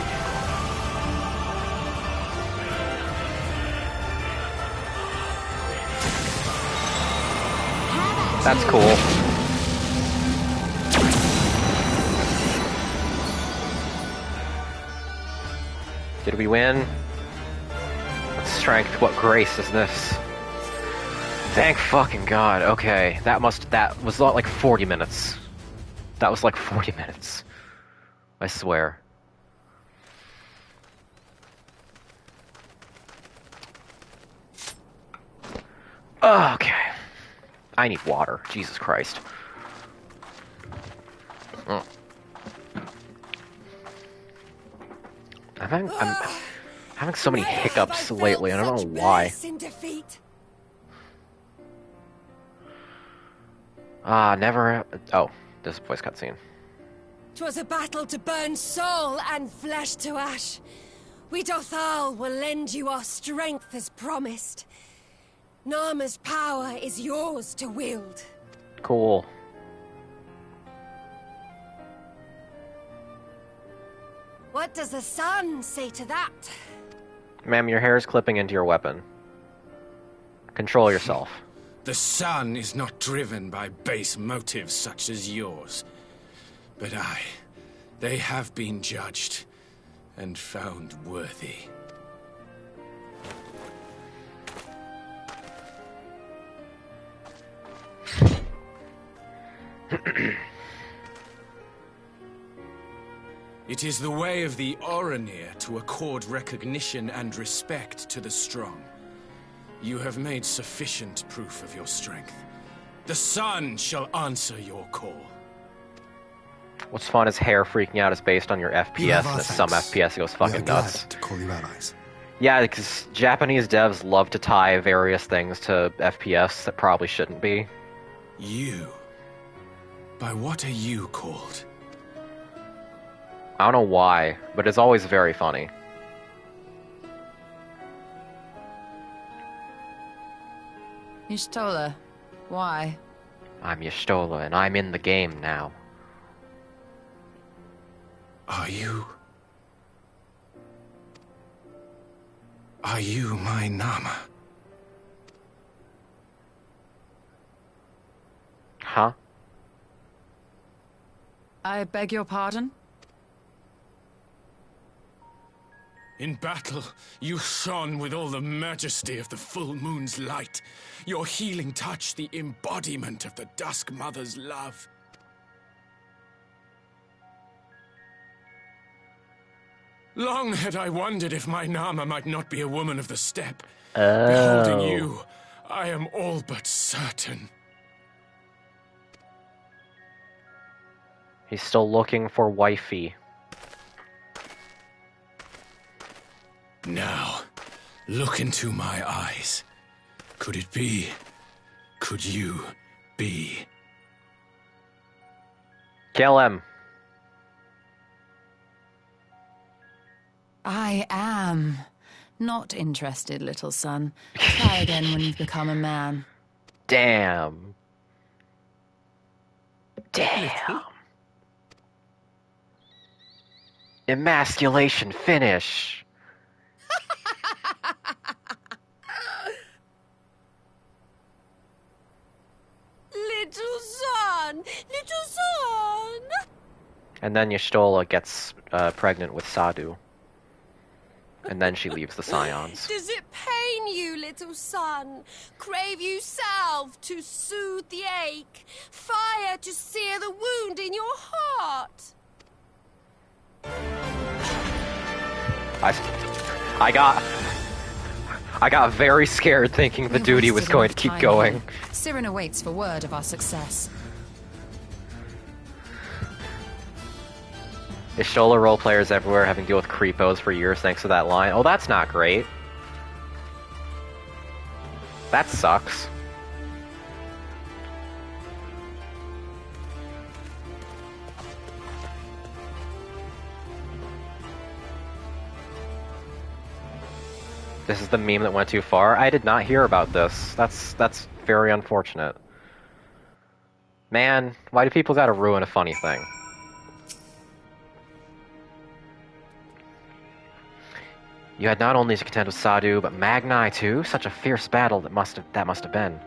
That's cool. Did we win? What strength, what grace is this? Thank fucking God. Okay, that was like 40 minutes. That was like 40 minutes. I swear. Okay. I need water. Jesus Christ. I'm having so many hiccups lately, I don't know why. Never... Oh, this is a voice cutscene. 'Twas a battle to burn soul and flesh to ash. We Dothal will lend you our strength as promised. Narma's power is yours to wield. Cool. What does the sun say to that? Ma'am, your hair is clipping into your weapon. Control yourself. The sun is not driven by base motives such as yours. But they have been judged and found worthy. It is the way of the Oranir to accord recognition and respect to the strong. You have made sufficient proof of your strength. The sun shall answer your call. What's fun is hair freaking out is based on your FPS, and some FPS goes fucking nuts. To call you allies. Yeah, because Japanese devs love to tie various things to FPS that probably shouldn't be. You? By what are you called? I don't know why, but it's always very funny. Y'shtola, why? I'm Y'shtola, and I'm in the game now. Are you my Nama? Huh? I beg your pardon? In battle, you shone with all the majesty of the full moon's light. Your healing touch, the embodiment of the Dusk Mother's love. Long had I wondered if my Nama might not be a woman of the steppe. Oh. Beholding you, I am all but certain. He's still looking for wifey. Now, look into my eyes. Could it be? Could you be? Kill him. I am. Not interested, little son. Try again when you've become a man. Damn. Damn. Emasculation finish. Little son! Little son! And then Y'shtola gets pregnant with Sadu. And then she leaves the Scions. Does it pain you, little son? Crave you salve to soothe the ache? Fire to sear the wound in your heart? I got very scared thinking the duty was going to keep going. Siren awaits for word of our success. Ishola role players everywhere having to deal with creepos for years thanks to that line. Oh, that's not great. That sucks. This is the meme that went too far. I did not hear about this. That's very unfortunate. Man, why do people gotta ruin a funny thing? You had not only to contend with Sadu, but Magnai too? Such a fierce battle that must have been.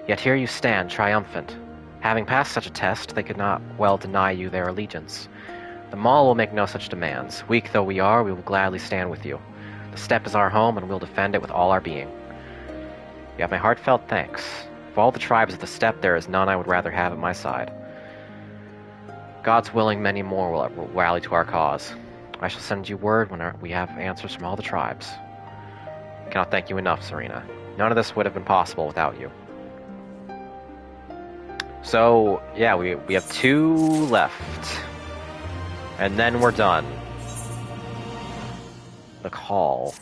Yet here you stand, triumphant. Having passed such a test, they could not well deny you their allegiance. The Maul will make no such demands. Weak though we are, we will gladly stand with you. The steppe is our home, and we'll defend it with all our being. You have my heartfelt thanks. Of all the tribes of the steppe, there is none I would rather have at my side. God's willing, many more will rally to our cause. I shall send you word when we have answers from all the tribes. I cannot thank you enough, Serena. None of this would have been possible without you. So, yeah, we have 2 left. And then we're done. The call.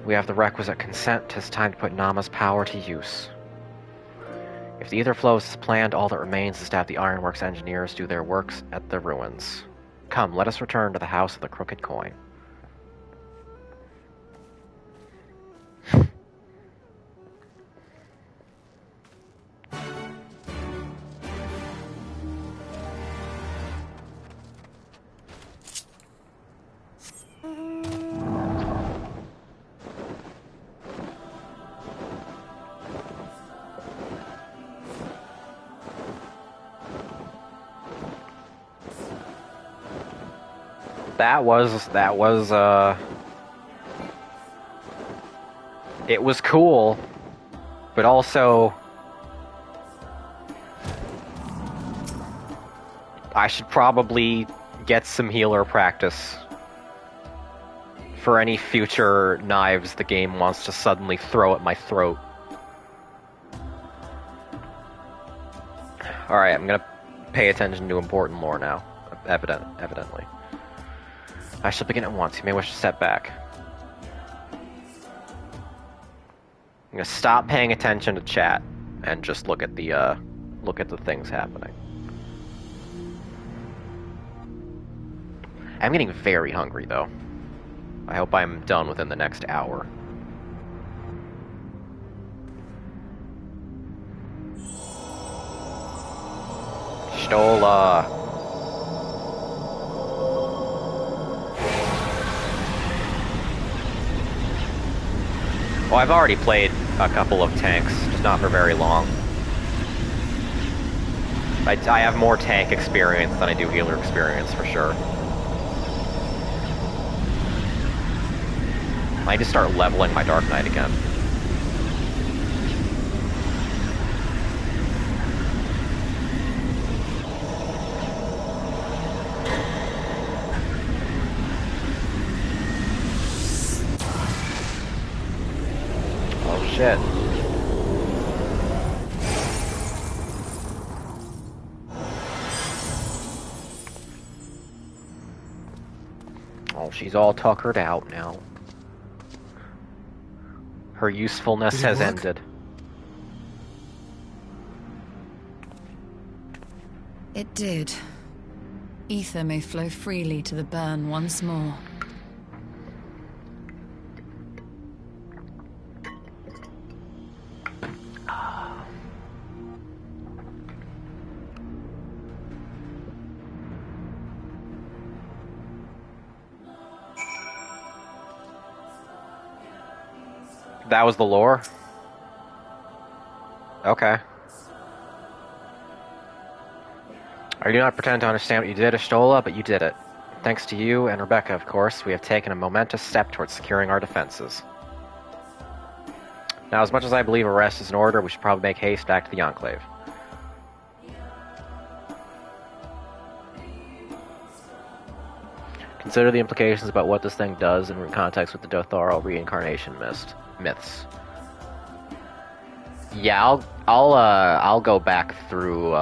We have the requisite consent. 'Tis time to put Nama's power to use. If the ether flows as planned, all that remains is to have the Ironworks engineers do their works at the ruins. Come, let us return to the House of the Crooked Coin. It was cool, but also I should probably get some healer practice for any future knives the game wants to suddenly throw at my throat. Alright, I'm gonna pay attention to important lore now, evidently. I shall begin at once. You may wish to step back. I'm gonna stop paying attention to chat and just look at the things happening. I'm getting very hungry though. I hope I'm done within the next hour. Stola. Well, I've already played a couple of tanks, just not for very long. I have more tank experience than I do healer experience, for sure. I need to start leveling my Dark Knight again. Oh shit. Oh, she's all tuckered out now. Her usefulness has ended. It did. Ether may flow freely to the burn once more. That was the lore? Okay. I do not pretend to understand what you did, Ashtola, but you did it. Thanks to you and Rebecca, of course, we have taken a momentous step towards securing our defenses. Now, as much as I believe arrest is in order, we should probably make haste back to the Enclave. Consider the implications about what this thing does in context with the Dotharo reincarnation myths. Yeah, I'll go back through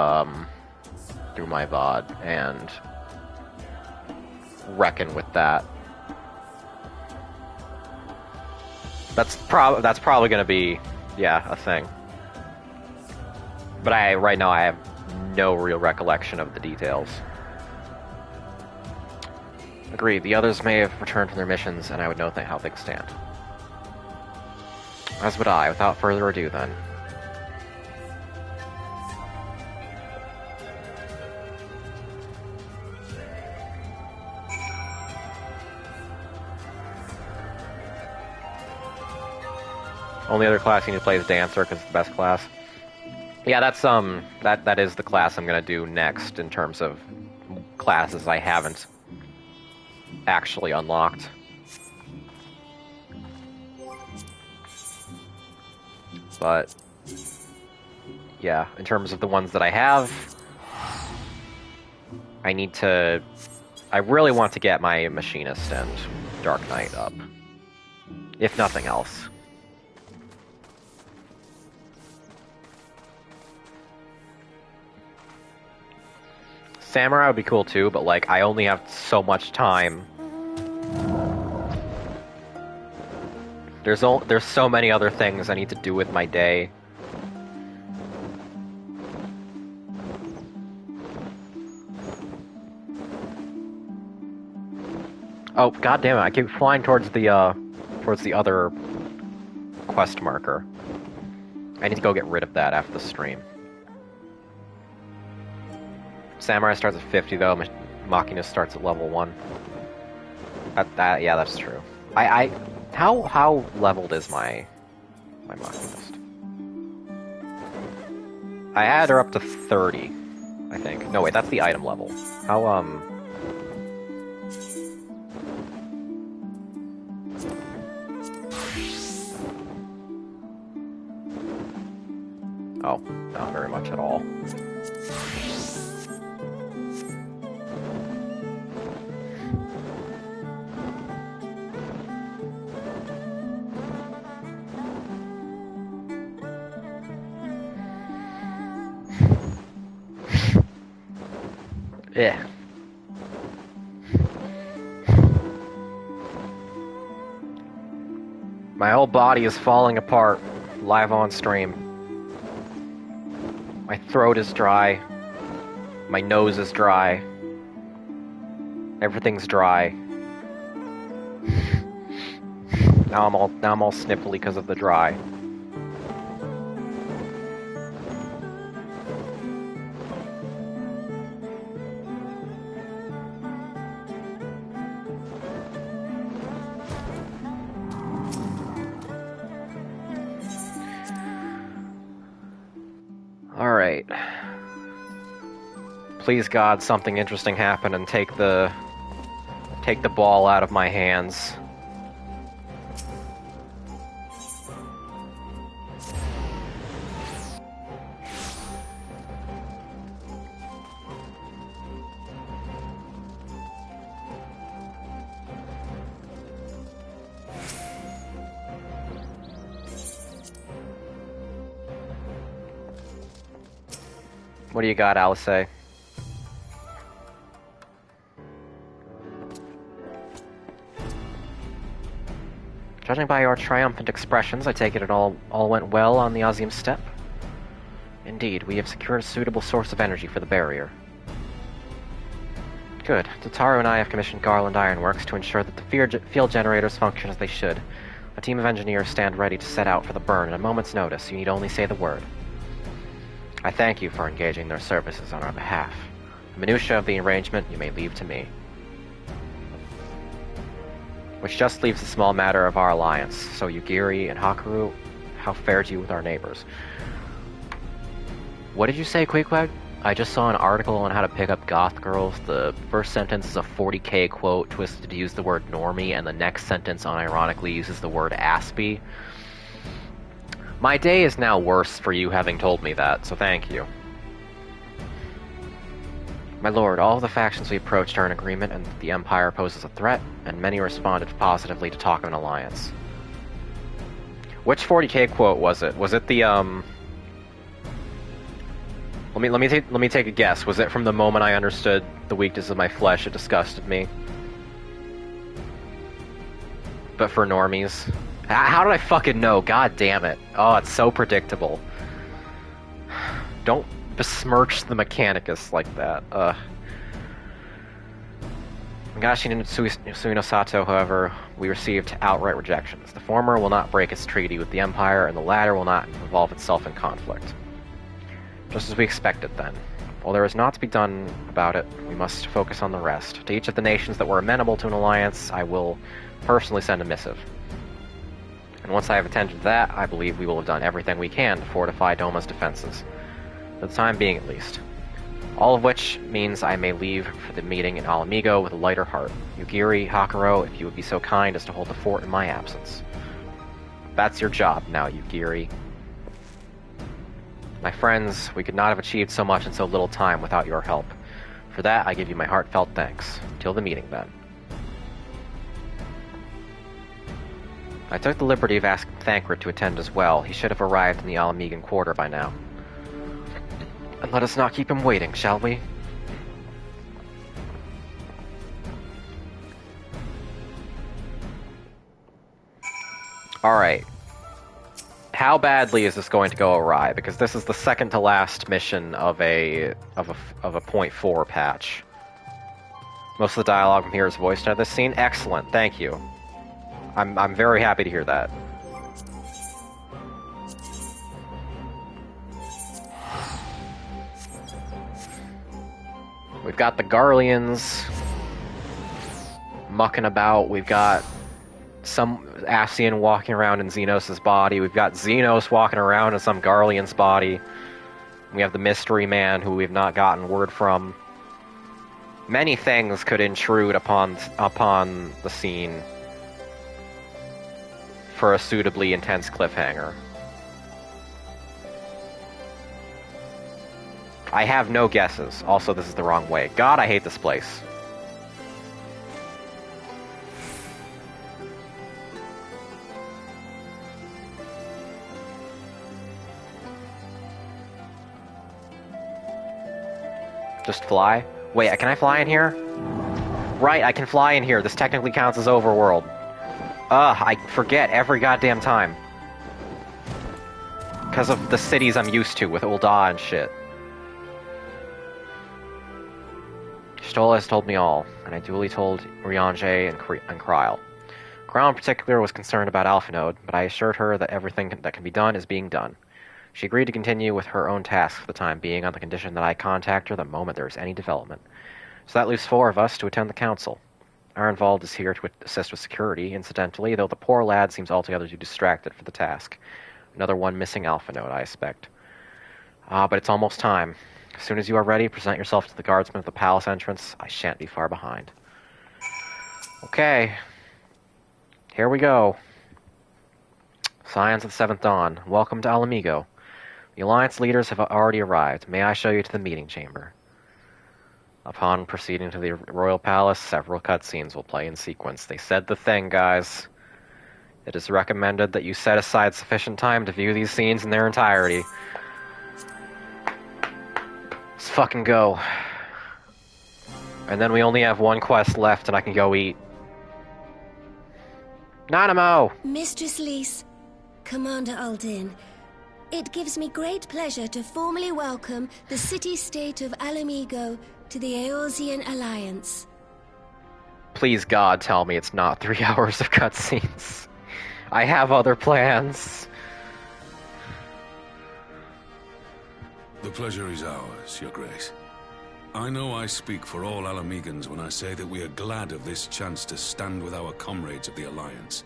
through my VOD and reckon with that. That's probably going to be, yeah, a thing. But right now I have no real recollection of the details. Agreed, the others may have returned from their missions, and I would know how things stand. As would I. Without further ado, then. Only other class you need to play is Dancer, because it's the best class. Yeah, that's, that is the class I'm gonna do next in terms of classes I haven't actually unlocked. But, yeah, in terms of the ones that I have, I really want to get my Machinist and Dark Knight up. If nothing else. Samurai would be cool too, but like, I only have so much time. There's so many other things I need to do with my day. Oh, god damn it, I keep flying towards the other quest marker. I need to go get rid of that after the stream. Samurai starts at 50 though, Machinist starts at level 1. Yeah, that's true. How leveled is my Machinist? I had her up to 30, I think. No wait, that's the item level. How Oh, not very much at all. Yeah. My whole body is falling apart, live on stream. My throat is dry. My nose is dry. Everything's dry. Now I'm all sniffly because of the dry. Alright. Please God, something interesting happen and take the ball out of my hands. What do you got, Alice? Judging by your triumphant expressions, I take it all went well on the Ozium Steppe? Indeed, we have secured a suitable source of energy for the barrier. Good. Tataru and I have commissioned Garland Ironworks to ensure that the field generators function as they should. A team of engineers stand ready to set out for the burn at a moment's notice. You need only say the word. I thank you for engaging their services on our behalf. The minutiae of the arrangement you may leave to me. Which just leaves the small matter of our alliance. So Yugiri and Hakuru, how fared you with our neighbors? What did you say, Queequeg? I just saw an article on how to pick up goth girls. The first sentence is a 40k quote twisted to use the word normie, and the next sentence unironically uses the word aspie. My day is now worse for you having told me that, so thank you. My lord, all of the factions we approached are in agreement, and the Empire poses a threat, and many responded positively to talk of an alliance. Which 40k quote was it? Was it the, Let me take a guess. Was it from the moment I understood the weakness of my flesh, it disgusted me? But for normies, how did I fucking know? God damn it! Oh, it's so predictable. Don't besmirch the Mechanicus like that. Nagashi and Suino Sato, however, we received outright rejections. The former will not break its treaty with the Empire, and the latter will not involve itself in conflict. Just as we expected, then. While there is naught to be done about it, we must focus on the rest. To each of the nations that were amenable to an alliance, I will personally send a missive. And once I have attended to that, I believe we will have done everything we can to fortify Doma's defenses. For the time being, at least. All of which means I may leave for the meeting in Alamigo with a lighter heart. Yugiri, Hakuro, if you would be so kind as to hold the fort in my absence. That's your job now, Yugiri. My friends, we could not have achieved so much in so little time without your help. For that, I give you my heartfelt thanks. Till the meeting, then. I took the liberty of asking Thancred to attend as well. He should have arrived in the Alamigan quarter by now. And let us not keep him waiting, shall we? Alright. How badly is this going to go awry? Because this is the second to last mission of a 0.4 patch. Most of the dialogue from here is voiced out of this scene. Excellent, thank you. I'm very happy to hear that. We've got the Garleans mucking about. We've got some Ascian walking around in Xenos' body. We've got Xenos walking around in some Garlean's body. We have the Mystery Man, who we've not gotten word from. Many things could intrude upon the scene for a suitably intense cliffhanger. I have no guesses. Also, this is the wrong way. God, I hate this place. Just fly? Wait, can I fly in here? Right, I can fly in here. This technically counts as overworld. I forget every goddamn time. Because of the cities I'm used to with Ul'dah and shit. Stola has told me all, and I duly told Riange and Kryl. Kryl in particular was concerned about Alphanode, but I assured her that everything that can be done is being done. She agreed to continue with her own tasks for the time being on the condition that I contact her the moment there is any development. So that leaves 4 of us to attend the council. Ironvald is here to assist with security, incidentally, though the poor lad seems altogether too distracted for the task. Another one missing Alphanode, I expect. But it's almost time. As soon as you are ready, present yourself to the guardsmen at the palace entrance. I shan't be far behind. Okay. Here we go. Scions of the 7th Dawn, welcome to Alamigo. The Alliance leaders have already arrived. May I show you to the meeting chamber? Upon proceeding to the royal palace, several cutscenes will play in sequence. They said the thing, guys. It is recommended that you set aside sufficient time to view these scenes in their entirety. Let's fucking go. And then we only have one quest left and I can go eat. Nanamo! Mistress Lys, Commander Aldin, it gives me great pleasure to formally welcome the city-state of Alamigo to the Eorzean Alliance. Please, God, tell me it's not 3 hours of cutscenes. I have other plans. The pleasure is ours, Your Grace. I know I speak for all Alamegans when I say that we are glad of this chance to stand with our comrades of the Alliance.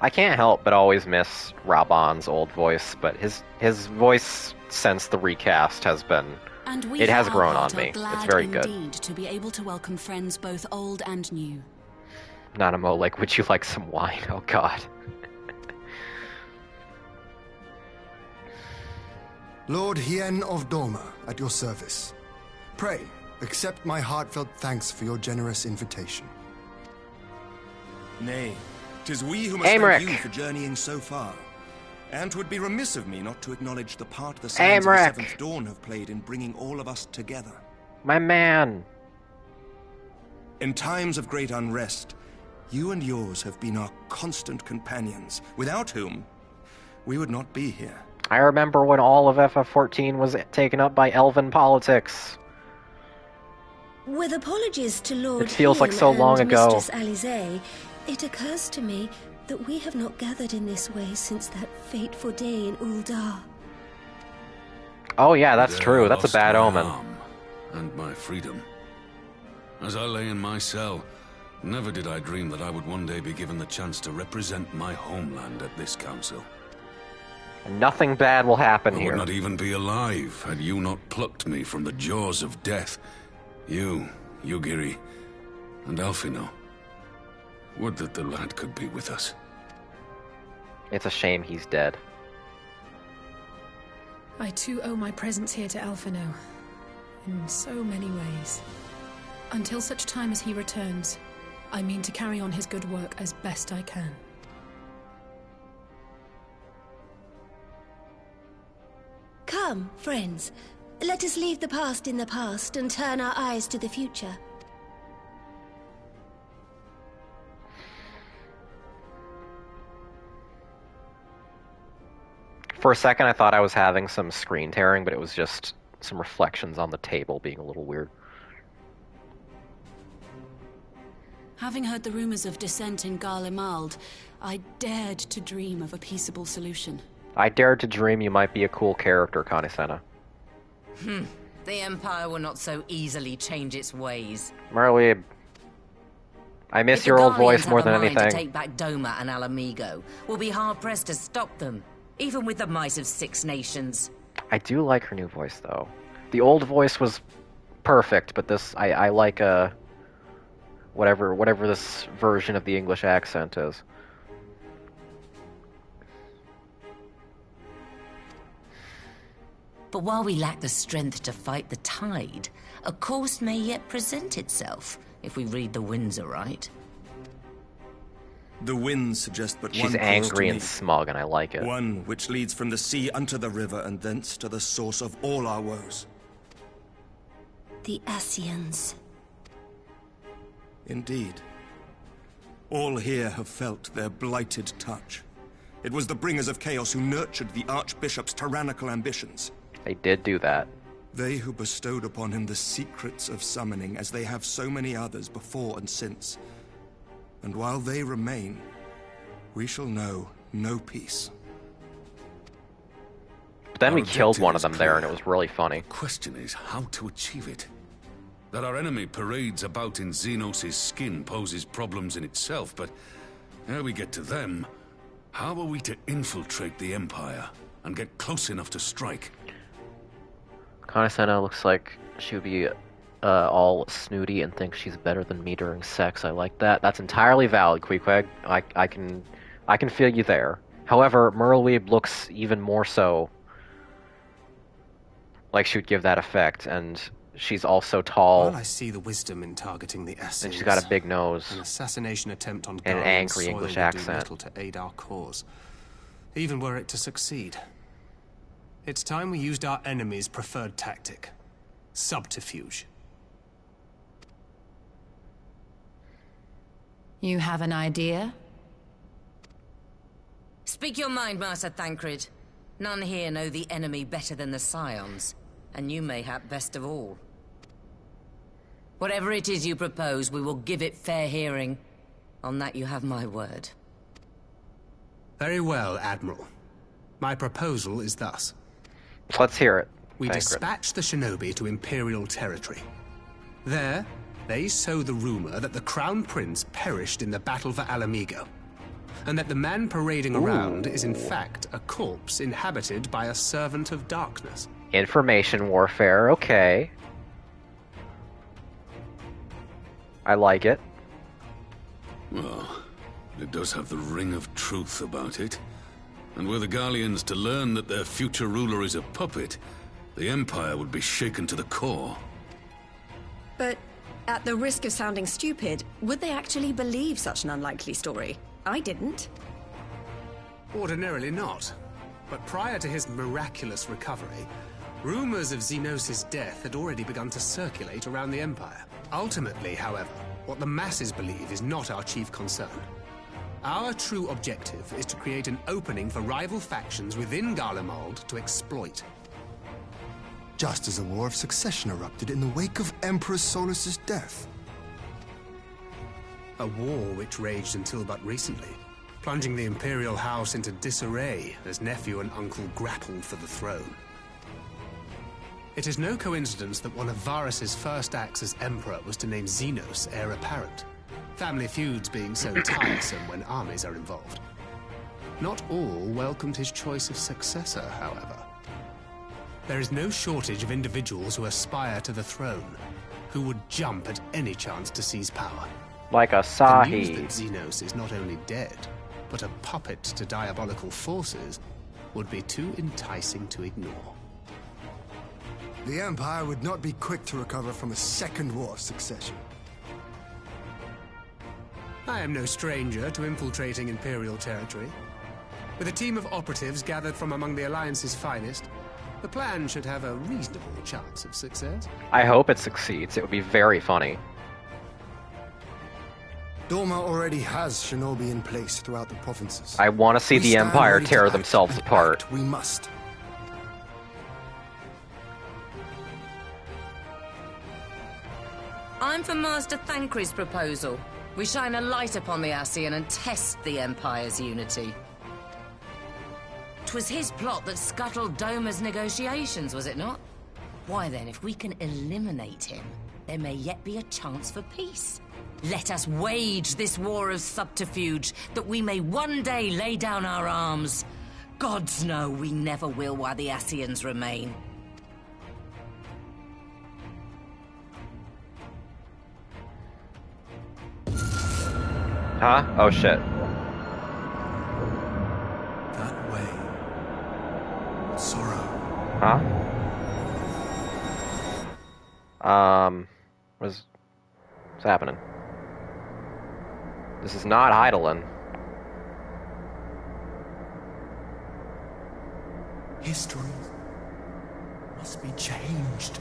I can't help but always miss Raban's old voice, but his voice since the recast has been... And we it has grown on me. It's very good. Indeed, to be able to welcome friends both old and new. Nanamo, like, would you like some wine? Oh God. Lord Hien of Doma, at your service. Pray, accept my heartfelt thanks for your generous invitation. Nay, 'tis we who must Aymeric. thank you for journeying so far. And 'twould be remiss of me not to acknowledge the part the Sands of the Seventh Dawn have played in bringing all of us together. My man! In times of great unrest, you and yours have been our constant companions, without whom we would not be here. I remember when all of FF14 was taken up by elven politics. With apologies to Lord It feels like so long ago. Mistress Alizé, it occurs to me that we have not gathered in this way since that fateful day in Uldar. Oh yeah, that's There true. I That's a lost bad my omen. arm and my freedom. As I lay in my cell, never did I dream that I would one day be given the chance to represent my homeland at this council. Nothing bad will happen I here. would not even be alive had you not plucked me from the jaws of death. You, Yugiri, and Alphino. Would that the lad could be with us. It's a shame he's dead. I too owe my presence here to Alphino. In so many ways. Until such time as he returns, I mean to carry on his good work as best I can. Come, friends. Let us leave the past in the past and turn our eyes to the future. For a second, I thought I was having some screen tearing, but it was just some reflections on the table being a little weird. Having heard the rumors of dissent in Garlemald, I dared to dream of a peaceable solution. I dared to dream you might be a cool character, Kanisena. The Empire will not so easily change its ways. Merly, I miss If your the old voice Guardians more have a than mind anything. to take back Doma and Alamigo, we'll be hard-pressed to stop them, even with the might of 6 nations. I do like her new voice, though. The old voice was perfect, but this, I like, whatever this version of the English accent is. But while we lack the strength to fight the tide, a course may yet present itself, if we read the winds aright. The winds suggest but one She's course angry to and me. smug, and I like it. One which leads from the sea unto the river, and thence to the source of all our woes. The Ascians. Indeed. All here have felt their blighted touch. It was the bringers of chaos who nurtured the Archbishop's tyrannical ambitions. They did do that. They who bestowed upon him the secrets of summoning, as they have so many others before and since. And while they remain, we shall know no peace. But then Our we killed objective one of is them there, and clear. it was really funny. The question is how to achieve it. That our enemy parades about in Xenos' skin poses problems in itself, but ere we get to them, how are we to infiltrate the Empire and get close enough to strike? Kanisena looks like she would be all snooty and think she's better than me during sex. I like that. That's entirely valid, Queequeg. I can feel you there. However, Merleweeb looks even more so like she would give that effect, and she's also tall. While I see the wisdom in targeting the Ascians, And she's got a big nose. An assassination attempt on And an Guardian angry soil English would accent. do little to aid our cause, even were it to succeed. It's time we used our enemy's preferred tactic: subterfuge. You have an idea? Speak your mind, Master Thancred. None here know the enemy better than the Scions, and you mayhap best of all. Whatever it is you propose, we will give it fair hearing. On that you have my word. Very well, Admiral. My proposal is thus. Let's hear it. We Thancred. dispatch the shinobi to Imperial territory. There, they sow the rumor that the Crown Prince perished in the battle for Alamigo, and that the man parading around is in fact a corpse inhabited by a servant of darkness. Information warfare, okay. I like it. Well, it does have the ring of truth about it. And were the Garleans to learn that their future ruler is a puppet, the Empire would be shaken to the core. But at the risk of sounding stupid, would they actually believe such an unlikely story? I didn't. Ordinarily not. But prior to his miraculous recovery, rumors of Xenos' death had already begun to circulate around the Empire. Ultimately, however, what the masses believe is not our chief concern. Our true objective is to create an opening for rival factions within Garlemald to exploit. Just as a war of succession erupted in the wake of Emperor Solus's death. A war which raged until but recently, plunging the Imperial House into disarray as nephew and uncle grappled for the throne. It is no coincidence that one of Varus's first acts as Emperor was to name Xenos heir apparent, family feuds being so tiresome when armies are involved. Not all welcomed his choice of successor, however. There is no shortage of individuals who aspire to the throne, who would jump at any chance to seize power. Like a The news Sahi. that Xenos is not only dead, but a puppet to diabolical forces, would be too enticing to ignore. The Empire would not be quick to recover from a second war of succession. I am no stranger to infiltrating Imperial territory. With a team of operatives gathered from among the Alliance's finest, the plan should have a reasonable chance of success. I hope it succeeds. It would be very funny. Doma already has shinobi in place throughout the provinces. I want to see We the stand Empire ready to tear act, themselves and apart. act we must. I'm for Master Thancred's proposal. We shine a light upon the Ascian and test the Empire's unity. 'Twas his plot that scuttled Doma's negotiations, was it not? Why then, if we can eliminate him, there may yet be a chance for peace. Let us wage this war of subterfuge, that we may one day lay down our arms. Gods know we never will while the Ascians remain. Huh? Oh shit. That way. Sorrow. Huh? What's happening? This is not Heidelin. History must be changed.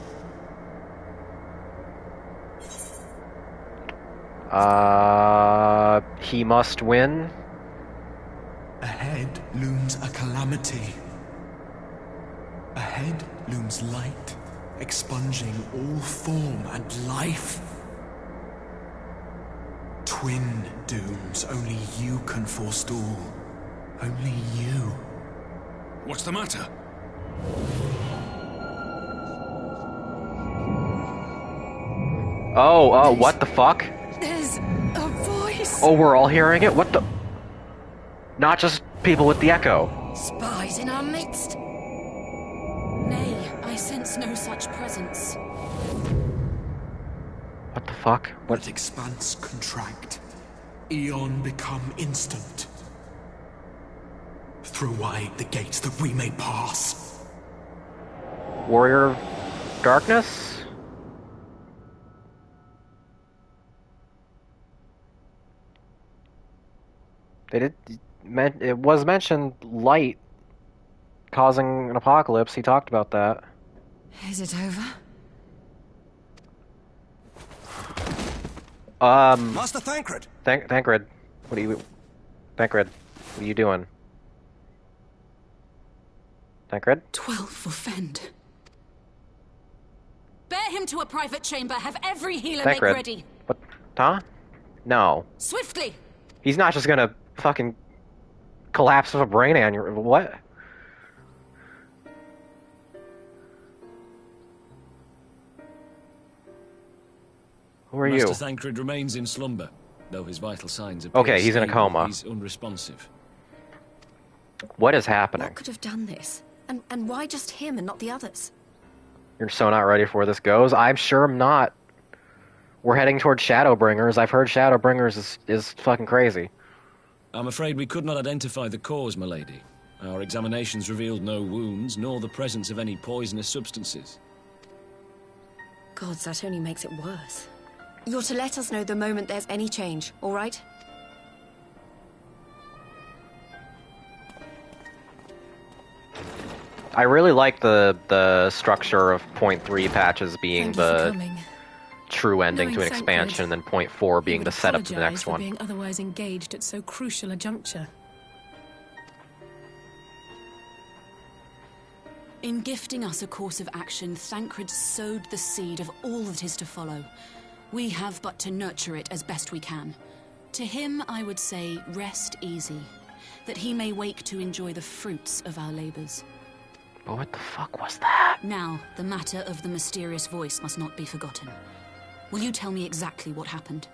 He must win? Ahead looms a calamity. Ahead looms light, expunging all form and life. Twin dooms only you can forestall. Only you. What's the matter? Oh, what the fuck? There's a voice. Oh, we're all hearing it? What the? Not just people with the echo. Spies in our midst? Nay, I sense no such presence. What the fuck? What? Let expanse contract. Eon become instant. Throw wide the gates that we may pass. Warrior of Darkness? It was mentioned light causing an apocalypse. He talked about that. Is it over? Master Thancred! Thancred, Thancred, what are you doing? Thancred? 12 for Fend. Bear him to a private chamber. Have every healer make Thancred. ready. What? Huh? No. Swiftly! He's not just gonna fucking collapse of a brain aneurysm. What? Who are you? Master Thancred remains in slumber, though his vital signs appear Okay, he's in a stable. coma. He's unresponsive. What is happening? What could have done this? And why just him and not the others? You're so not ready for where this goes? I'm sure I'm not. We're heading towards Shadowbringers. I've heard Shadowbringers is fucking crazy. I'm afraid we could not identify the cause, milady. Our examinations revealed no wounds, nor the presence of any poisonous substances. Gods, that only makes it worse. You're to let us know the moment there's any change, all right? I really like the structure of point 3 patches being the true ending to an expansion, and then point 4 being the setup to the next one. Being otherwise engaged at so crucial a juncture. In gifting us a course of action, Thancred sowed the seed of all that is to follow. We have but to nurture it as best we can. To him, I would say, rest easy, that he may wake to enjoy the fruits of our labors. But what the fuck was that? Now, the matter of the mysterious voice must not be forgotten. Will you tell me exactly what happened?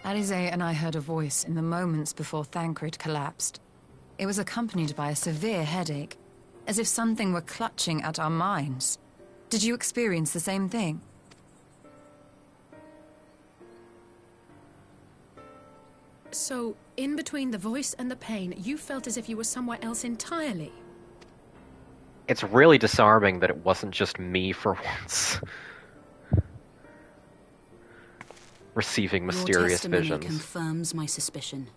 Alize and I heard a voice in the moments before Thancred collapsed. It was accompanied by a severe headache, as if something were clutching at our minds. Did you experience the same thing? So, in between the voice and the pain, you felt as if you were somewhere else entirely? It's really disarming that it wasn't just me for once. Receiving mysterious Your testimony visions. confirms my suspicion.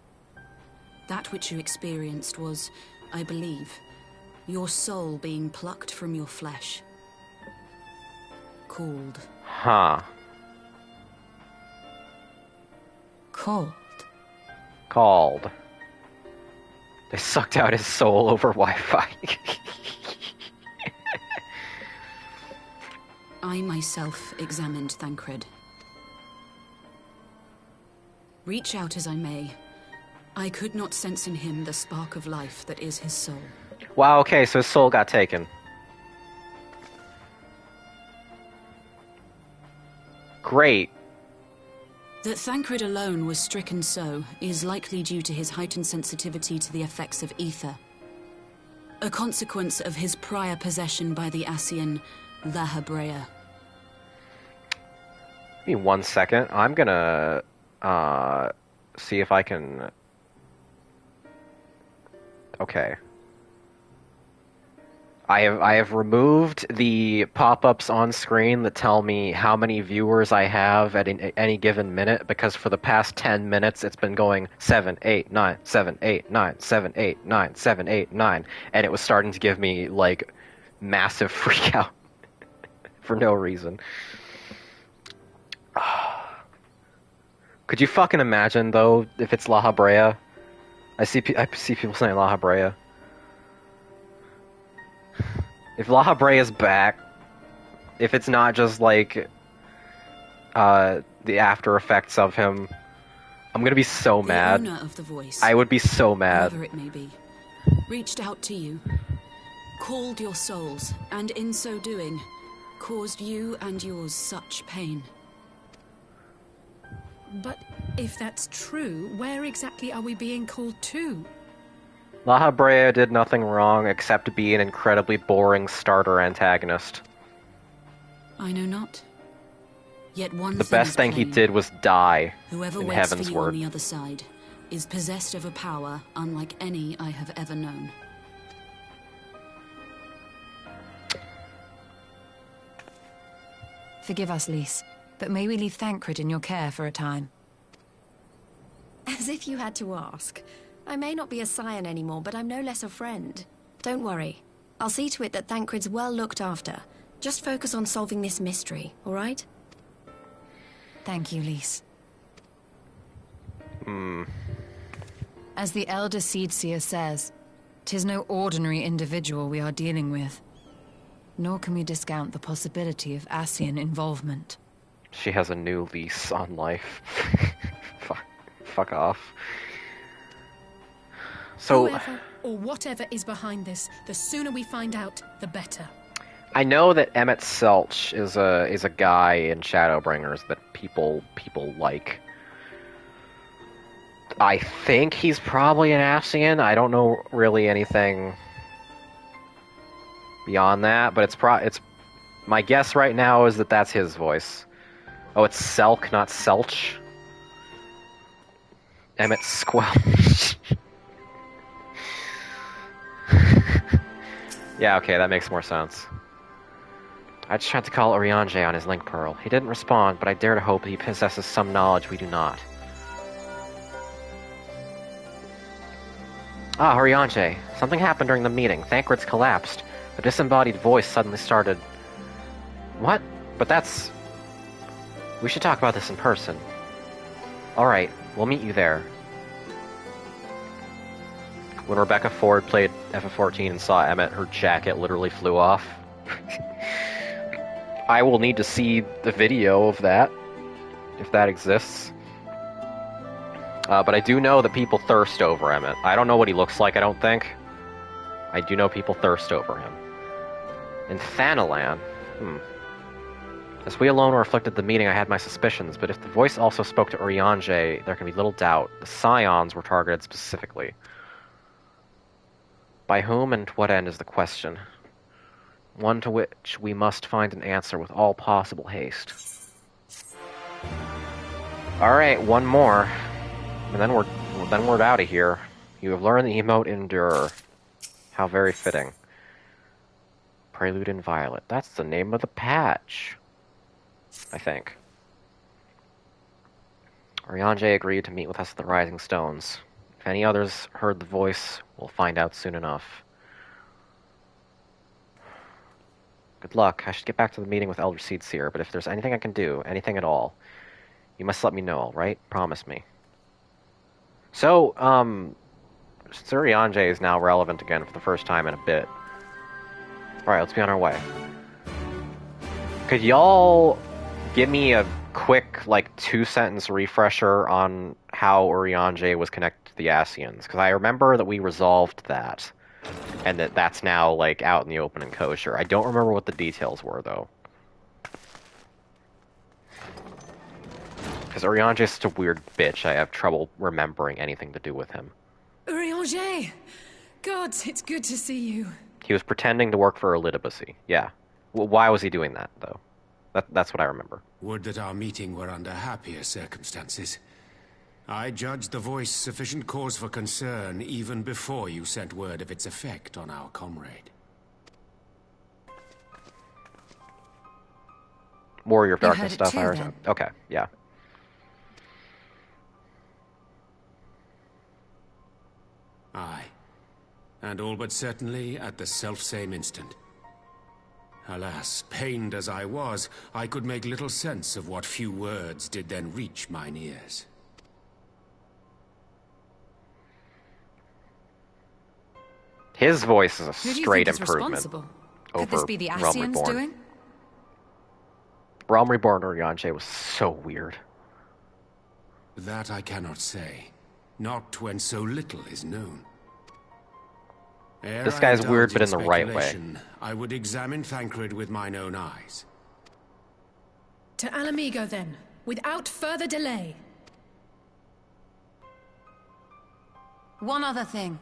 That which you experienced was, I believe, your soul being plucked from your flesh. Called. Huh. Called. They sucked out his soul over Wi-Fi. I myself examined Thancred. Reach out as I may, I could not sense in him the spark of life that is his soul. Wow, okay, so his soul got taken. Great. That Thancred alone was stricken so is likely due to his heightened sensitivity to the effects of ether. A consequence of his prior possession by the Ascian Lahabrea. Give me 1 second. I'm gonna see if I can. Okay. I have removed the pop-ups on screen that tell me how many viewers I have at any given minute, because for the past 10 minutes it's been going 7, 8, 9, 7, 8, 9, 7, 8, 9, 7, 8, 9, and it was starting to give me, like, massive freak out for no reason. Could you fucking imagine, though, if it's Lahabrea? I see people saying Lahabrea. If Lahabrea's back, if it's not just, like, the after effects of him, I'm gonna be so mad. The owner of the voice, I would be so mad. whoever it may be, reached out to you, called your souls, and in so doing, caused you and yours such pain. But if that's true, where exactly are we being called to? Lahabrea did nothing wrong except be an incredibly boring starter antagonist. I know not. Yet one The thing best is thing he plain. did was die Whoever in waits for Heaven's you on Word. the other side is possessed of a power unlike any I have ever known. Forgive us, Lys, but may we leave Thancred in your care for a time? As if you had to ask. I may not be a scion anymore, but I'm no less a friend. Don't worry. I'll see to it that Thancred's well looked after. Just focus on solving this mystery, all right? Thank you, Lys. Hmm. As the Elder Seedseer says, 'tis no ordinary individual we are dealing with. Nor can we discount the possibility of Ascian involvement. She has a new lease on life. Fuck off. So, Whoever or whatever is behind this, the sooner we find out, the better. I know that Emmett Selch is a guy in Shadowbringers that people like. I think he's probably an Ascian. I don't know really anything beyond that, but it's my guess right now is that that's his voice. Oh, it's Selk, not Selch. Emmett Squelch. Yeah, okay, that makes more sense. I just tried to call Oriange on his link pearl. He didn't respond, but I dare to hope he possesses some knowledge we do not. Ah, Horianche. Something happened during the meeting. Thancred's collapsed. A disembodied voice suddenly started... What? But that's... We should talk about this in person. Alright, we'll meet you there. When Rebecca Ford played FF14 and saw Emmett, her jacket literally flew off. I will need to see the video of that, if that exists. But I do know that people thirst over Emmett. I don't know what he looks like, I don't think. I do know people thirst over him. In Thanalan, As we alone were afflicted the meeting, I had my suspicions, but if the voice also spoke to Urianger, there can be little doubt. The Scions were targeted specifically. By whom and to what end is the question. One to which we must find an answer with all possible haste. Alright, one more. And then we're out of here. You have learned the emote Endure. How very fitting. Prelude in Violet. That's the name of the patch. I think. Urianger agreed to meet with us at the Rising Stones. If any others heard the voice, we'll find out soon enough. Good luck. I should get back to the meeting with Elder Seedseer, but if there's anything I can do, anything at all, you must let me know, alright? Promise me. So, Urianger is now relevant again for the first time in a bit. Alright, let's be on our way. Could y'all give me a quick, like, 2-sentence refresher on how Urianger was connected to the Ascians? Because I remember that we resolved that, and that's now, like, out in the open and kosher. I don't remember what the details were, though. Because Urianger is such a weird bitch, I have trouble remembering anything to do with him. Urianger! Gods, it's good to see you. He was pretending to work for Elitibacy. Yeah. Why was he doing that, though? That's what I remember. Would that our meeting were under happier circumstances. I judged the voice sufficient cause for concern even before you sent word of its effect on our comrade. Warrior of You Darkness heard it stuff, too, I heard. then? Okay, yeah. Aye. And all but certainly at the selfsame instant. Alas, pained as I was, I could make little sense of what few words did then reach mine ears. His voice is a Who do you straight think is improvement responsible? over Could this be the Realm Ascians Reborn. doing? Realm Reborn Urianger was so weird. That I cannot say. Not when so little is known. Ere This I guy's indulge weird, but in the right way. speculation, I would examine Thancred with mine own eyes. To Alamigo, then, without further delay. One other thing.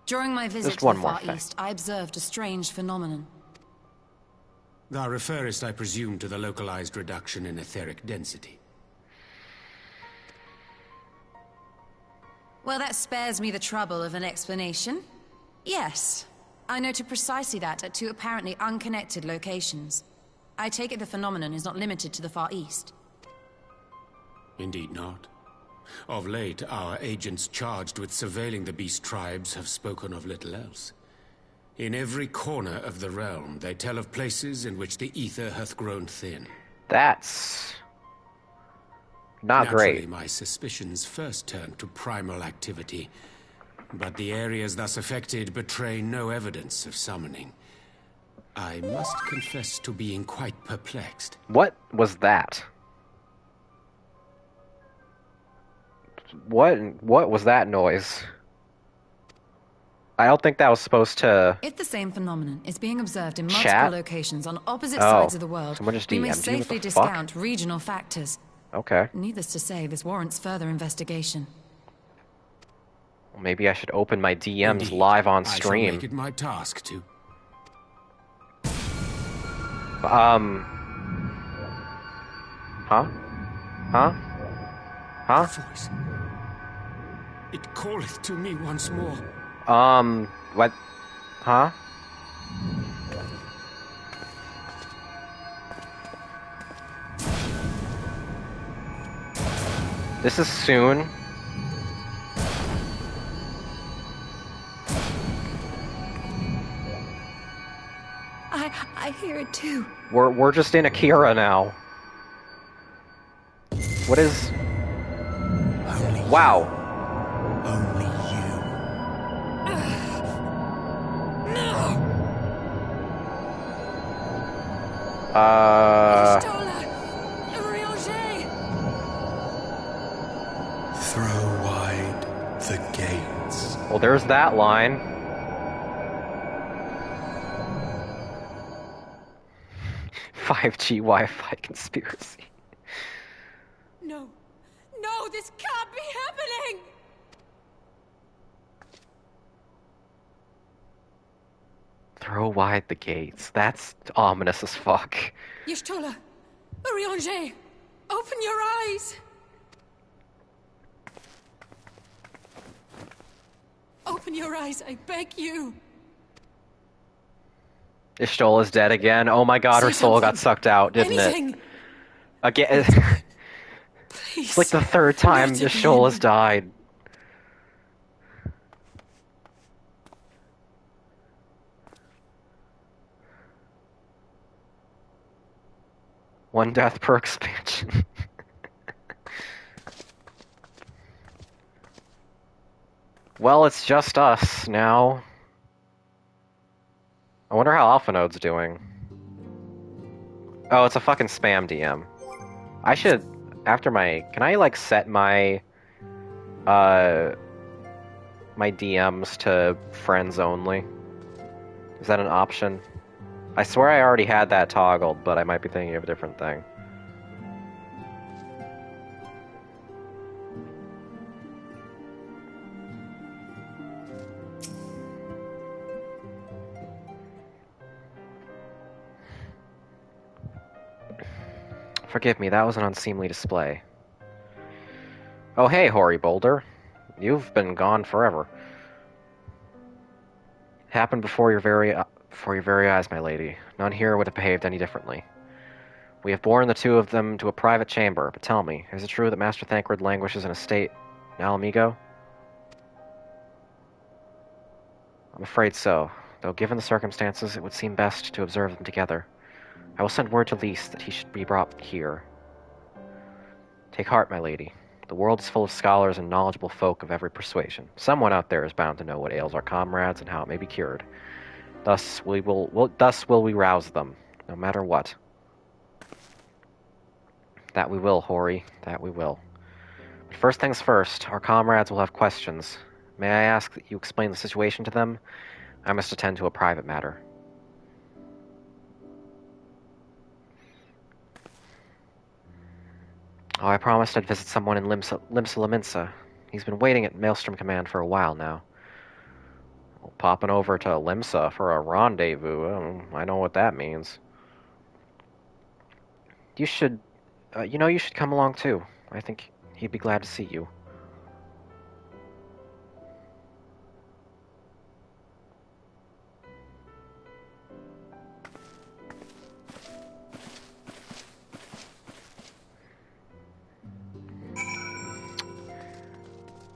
During my visit Just to one the more Far thing. East, I observed a strange phenomenon. Thou referrest, I presume, to the localized reduction in etheric density. Well, that spares me the trouble of an explanation. Yes, I noted precisely that at two apparently unconnected locations. I take it the phenomenon is not limited to the Far East. Indeed not. Of late, our agents charged with surveilling the beast tribes have spoken of little else. In every corner of the realm, they tell of places in which the ether hath grown thin. That's... not Naturally, great. my suspicions first turned to primal activity, but the areas thus affected betray no evidence of summoning. I must confess to being quite perplexed. What was that? What was that noise? I don't think that was supposed to... If the same phenomenon is being observed in multiple Chat? locations on opposite Oh, sides of the world, someone just we may DM'd you? What safely the fuck? discount regional factors. Okay. Needless to say, this warrants further investigation. Well, maybe I should open my DMs Indeed, live on I shall stream. make it my task to... Huh? Huh? Huh? Voice. It calleth to me once more. What? Huh? This is soon. scared too. We're just in Akira now. What is... Wow. Only Throw wide the gates. Well, there's that line. "5G Wi-Fi conspiracy." No. No, this can't be happening! Throw wide the gates. That's ominous as fuck. Y'shtola! Urianger! Open your eyes! Open your eyes, I beg you! Y'shtola's dead again. Oh my god, her soul got sucked out, didn't Anything. it? Again. It's like the third time Y'shtola's died. One death per expansion. Well, it's just us now. I wonder how Alphanode's doing. Oh, it's a fucking spam DM. I should, after my... Can I, like, set my... my DMs to friends only? Is that an option? I swear I already had that toggled, but I might be thinking of a different thing. Forgive me, that was an unseemly display. Oh hey, Hoary Boulder. You've been gone forever. Happened before your very eyes, my lady. None here would have behaved any differently. We have borne the two of them to a private chamber, but tell me, is it true that Master Thancred languishes in a state in Alamigo? I'm afraid so, though given the circumstances, it would seem best to observe them together. I will send word to Lys that he should be brought here. Take heart, my lady. The world is full of scholars and knowledgeable folk of every persuasion. Someone out there is bound to know what ails our comrades and how it may be cured. Thus will we rouse them, no matter what. That we will, Hoary. That we will. But first things first, our comrades will have questions. May I ask that you explain the situation to them? I must attend to a private matter. Oh, I promised I'd visit someone in Limsa Laminsa. He's been waiting at Maelstrom Command for a while now. Well, popping over to Limsa for a rendezvous, I know what that means. You should, you should come along too. I think he'd be glad to see you.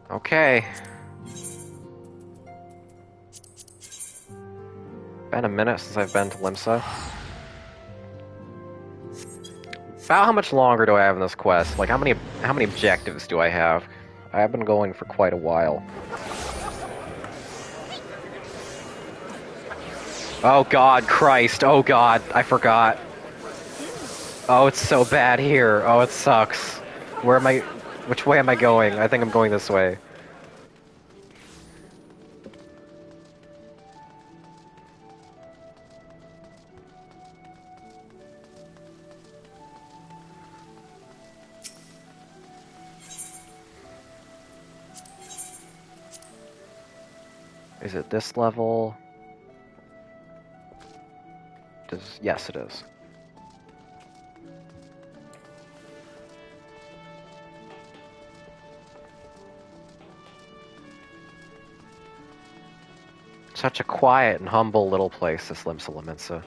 Okay. Been a minute since I've been to Limsa. About how much longer do I have in this quest? Like, how many objectives do I have? I've been going for quite a while. Oh god, Christ, oh god, I forgot. Oh, it's so bad here. Oh, it sucks. Where am I... Which way am I going? I think I'm going this way. Is it this level? Yes, it is. Such a quiet and humble little place, this Limsa Laminsa.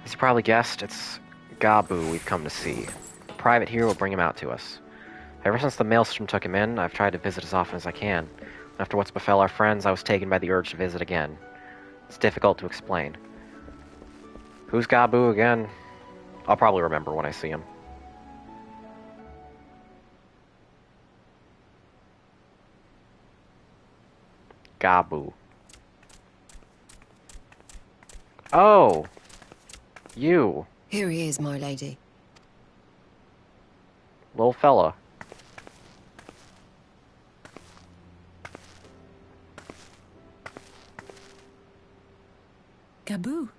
As you probably guessed, it's Gabu we've come to see. The private here will bring him out to us. Ever since the maelstrom took him in, I've tried to visit as often as I can. After what's befell our friends, I was taken by the urge to visit again. It's difficult to explain. Who's Gabu again? I'll probably remember when I see him. Gabu. Oh! You. Here he is, my lady. Little fella. Gabu,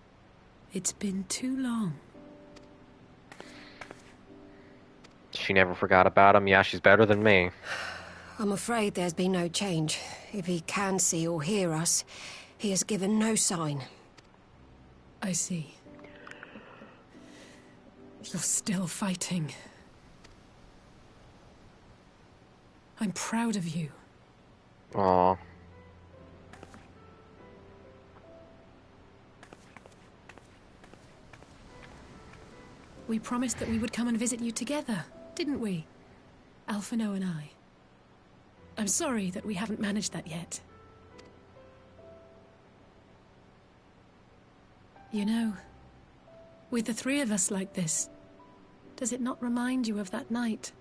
it's been too long. She never forgot about him. Yeah, she's better than me. I'm afraid there's been no change. If he can see or hear us, he has given no sign. I see. You're still fighting. I'm proud of you. Aww. We promised that we would come and visit you together, didn't we? Alphino and I. I'm sorry that we haven't managed that yet. You know, with the three of us like this, does it not remind you of that night?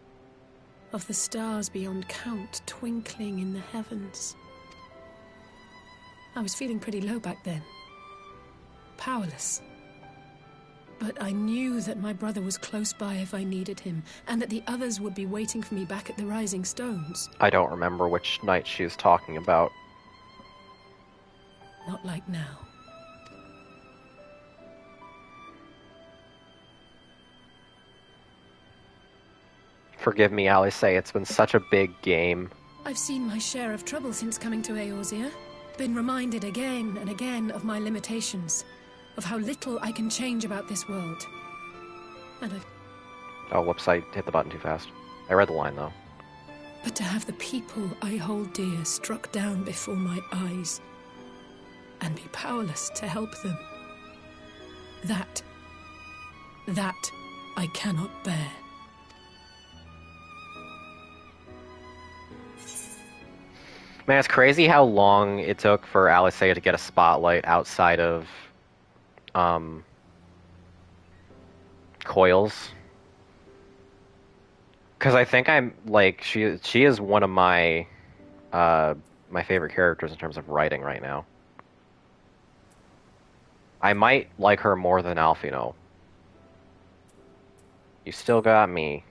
Of the stars beyond count twinkling in the heavens? I was feeling pretty low back then. Powerless. But I knew that my brother was close by if I needed him, and that the others would be waiting for me back at the Rising Stones. I don't remember which night she is talking about. Not like now. Forgive me, Alice, it's been such a big game. I've seen my share of trouble since coming to Eorzea. Been reminded again and again of my limitations. Of how little I can change about this world. And I've... Oh, whoops, I hit the button too fast. I read the line, though. But to have the people I hold dear struck down before my eyes, and be powerless to help them, that I cannot bear. Man, it's crazy how long it took for Alisea to get a spotlight outside of Coils. Because I think I'm, like, she is one of my, my favorite characters in terms of writing right now. I might like her more than Alphino. You still got me.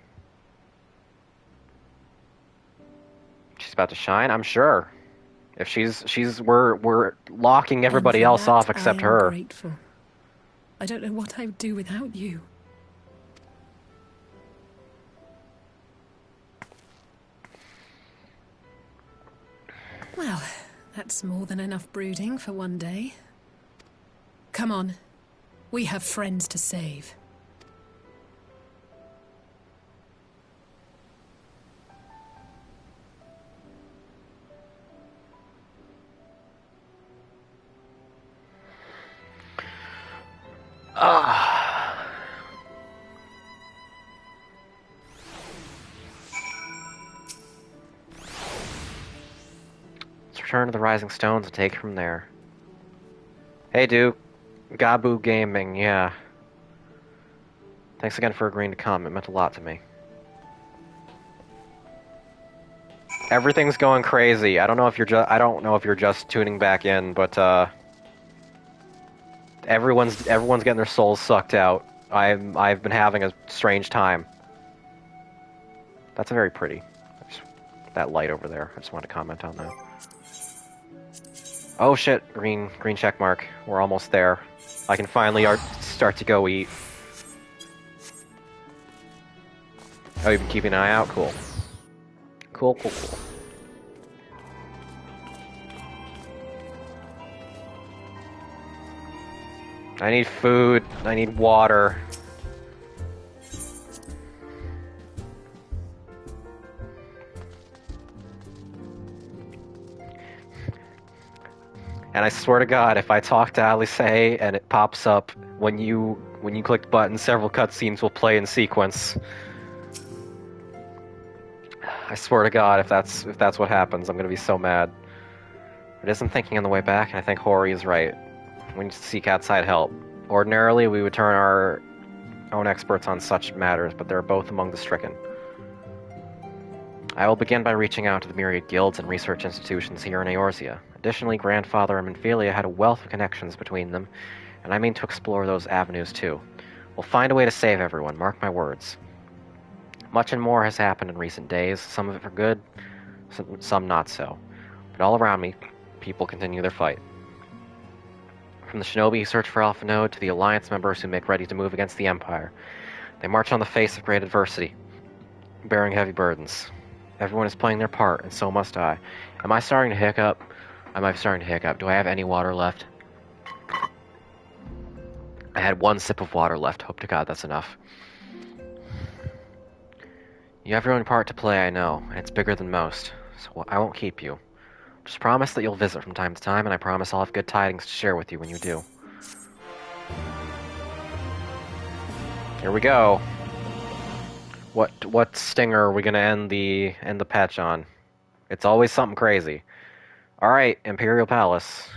She's about to shine, I'm sure. If we're locking everybody else off except her. Grateful. I don't know what I would do without you. Well, that's more than enough brooding for one day. Come on. We have friends to save. Let's return to the Rising Stones and take it from there. Hey, Duke. Gabu Gaming, yeah. Thanks again for agreeing to come. It meant a lot to me. Everything's going crazy. I don't know if you're just tuning back in, but everyone's getting their souls sucked out. I've been having a strange time. That's very pretty. That light over there. I just wanted to comment on that. Oh shit, green check mark. We're almost there. I can finally start to go eat. Oh, you've been keeping an eye out? Cool. Cool. I need food. I need water. And I swear to God, if I talk to Alice and it pops up when you click the button, several cutscenes will play in sequence. I swear to God, if that's what happens, I'm gonna be so mad. I did some thinking on the way back, and I think Hori is right. We need to seek outside help. Ordinarily, we would turn our own experts on such matters, but they're both among the stricken. I will begin by reaching out to the myriad guilds and research institutions here in Eorzea. Additionally, Grandfather and Minfilia had a wealth of connections between them, and I mean to explore those avenues too. We'll find a way to save everyone, mark my words. Much and more has happened in recent days, some of it for good, some not so. But all around me, people continue their fight. From the shinobi who search for Alpha Node to the Alliance members who make ready to move against the Empire. They march on the face of great adversity, bearing heavy burdens. Everyone is playing their part, and so must I. Am I starting to hiccup? Am I starting to hiccup? Do I have any water left? I had one sip of water left. Hope to God that's enough. You have your own part to play, I know, and it's bigger than most, so I won't keep you. Just promise that you'll visit from time to time, and I promise I'll have good tidings to share with you when you do. Here we go. What stinger are we gonna end the patch on? It's always something crazy. Alright, Imperial Palace.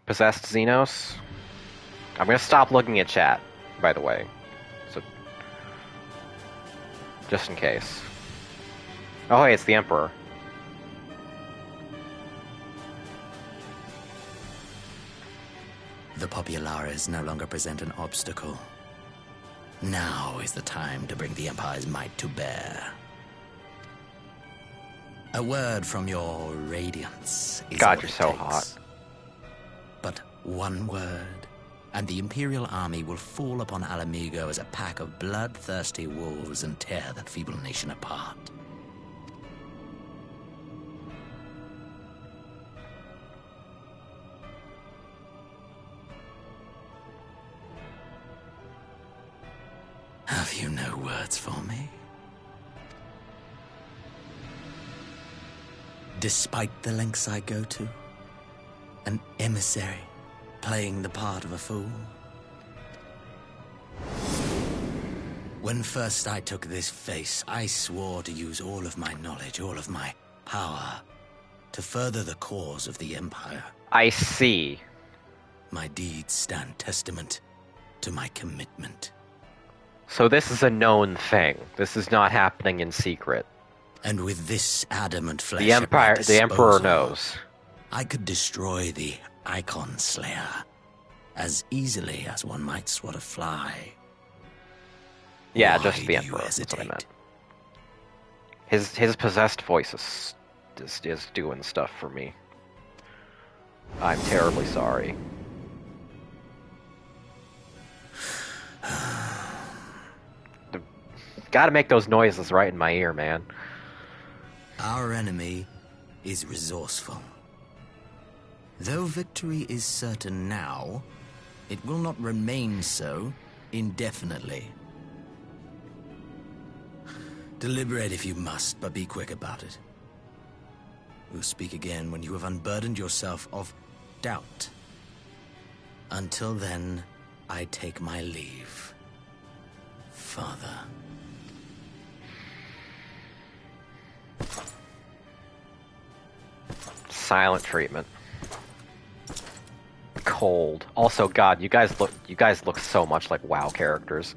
Possessed Xenos? I'm gonna stop looking at chat, by the way. So just in case. Oh hey, it's the Emperor. The Populares no longer present an obstacle. Now is the time to bring the Empire's might to bear. A word from your Radiance is God, all you're it so takes. hot. But one word, and the Imperial army will fall upon Alamigo as a pack of bloodthirsty wolves and tear that feeble nation apart. Have you no words for me? Despite the lengths I go to, an emissary playing the part of a fool. When first I took this face, I swore to use all of my knowledge, all of my power, to further the cause of the Empire. I see. My deeds stand testament to my commitment. So this is a known thing. This is not happening in secret. And with this adamant flesh the at my Emperor disposal, knows. I could destroy the Icon Slayer as easily as one might swat a fly. Yeah, Why just the do you Emperor. That's what I hesitate? meant. His possessed voice is doing stuff for me. I'm terribly sorry. Gotta make those noises right in my ear, man. Our enemy is resourceful. Though victory is certain now, it will not remain so indefinitely. Deliberate if you must, but be quick about it. We'll speak again when you have unburdened yourself of doubt. Until then, I take my leave, Father. Silent treatment. Cold. Also, God, you guys look so much like WoW characters.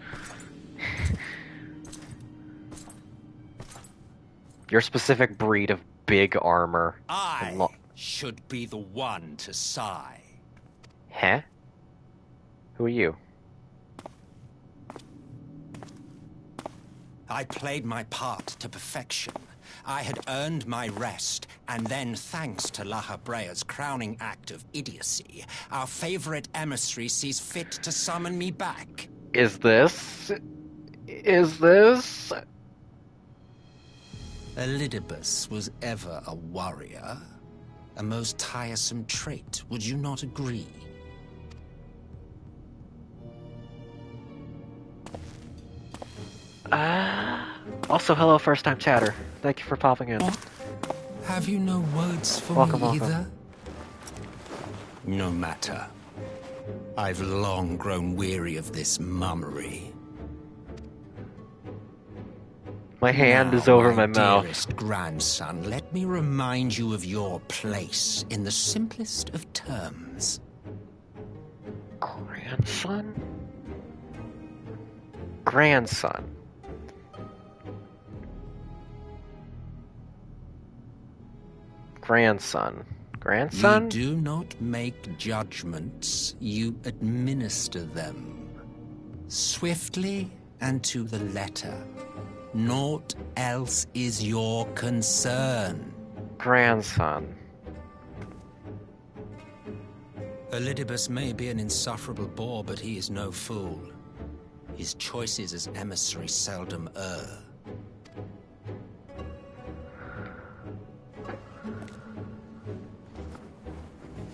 Your specific breed of big armor. I should be the one to sigh. Huh? Who are you? I played my part to perfection. I had earned my rest, and then, thanks to La Habrea's crowning act of idiocy, our favorite emissary sees fit to summon me back. Is this? Elidibus was ever a warrior. A most tiresome trait, would you not agree? Also, hello, first-time chatter. Thank you for popping in. Have you no words for Welcome, me welcome. either? No matter. I've long grown weary of this mummery. My hand is over my mouth. Dearest grandson, let me remind you of your place in the simplest of terms. Grandson? Grandson. Grandson. Grandson? You do not make judgments, you administer them. Swiftly and to the letter. Naught else is your concern. Grandson. Elidibus may be an insufferable bore, but he is no fool. His choices as emissary seldom err.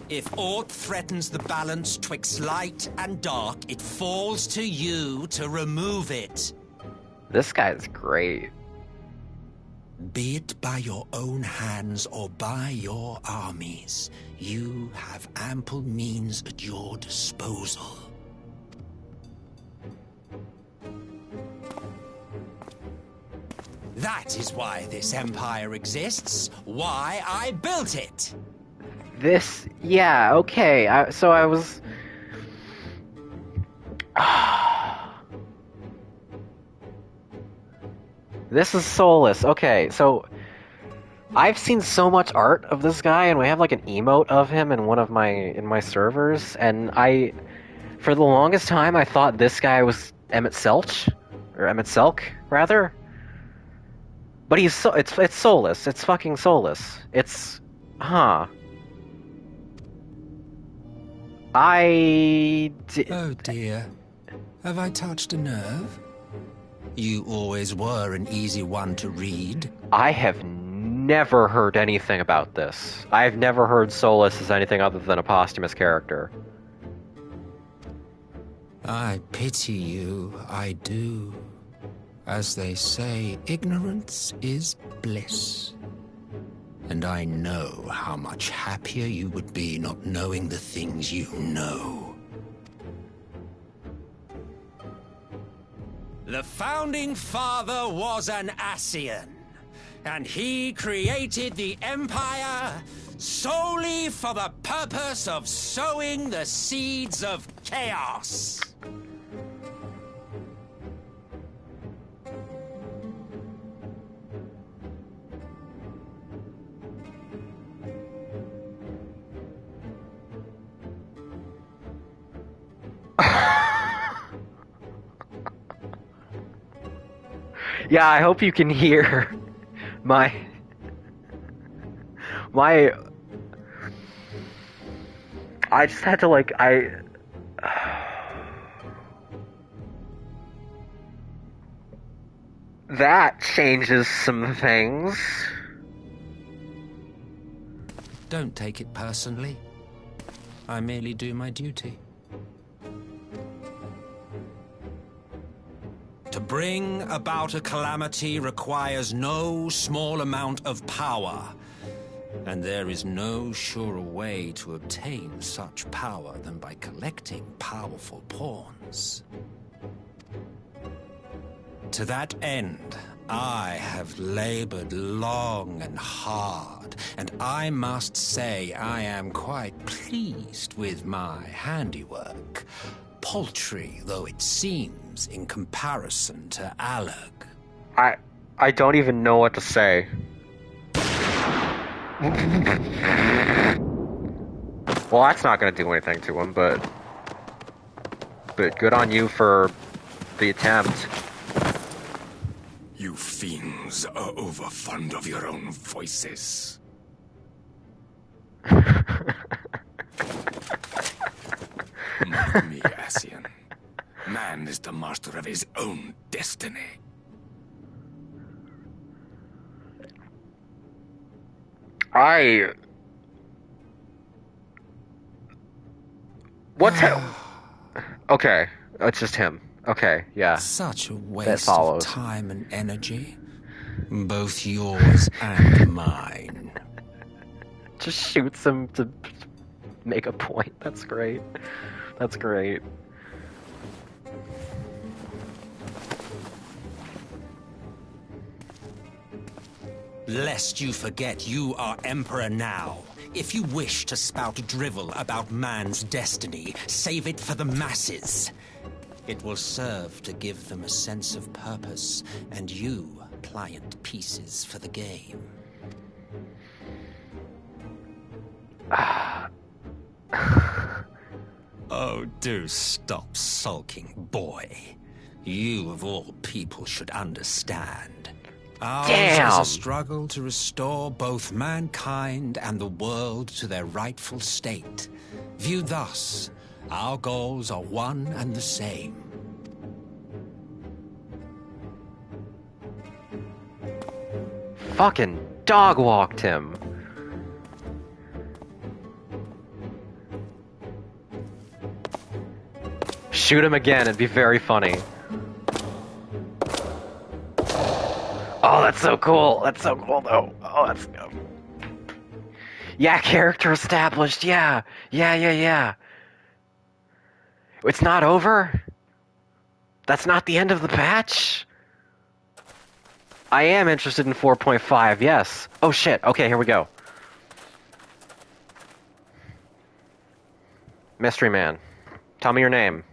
If aught threatens the balance twixt light and dark, it falls to you to remove it. This guy's great. Be it by your own hands or by your armies, you have ample means at your disposal. That is why this empire exists, why I built it. This, yeah, okay. So I was... This is Solus. Okay, so I've seen so much art of this guy, and we have like an emote of him in one of my servers, and for the longest time, I thought this guy was Emmett Selch, or Emmett Selk, rather. But it's Solus. It's fucking Solus. It's, Oh dear. Have I touched a nerve? You always were an easy one to read. I have never heard anything about this. I've never heard Solus as anything other than a posthumous character. I pity you, I do. As they say, ignorance is bliss. And I know how much happier you would be not knowing the things you know. The founding father was an Ascian, and he created the Empire solely for the purpose of sowing the seeds of chaos. Yeah, I hope you can hear my I just had to that changes some things. Don't take it personally. I merely do my duty. To bring about a calamity requires no small amount of power, and there is no surer way to obtain such power than by collecting powerful pawns. To that end, I have labored long and hard, and I must say I am quite pleased with my handiwork, paltry though it seems in comparison to Alag. I don't even know what to say. Well, that's not going to do anything to him, but good on you for the attempt. You fiends are overfond of your own voices. Mark me, Ascian. Man is the master of his own destiny. What's okay, it's just him. Okay, yeah. Such a waste of time and energy. Both yours and mine. Just shoots him to make a point. That's great. That's great. Lest you forget you are Emperor now. If you wish to spout drivel about man's destiny, save it for the masses. It will serve to give them a sense of purpose, and you pliant pieces for the game. Oh, do stop sulking, boy. You, of all people, should understand. Ours is a struggle to restore both mankind and the world to their rightful state. Viewed thus, our goals are one and the same. Fucking dog walked him. Shoot him again, it'd be very funny. Oh, that's so cool. That's so cool, though. Oh, that's... Yeah, character established. Yeah. Yeah. It's not over? That's not the end of the patch? I am interested in 4.5, yes. Oh, shit. Okay, here we go. Mystery Man. Tell me your name.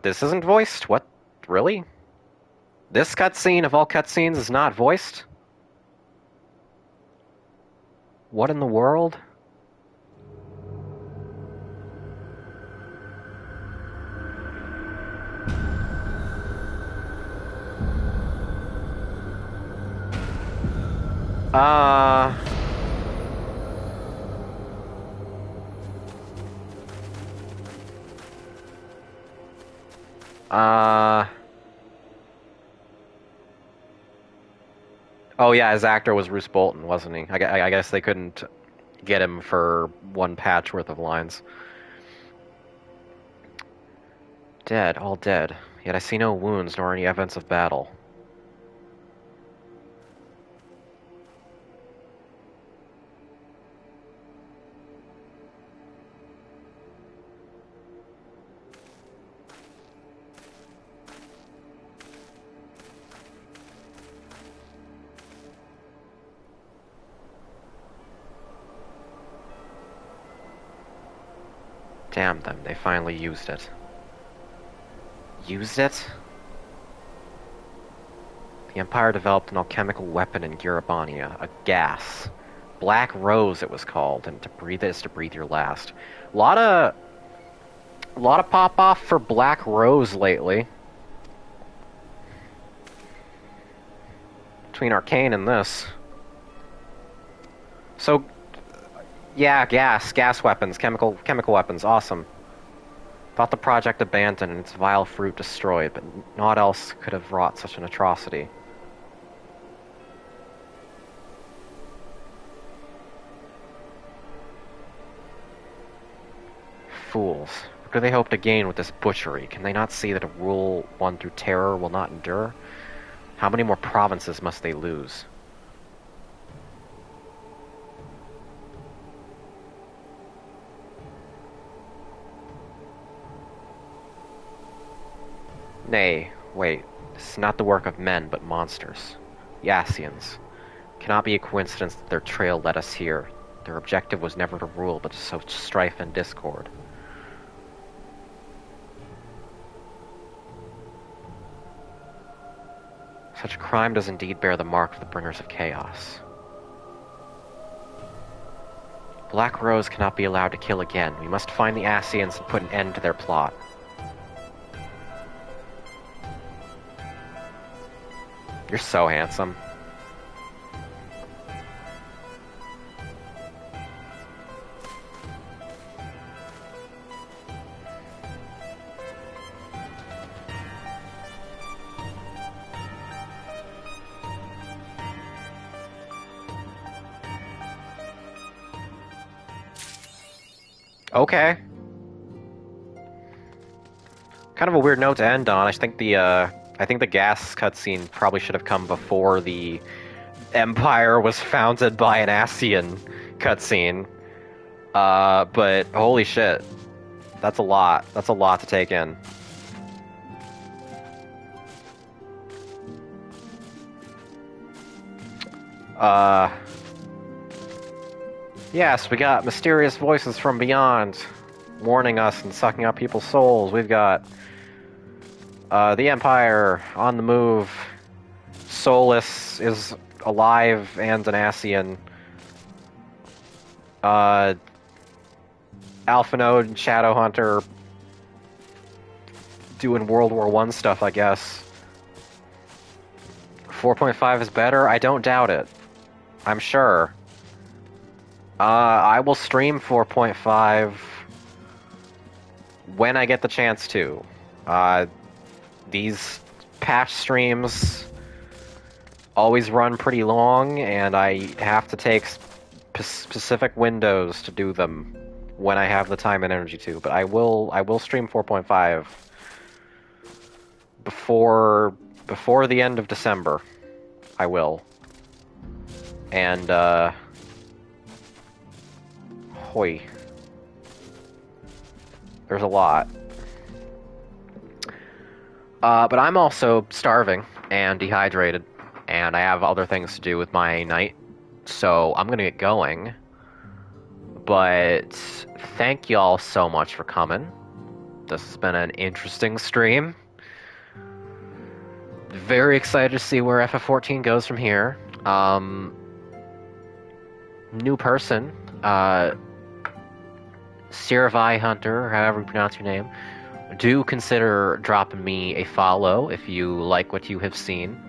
This isn't voiced? What? Really? This cutscene of all cutscenes is not voiced? What in the world? Oh yeah, his actor was Roose Bolton, wasn't he? I guess they couldn't get him for one patch worth of lines. Dead, all dead. Yet I see no wounds nor any evidence of battle. Damn them, they finally used it. Used it? The Empire developed an alchemical weapon in Gurabania, a gas. Black Rose it was called, and to breathe it is to breathe your last. A lot of pop-off for Black Rose lately. Between Arcane and this. So... yeah, gas weapons, chemical weapons, awesome. Thought the project abandoned and its vile fruit destroyed, but naught else could have wrought such an atrocity. Fools. What do they hope to gain with this butchery? Can they not see that a rule won through terror will not endure? How many more provinces must they lose? Nay, wait. This is not the work of men, but monsters. The Ascians. Cannot be a coincidence that their trail led us here. Their objective was never to rule, but to sow strife and discord. Such crime does indeed bear the mark of the bringers of chaos. Black Rose cannot be allowed to kill again. We must find the Ascians and put an end to their plot. You're so handsome. Okay. Kind of a weird note to end on. I think the gas cutscene probably should have come before the empire was founded by an Ascian cutscene. But holy shit. That's a lot. That's a lot to take in. Yes, we got mysterious voices from beyond warning us and sucking up people's souls. We've got the Empire on the move. Solus is alive and an Ascian. Alpha Node and Shadowhunter doing World War I stuff, I guess. 4.5 is better? I don't doubt it. I'm sure. I will stream 4.5 when I get the chance to. These patch streams always run pretty long, and I have to take specific windows to do them when I have the time and energy to. But I will stream 4.5 before the end of December. I will. And hoy. There's a lot. But I'm also starving and dehydrated, and I have other things to do with my night, so I'm gonna get going. But thank y'all so much for coming. This has been an interesting stream. Very excited to see where FF14 goes from here. New person, Siravai Hunter, however you pronounce your name, do consider dropping me a follow if you like what you have seen.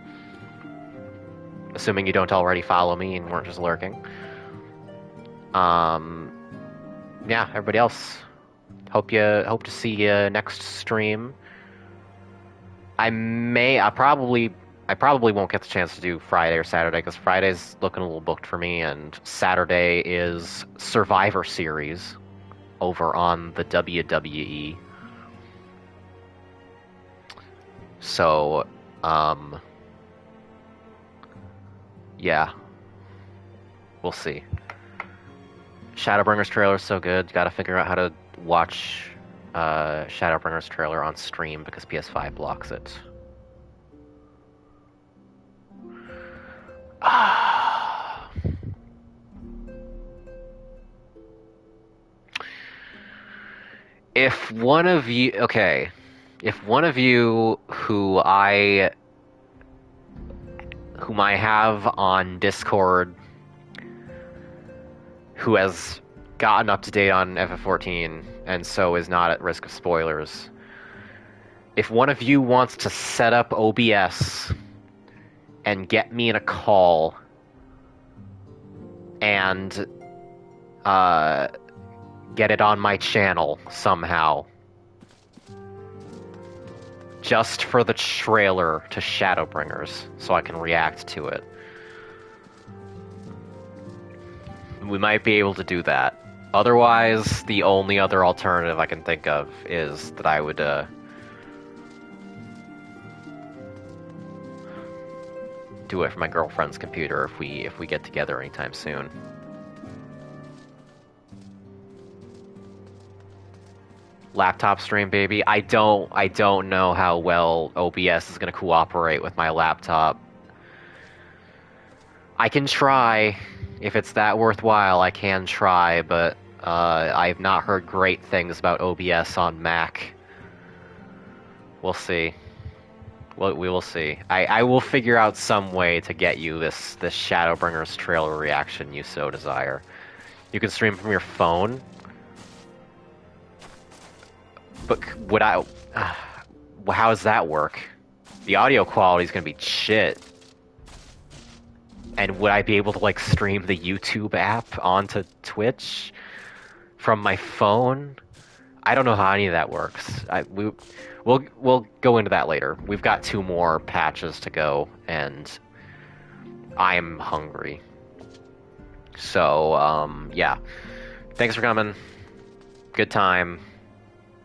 Assuming you don't already follow me and weren't just lurking. Yeah, everybody else, hope to see you next stream. I probably won't get the chance to do Friday or Saturday, because Friday's looking a little booked for me, and Saturday is Survivor Series over on the WWE. So, yeah. We'll see. Shadowbringers trailer is so good. Gotta figure out how to watch Shadowbringers trailer on stream because PS5 blocks it. If one of you whom I have on Discord who has gotten up to date on FF14 and so is not at risk of spoilers, if one of you wants to set up OBS and get me in a call and get it on my channel somehow, just for the trailer to Shadowbringers, so I can react to it, we might be able to do that. Otherwise, the only other alternative I can think of is that I would do it from my girlfriend's computer if we get together anytime soon. Laptop stream, baby. I don't know how well OBS is going to cooperate with my laptop. I can try. If it's that worthwhile, I can try, but I've not heard great things about OBS on Mac. We'll see. Well, we will see. I will figure out some way to get you this Shadowbringers trailer reaction you so desire. You can stream from your phone. But would I... how does that work? The audio quality is going to be shit. And would I be able to, like, stream the YouTube app onto Twitch from my phone? I don't know how any of that works. We'll go into that later. We've got 2 more patches to go, and I'm hungry. So, yeah. Thanks for coming. Good time.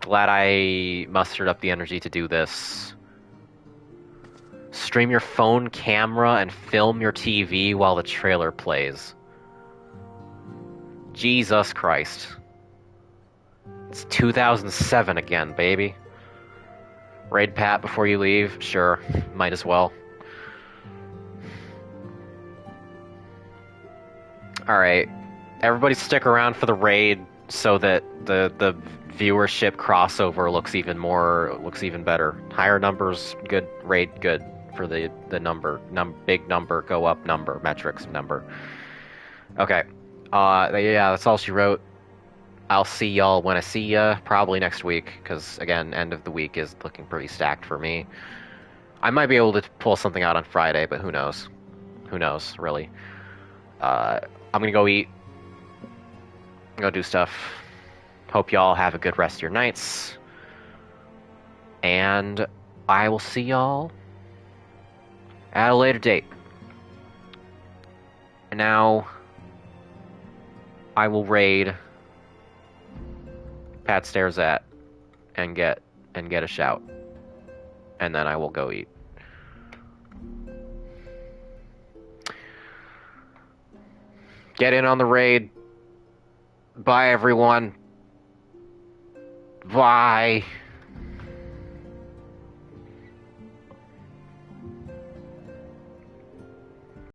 Glad I mustered up the energy to do this. stream your phone camera and film your TV while the trailer plays. Jesus Christ. It's 2007 again, baby. Raid Pat before you leave? Sure, might as well. Alright, everybody stick around for the raid so that the viewership crossover looks even better. Higher numbers, good. Raid, good. For the number. Big number, go up number. Metrics, number. Okay. Yeah, that's all she wrote. I'll see y'all when I see ya, probably next week, because, again, end of the week is looking pretty stacked for me. I might be able to pull something out on Friday, but who knows? Who knows, really? I'm gonna go eat. Go do stuff. Hope y'all have a good rest of your nights. And I will see y'all at a later date. And now, I will raid Pat Stares At and get a shout. And then I will go eat. Get in on the raid. Bye, everyone. Bye.